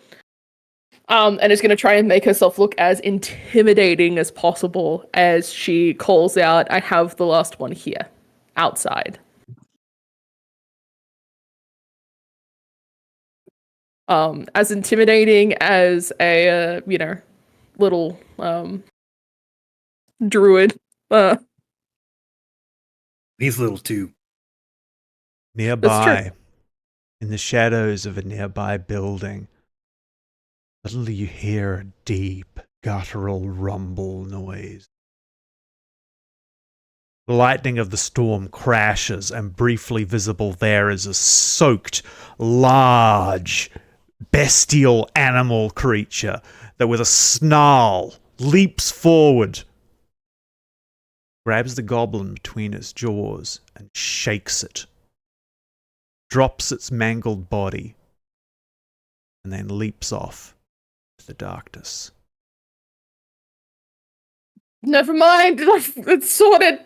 C: And is going to try and make herself look as intimidating as possible as she calls out, I have the last one here, outside. As intimidating as a, little, druid.
E: He's little too.
F: Nearby, in the shadows of a nearby building, suddenly you hear a deep, guttural rumble noise. The lightning of the storm crashes, and briefly visible there is a soaked, large, bestial animal creature that with a snarl leaps forward, grabs the goblin between its jaws and shakes it, drops its mangled body, and then leaps off to the darkness.
C: Never mind, it's sorted.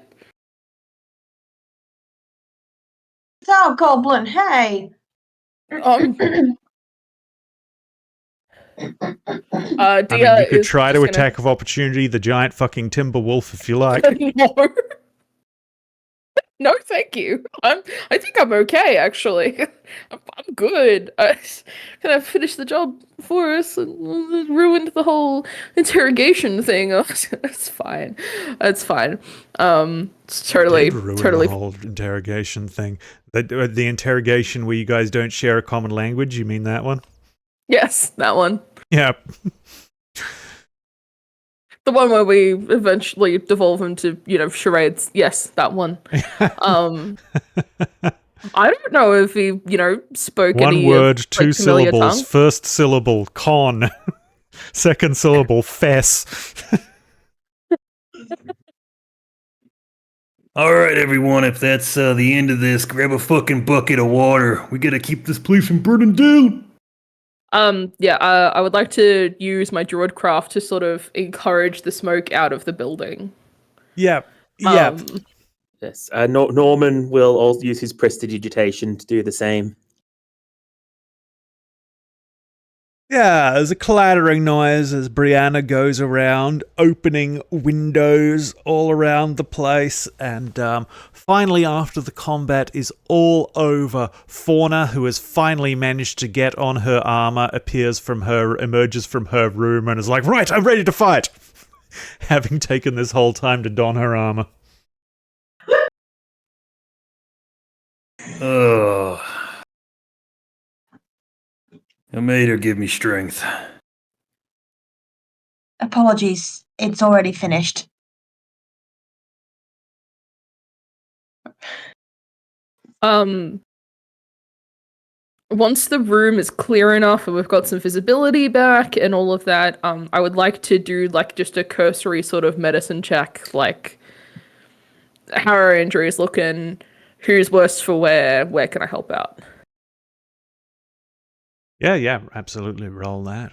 A: It's our goblin, hey!
C: Dia
F: I mean, you could
C: is
F: try to
C: just
F: attack of opportunity the giant fucking timber wolf if you like.
C: No. No, thank you. I think I'm okay, actually. I'm good. I kind of finished the job for us and ruined the whole interrogation thing. It's fine. It's fine. It's totally,
F: Did ruin
C: totally.
F: the whole interrogation thing. The interrogation where you guys don't share a common language. You mean that one?
C: Yes, that one.
F: Yep.
C: The one where we eventually devolve into, charades. Yes, that one. I don't know if he, spoke
F: One
C: any
F: word,
C: of,
F: two
C: familiar
F: syllables.
C: tongue.
F: First syllable, con. Second syllable, fess.
E: Alright, everyone, if that's the end of this, grab a fucking bucket of water. We gotta keep this place from burning down.
C: I would like to use my druid craft to sort of encourage the smoke out of the building.
F: Yep.
D: Yes. Norman will also use his prestidigitation to do the same.
F: Yeah, there's a clattering noise as Brianna goes around, opening windows all around the place, and finally, after the combat is all over, Fauna, who has finally managed to get on her armor, emerges from her room and is like, right, I'm ready to fight! Having taken this whole time to don her armor.
E: Ugh. I made her give me strength.
A: Apologies, it's already finished.
C: Once the room is clear enough and we've got some visibility back and all of that, I would like to do just a cursory sort of medicine check, like how are our injuries looking, who's worse for where can I help out?
F: Yeah, absolutely, roll that.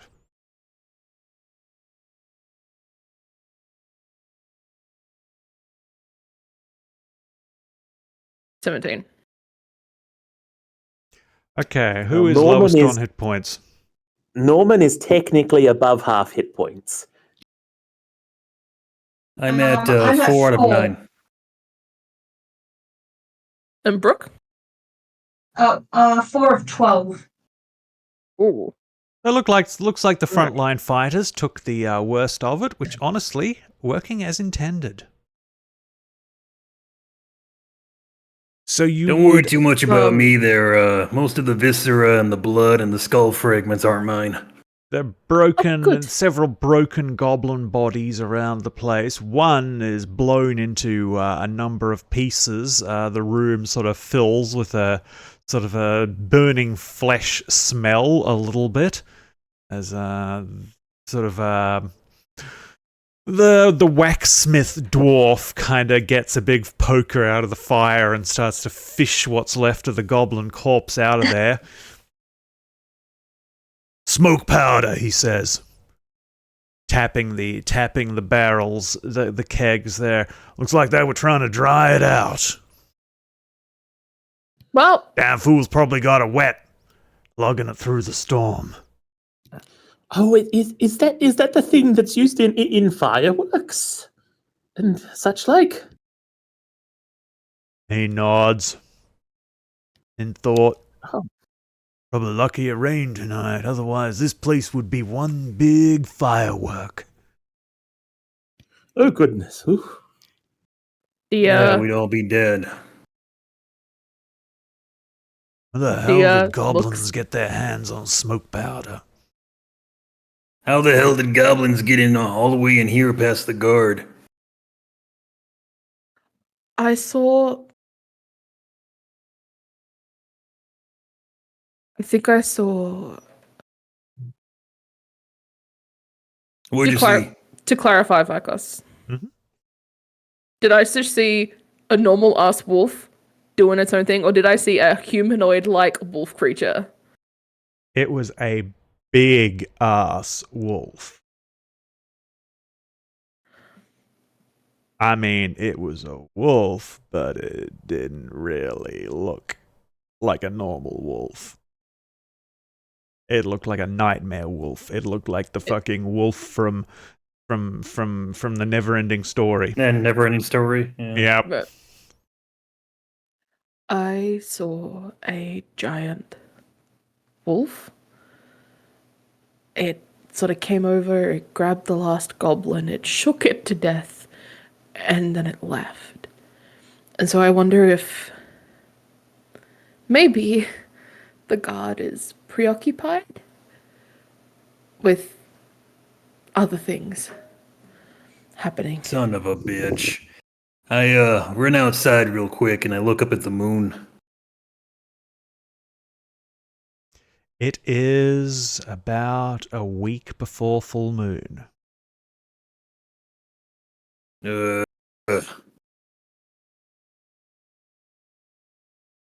C: 17.
F: Okay, who is
D: Norman
F: lowest
D: is-
F: on hit points?
D: Norman is technically above half hit points.
E: I'm at
A: I'm at
E: 4 out of
A: 4.
E: 9.
C: And Brooke?
A: 4 of 12.
C: Ooh.
F: It looks like the frontline fighters took the worst of it, which honestly, working as intended. So you
E: Don't worry
F: would
E: too much about me there. Most of the viscera and the blood and the skull fragments aren't mine.
F: They're broken,
C: good.
F: and several broken goblin bodies around the place. One is blown into a number of pieces. The room sort of fills with a sort of a burning flesh smell a little bit, as sort of the waxsmith dwarf kind of gets a big poker out of the fire and starts to fish what's left of the goblin corpse out of there. Smoke powder, he says, tapping the barrels, the kegs there. Looks like they were trying to dry it out.
C: Well,
F: Damn fool's probably got it wet, lugging it through the storm.
D: Oh, is that the thing that's used in fireworks and such like?
F: He nods in thought.
D: Oh.
F: Probably lucky it rained tonight, otherwise this place would be one big firework.
D: Oh goodness! Ooh.
E: Yeah, we'd all be dead.
F: Where the hell did goblins
C: looks-
F: get their hands on smoke powder?
E: How the hell did goblins get in all the way in here past the guard?
C: I think I saw.
E: What'd you see?
C: To clarify, Vicos,
F: Mhm.
C: did I just see a normal ass wolf doing its own thing, or did I see a humanoid-like wolf creature?
F: It was a big ass wolf. I mean, it was a wolf, but it didn't really look like a normal wolf. It looked like a nightmare wolf. It looked like the fucking wolf from the Neverending Story.
E: And never-ending story. Yeah.
F: Yep.
C: But I saw a giant wolf. It sort of came over, it grabbed the last goblin, it shook it to death, and then it left. And so I wonder if maybe the god is preoccupied with other things happening.
E: Son of a bitch. I run outside real quick and I look up at the moon.
F: It is about a week before full moon.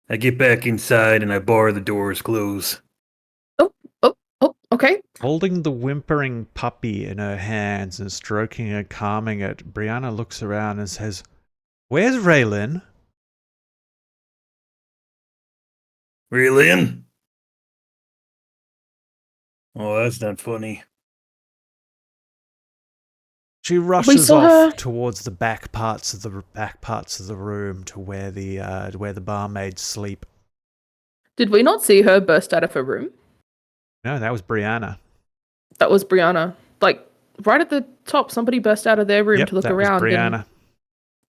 E: I get back inside and I bar the doors close.
C: Oh, okay.
F: Holding the whimpering puppy in her hands and stroking and calming it, Brianna looks around and says, "Where's Raylin?"
E: Raylin? Oh, that's not funny.
F: She rushes
C: saw
F: off
C: her.
F: towards the back parts of the room to where the barmaids sleep.
C: Did we not see her burst out of her room?
F: No, that was Brianna.
C: That was Brianna. Like, right at the top, somebody burst out of their room
F: Yep,
C: to look
F: that
C: around.
F: was Brianna.
C: And...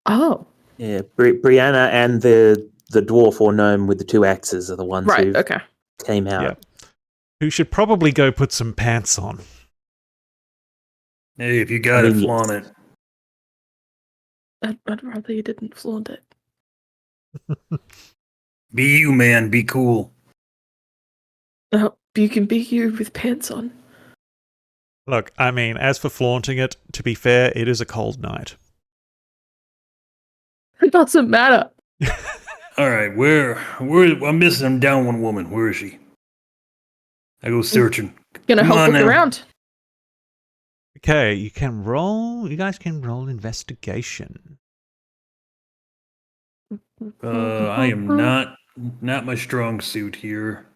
C: Oh,
D: Yeah, Brianna and the dwarf or gnome with the two axes are the ones
C: right,
D: who
C: okay.
D: came out.
F: Yep. Who should probably go put some pants on.
E: Hey, if you got it,
D: yes.
E: flaunt it.
C: I'd rather you didn't flaunt it.
E: Be you, man. Be cool.
C: You can be you with pants on.
F: Look, I mean, as for flaunting it, to be fair, it is a cold night.
C: It doesn't matter.
E: All right, where? I'm missing. I'm down one woman. Where is she? I go searching.
C: Gonna
E: Come
C: help
E: on
C: look
E: now.
C: around.
F: Okay, you guys can roll investigation.
E: I am not my strong suit here.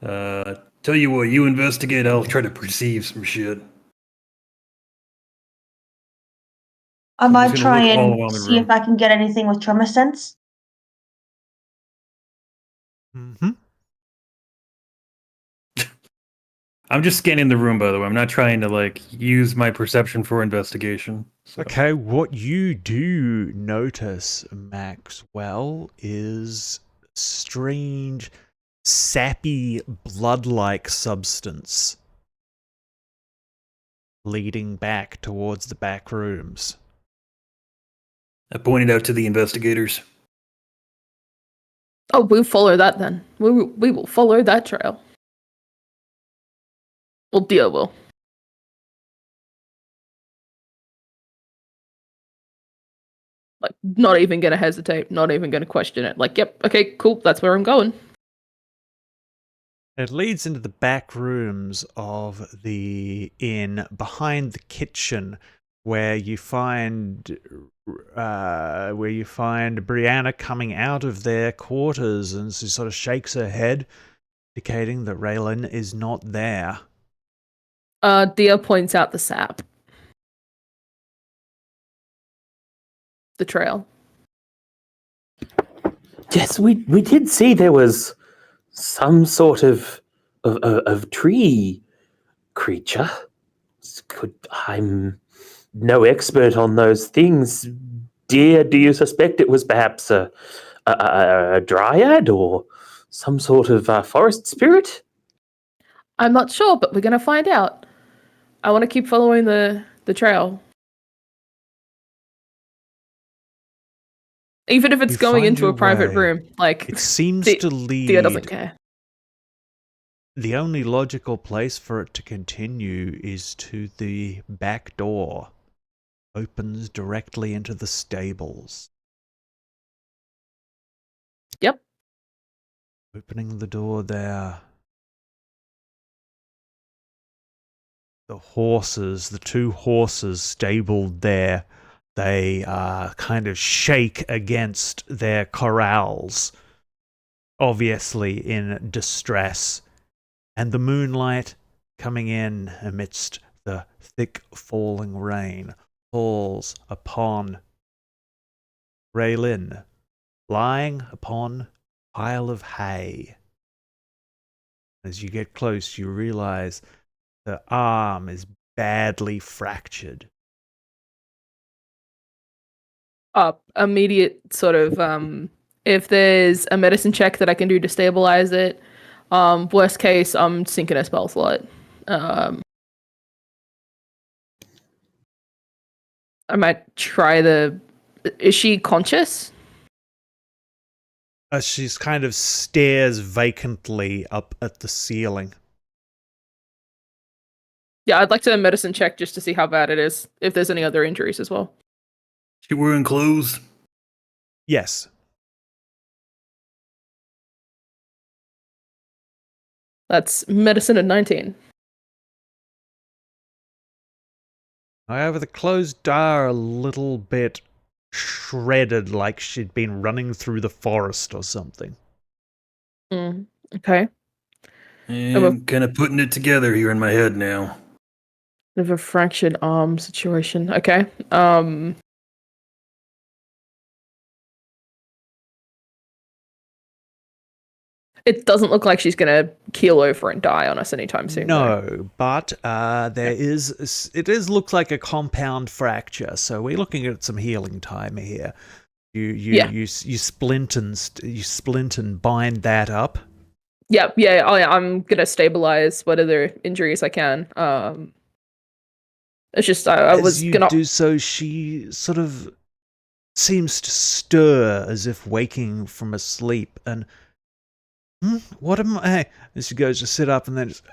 E: Tell you what, you investigate, I'll try to perceive some shit.
A: I
E: I'm
A: might
E: just gonna
A: try
E: look all
A: and
E: around the
A: see
E: room.
A: if I can get anything with tremor sense.
F: Mm-hmm.
E: I'm just scanning the room, by the way. I'm not trying to like use my perception for investigation. So.
F: Okay, what you do notice, Maxwell, is strange, sappy, blood-like substance leading back towards the back rooms.
E: I pointed out to the investigators.
C: Oh, we'll follow that then. We will follow that trail. Well, Dio will. Like, not even gonna hesitate, not even gonna question it. Like, yep, okay, cool, that's where I'm going.
F: It leads into the back rooms of the inn, behind the kitchen, where you find Brianna coming out of their quarters, and she sort of shakes her head, indicating that Raylan is not there.
C: Dio points out the sap. The trail.
D: Yes, we did see there was some sort of tree creature. I'm no expert on those things. Dear, do you suspect it was perhaps a dryad or some sort of forest spirit?
C: I'm not sure, but we're gonna find out. I want to keep following the trail. Even if it's
F: You
C: going
F: find
C: into
F: your
C: a private
F: way.
C: room. Like,
F: It seems
C: Dio
F: to
C: doesn't
F: lead.
C: care.
F: The only logical place for it to continue is to the back door. Opens directly into the stables.
C: Yep.
F: Opening the door there. The two horses stabled there, they kind of shake against their corrals, obviously in distress. And the moonlight coming in amidst the thick falling rain falls upon Raylin, lying upon a pile of hay. As you get close, you realize the arm is badly fractured.
C: Immediate sort of, if there's a medicine check that I can do to stabilize it, worst case, I'm sinking a spell slot. I might try is she conscious?
F: She's kind of stares vacantly up at the ceiling.
C: Yeah, I'd like to medicine check just to see how bad it is, if there's any other injuries as well.
E: She wearing clothes?
F: Yes.
C: That's medicine at 19.
F: However, the clothes are a little bit shredded, like she'd been running through the forest or something.
C: Okay.
E: I'm kind of putting it together here in my head now.
C: Bit of a fractured arm situation. Okay. It doesn't look like she's gonna keel over and die on us anytime soon.
F: No, but it looks like a compound fracture, so we're looking at some healing time here. You splint and bind that up.
C: Yep, yeah, I'm gonna stabilize whatever injuries I can. It's just I was
F: As you
C: gonna
F: do so, she sort of seems to stir as if waking from a sleep, and what am I? And she goes to sit up and then just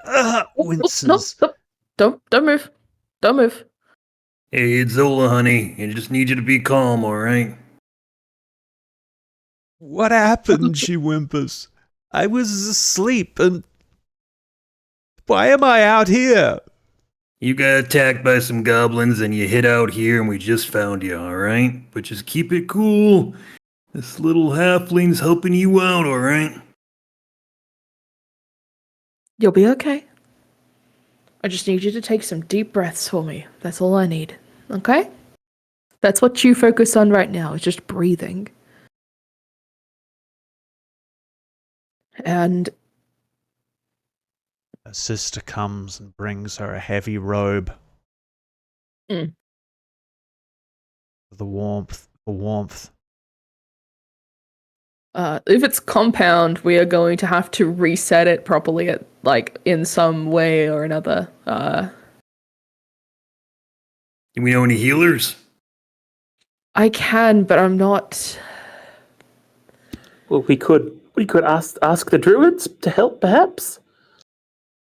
F: winces.
C: No, don't move. Don't move.
E: Hey, it's Zola, honey. I just need you to be calm, alright?
F: What happened? She whimpers. I was asleep, and why am I out here?
E: You got attacked by some goblins and you hid out here and we just found you, alright? But just keep it cool. This little halfling's helping you out, alright?
C: You'll be okay. I just need you to take some deep breaths for me. That's all I need. Okay? That's what you focus on right now, is just breathing. And
F: Her sister comes and brings her a heavy robe.
C: Mm.
F: For warmth.
C: if it's compound, we are going to have to reset it properly at in some way or another.
E: Do we know any healers?
C: I can, but I'm not.
D: Well, we could ask the druids to help, perhaps.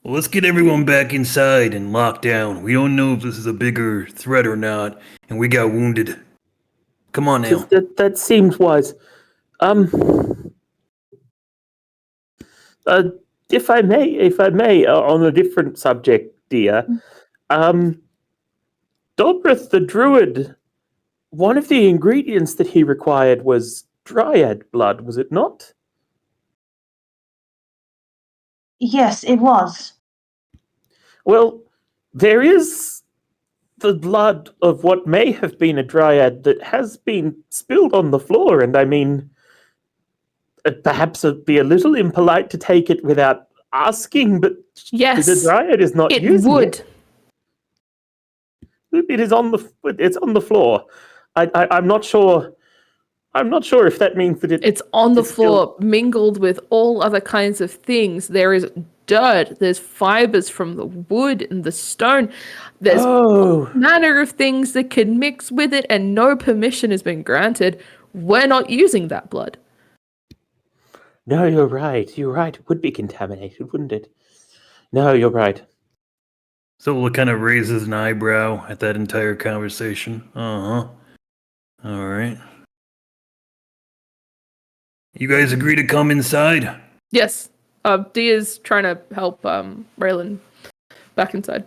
E: Well, let's get everyone back inside and locked down. We don't know if this is a bigger threat or not, and we got wounded. Come on now.
D: That seems wise. If I may, on a different subject, dear. Dobrith the druid, one of the ingredients that he required was dryad blood, was it not?
A: Yes, it was.
D: Well, there is the blood of what may have been a dryad that has been spilled on the floor, and I mean, perhaps it'd be a little impolite to take it without asking, but
C: Yes,
D: the dryad is not
C: it
D: using
C: would.
D: it. It is it's on the floor. I'm not sure. I'm not sure if that means that
C: It's on the
D: it's still-
C: floor, mingled with all other kinds of things. There is dirt. There's fibers from the wood and the stone. There's all manner of things that can mix with it, and no permission has been granted. We're not using that blood.
D: No, you're right. You're right. It would be contaminated, wouldn't it? No, you're right.
E: Zola kind of raises an eyebrow at that entire conversation. Uh-huh. Alright. You guys agree to come inside?
C: Yes. Dia's trying to help Raylan back inside.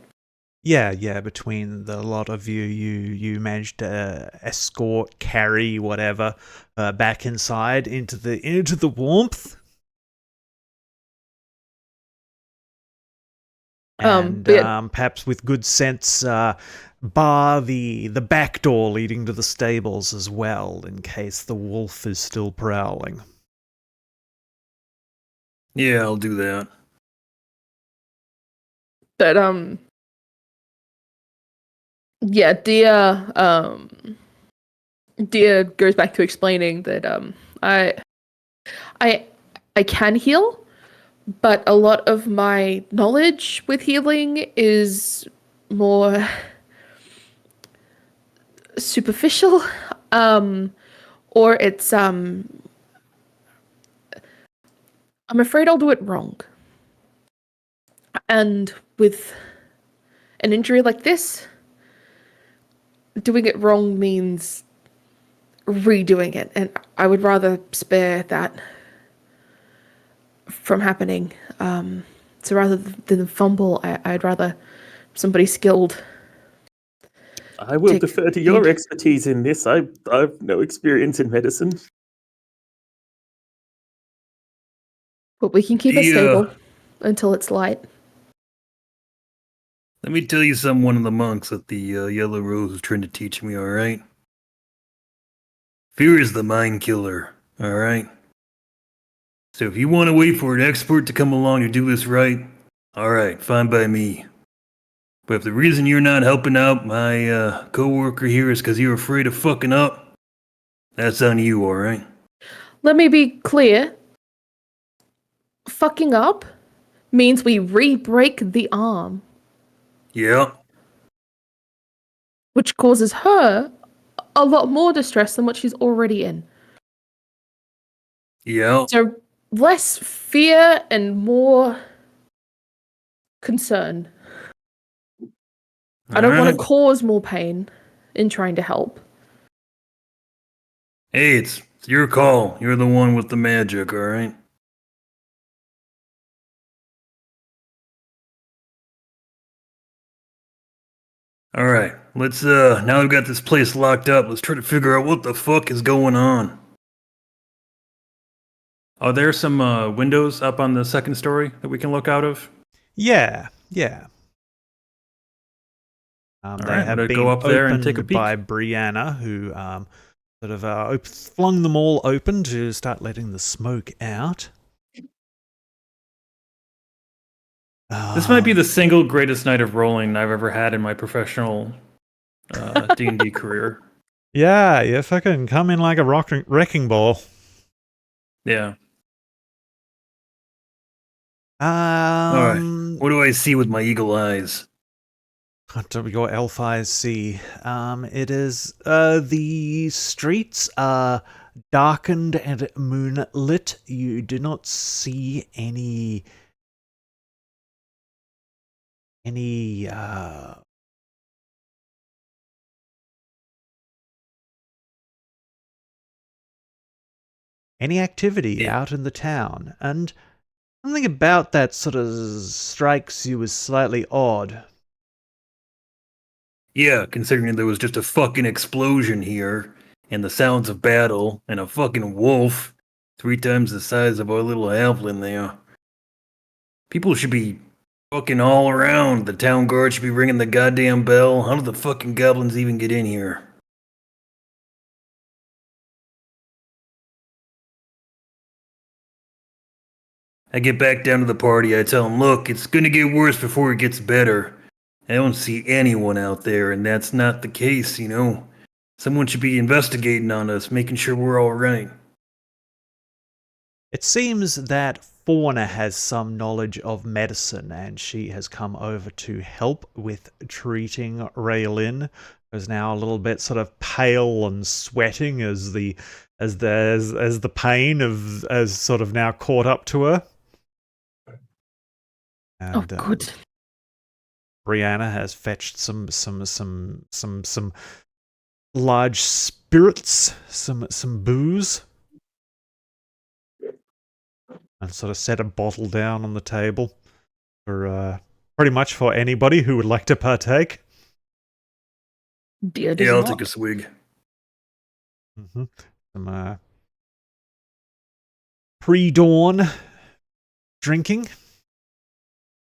F: Yeah, between the lot of you, you managed to escort, carry, whatever, back inside into the warmth. And perhaps with good sense, bar the back door leading to the stables as well, in case the wolf is still prowling.
E: Yeah, I'll do that.
C: But yeah, Dia goes back to explaining that I can heal, but a lot of my knowledge with healing is more superficial, or it's I'm afraid I'll do it wrong. And with an injury like this, doing it wrong means redoing it, and I would rather spare that from happening. So rather than fumble, I'd rather somebody skilled.
D: I will defer to your expertise in this. I've no experience in medicine.
C: But we can keep it stable until it's light.
E: Let me tell you something one of the monks at the Yellow Rose was trying to teach me, alright? Fear is the mind killer, alright? So if you want to wait for an expert to come along to do this right, alright, fine by me. But if the reason you're not helping out my coworker here is because you're afraid of fucking up, that's on you, alright?
C: Let me be clear. Fucking up means we re-break the arm.
E: Yeah.
C: Which causes her a lot more distress than what she's already in.
E: Yeah.
C: So less fear and more concern. I don't want to cause more pain in trying to help.
E: Hey, it's your call. You're the one with the magic, alright? Alright, let's now we've got this place locked up, let's try to figure out what the fuck is going on. Are there some windows up on the second story that we can look out of?
F: Yeah.
E: All
F: They
E: right, I'm
F: have
E: gonna
F: been
E: go up there and take a
F: opened
E: peek.
F: by Brianna, who sort of flung them all open to start letting the smoke out.
E: This might be the single greatest night of rolling I've ever had in my professional D&D career.
F: Yeah, you fucking come in like a wrecking ball.
E: Yeah. All right. What do I see with my eagle eyes?
F: What do your elf eyes see? It is the streets are darkened and moonlit. You do not see any activity
E: Yeah.
F: out in the town, and something about that sort of strikes you as slightly odd.
E: Yeah, considering there was just a fucking explosion here, and the sounds of battle, and a fucking wolf 3 times the size of our little halfling there. People should be fucking all around. The town guard should be ringing the goddamn bell. How did the fucking goblins even get in here? I get back down to the party. I tell them, look, it's gonna get worse before it gets better. I don't see anyone out there, and that's not the case, you know. Someone should be investigating on us, making sure we're all right.
F: It seems that Fauna has some knowledge of medicine, and she has come over to help with treating Raylin, who's now a little bit sort of pale and sweating as the pain has sort of now caught up to her. And,
C: good.
F: Brianna has fetched some large spirits, some booze, and sort of set a bottle down on the table for pretty much for anybody who would like to partake.
C: Dear does
E: Yeah, I'll
C: not.
E: take a swig.
F: Some pre-dawn drinking.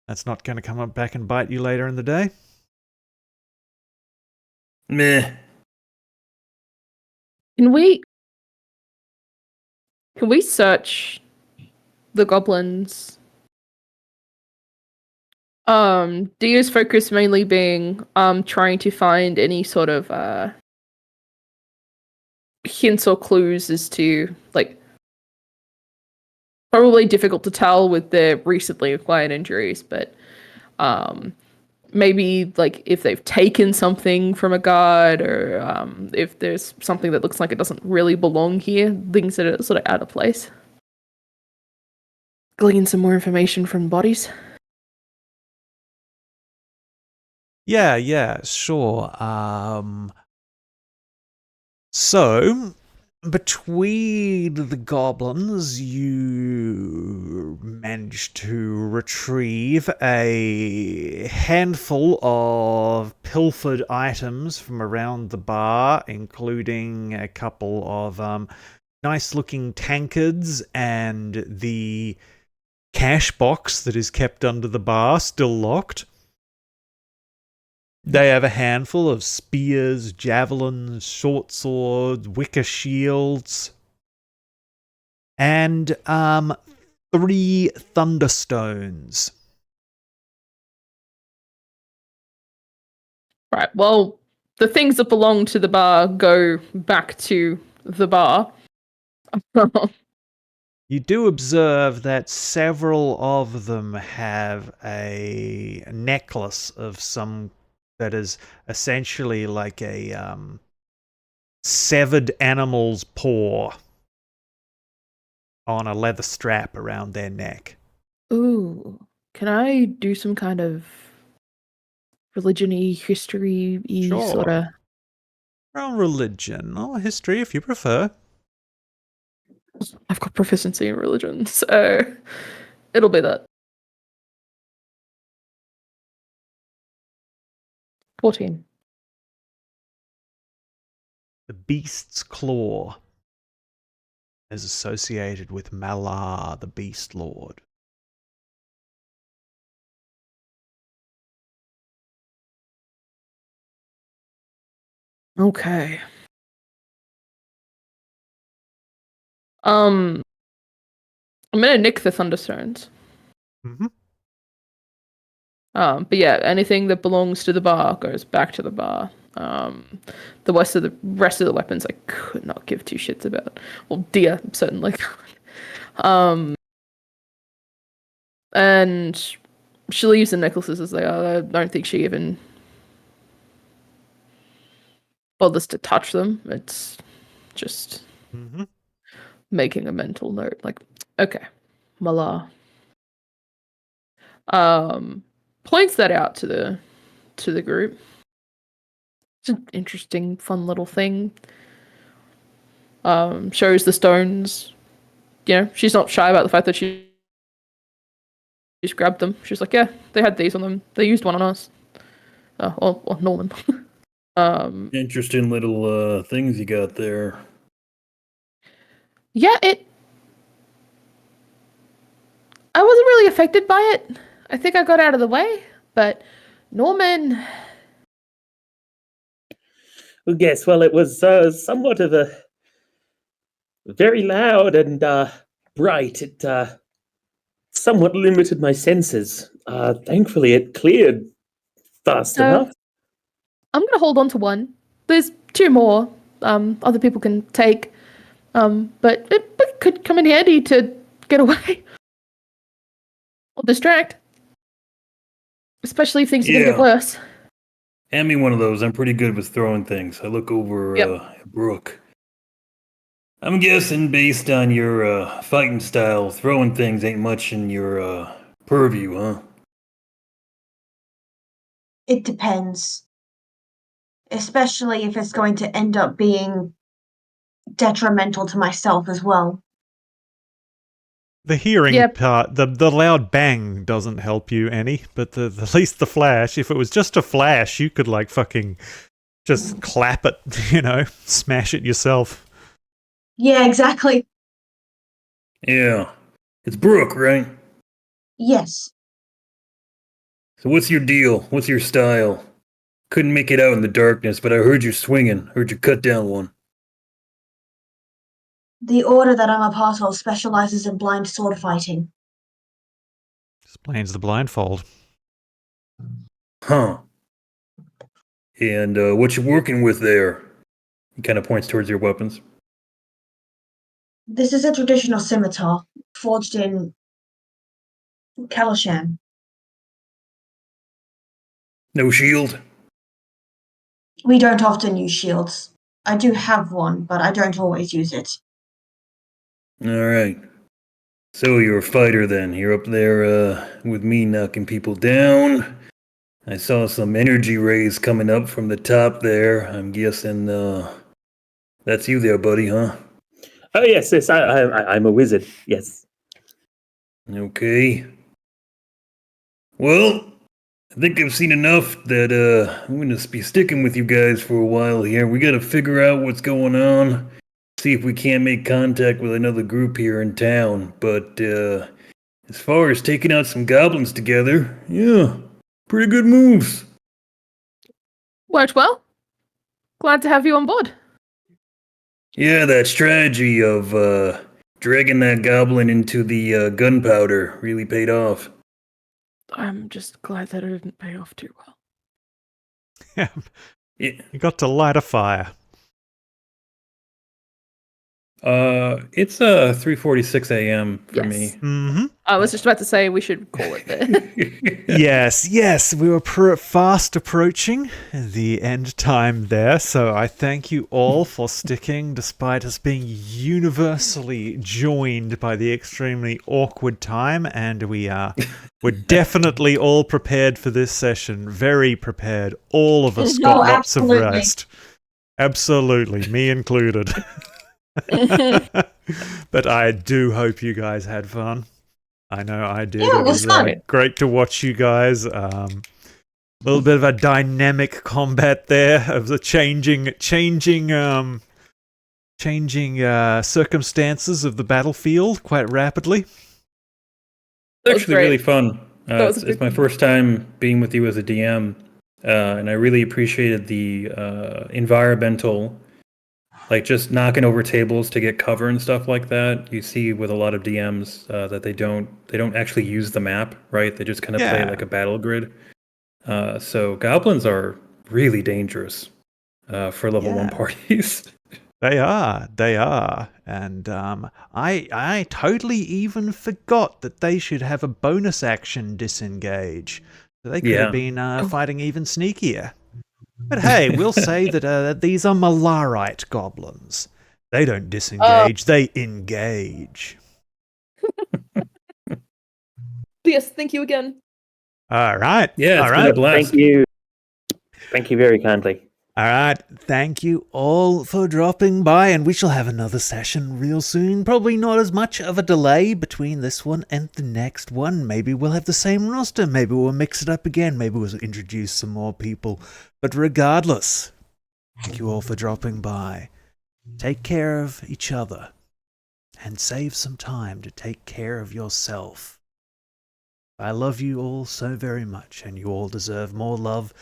F: That's not going to come up back and bite you later in the day.
E: Meh.
C: Can we search the goblins? Dio's focus mainly being trying to find any sort of hints or clues as to, like, probably difficult to tell with their recently acquired injuries, but maybe like if they've taken something from a guard, or if there's something that looks like it doesn't really belong here, things that are sort of out of place. Glean some more information from bodies.
F: Yeah, sure. So, between the goblins, you managed to retrieve a handful of pilfered items from around the bar, including a couple of nice-looking tankards and the cash box that is kept under the bar, still locked. They have a handful of spears, javelins, short swords, wicker shields, and 3 thunderstones.
C: Right, well, the things that belong to the bar go back to the bar.
F: You do observe that several of them have a necklace of some that is essentially like a severed animal's paw on a leather strap around their neck.
C: Ooh, can I do some kind of religion-y, history-y
F: Sure.
C: sort of?
F: Well, religion or history if you prefer.
C: I've got proficiency in religion, so it'll be that. 14.
F: The beast's claw. is associated with Malar, the Beast Lord.
C: Okay. I'm gonna nick the Thunderstones.
F: Mm-hmm.
C: But yeah, anything that belongs to the bar goes back to the bar. The rest of the weapons I could not give two shits about. Well, dear, certainly. And she leaves the necklaces as they are. I don't think she even bothers to touch them. It's just
F: Mm-hmm.
C: making a mental note. Like, okay, Malar. Points that out to the group. It's an interesting, fun little thing. Shows the stones. You know, she's not shy about the fact that she just grabbed them. She's like, yeah, they had these on them. They used one on us. Or Norman.
E: Interesting little things you got there.
C: Yeah, I wasn't really affected by it. I think I got out of the way, but Norman.
D: Well, yes, well, it was somewhat of a very loud and bright. It somewhat limited my senses. Thankfully, it cleared fast
C: So
D: enough.
C: I'm gonna hold on to one. There's two more. Other people can take. But it could come in handy to get away or distract, especially if things are gonna get
E: Yeah.
C: worse.
E: Hand me one of those. I'm pretty good with throwing things. I look over at Brooke. I'm guessing based on your fighting style, throwing things ain't much in your purview, huh?
A: It depends. Especially if it's going to end up being detrimental to myself as well.
F: The hearing
C: Yep.
F: part, the loud bang doesn't help you any, but at least the flash, if it was just a flash, you could like fucking just clap it, smash it yourself.
A: Yeah, exactly.
E: Yeah. It's Brooke, right?
A: Yes.
E: So what's your deal? What's your style? Couldn't make it out in the darkness, but I heard you swinging. Heard you cut down one.
A: The order that I'm a part of specializes in blind sword fighting.
F: Explains the blindfold.
E: Huh. And what you working with there? He kind of points towards your weapons.
A: This is a traditional scimitar forged in Kalashan.
E: No shield?
A: We don't often use shields. I do have one, but I don't always use it.
E: Alright. So you're a fighter then. You're up there with me knocking people down. I saw some energy rays coming up from the top there. I'm guessing that's you there, buddy, huh?
D: Oh yes, I'm a wizard. Yes.
E: Okay. Well, I think I've seen enough that I'm gonna be sticking with you guys for a while here. We gotta figure out what's going on. See if we can't make contact with another group here in town. But as far as taking out some goblins together, yeah, pretty good moves.
C: Worked well. Glad to have you on board.
E: Yeah, that strategy of dragging that goblin into the gunpowder really paid off.
C: I'm just glad that it didn't pay off too well.
F: Yeah,
E: Yeah.
F: you got to light a fire.
E: It's 3:46 a.m. for
C: Yes.
E: me.
F: Mm-hmm.
C: I was just about to say we should call it there.
F: Yes, we were fast approaching the end time there, so I thank you all for sticking despite us being universally joined by the extremely awkward time, and we're definitely all prepared for this session, very prepared. All of us got lots of rest. Absolutely, me included. But I do hope you guys had fun. I know I did.
A: Yeah, it was fun.
F: Great to watch you guys. A little bit of a dynamic combat there of the changing changing circumstances of the battlefield quite rapidly.
C: That was
E: Actually,
C: great.
E: really fun.
C: That was a
E: It's
C: good
E: my first time being with you as a DM, and I really appreciated the environmental, like just knocking over tables to get cover and stuff like that. You see with a lot of DMs that they don't actually use the map, right? They just kind of play
F: Yeah.
E: like a battle grid. So goblins are really dangerous for level 1
F: Yeah.
E: parties.
F: They are, and I totally even forgot that they should have a bonus action disengage. So they could
E: Yeah.
F: have been fighting even sneakier. But hey, we'll say that these are Malarite goblins. They don't disengage, they engage.
C: Yes, thank you again.
F: All right.
E: Yeah, it's
F: all
E: been
F: right.
E: a blast.
D: Thank you. Thank you very kindly.
F: All right, thank you all for dropping by, and we shall have another session real soon. Probably not as much of a delay between this one and the next one. Maybe we'll have the same roster, maybe we'll mix it up again, maybe we'll introduce some more people. But regardless, thank you all for dropping by. Take care of each other, and save some time to take care of yourself. I love you all so very much, and you all deserve more love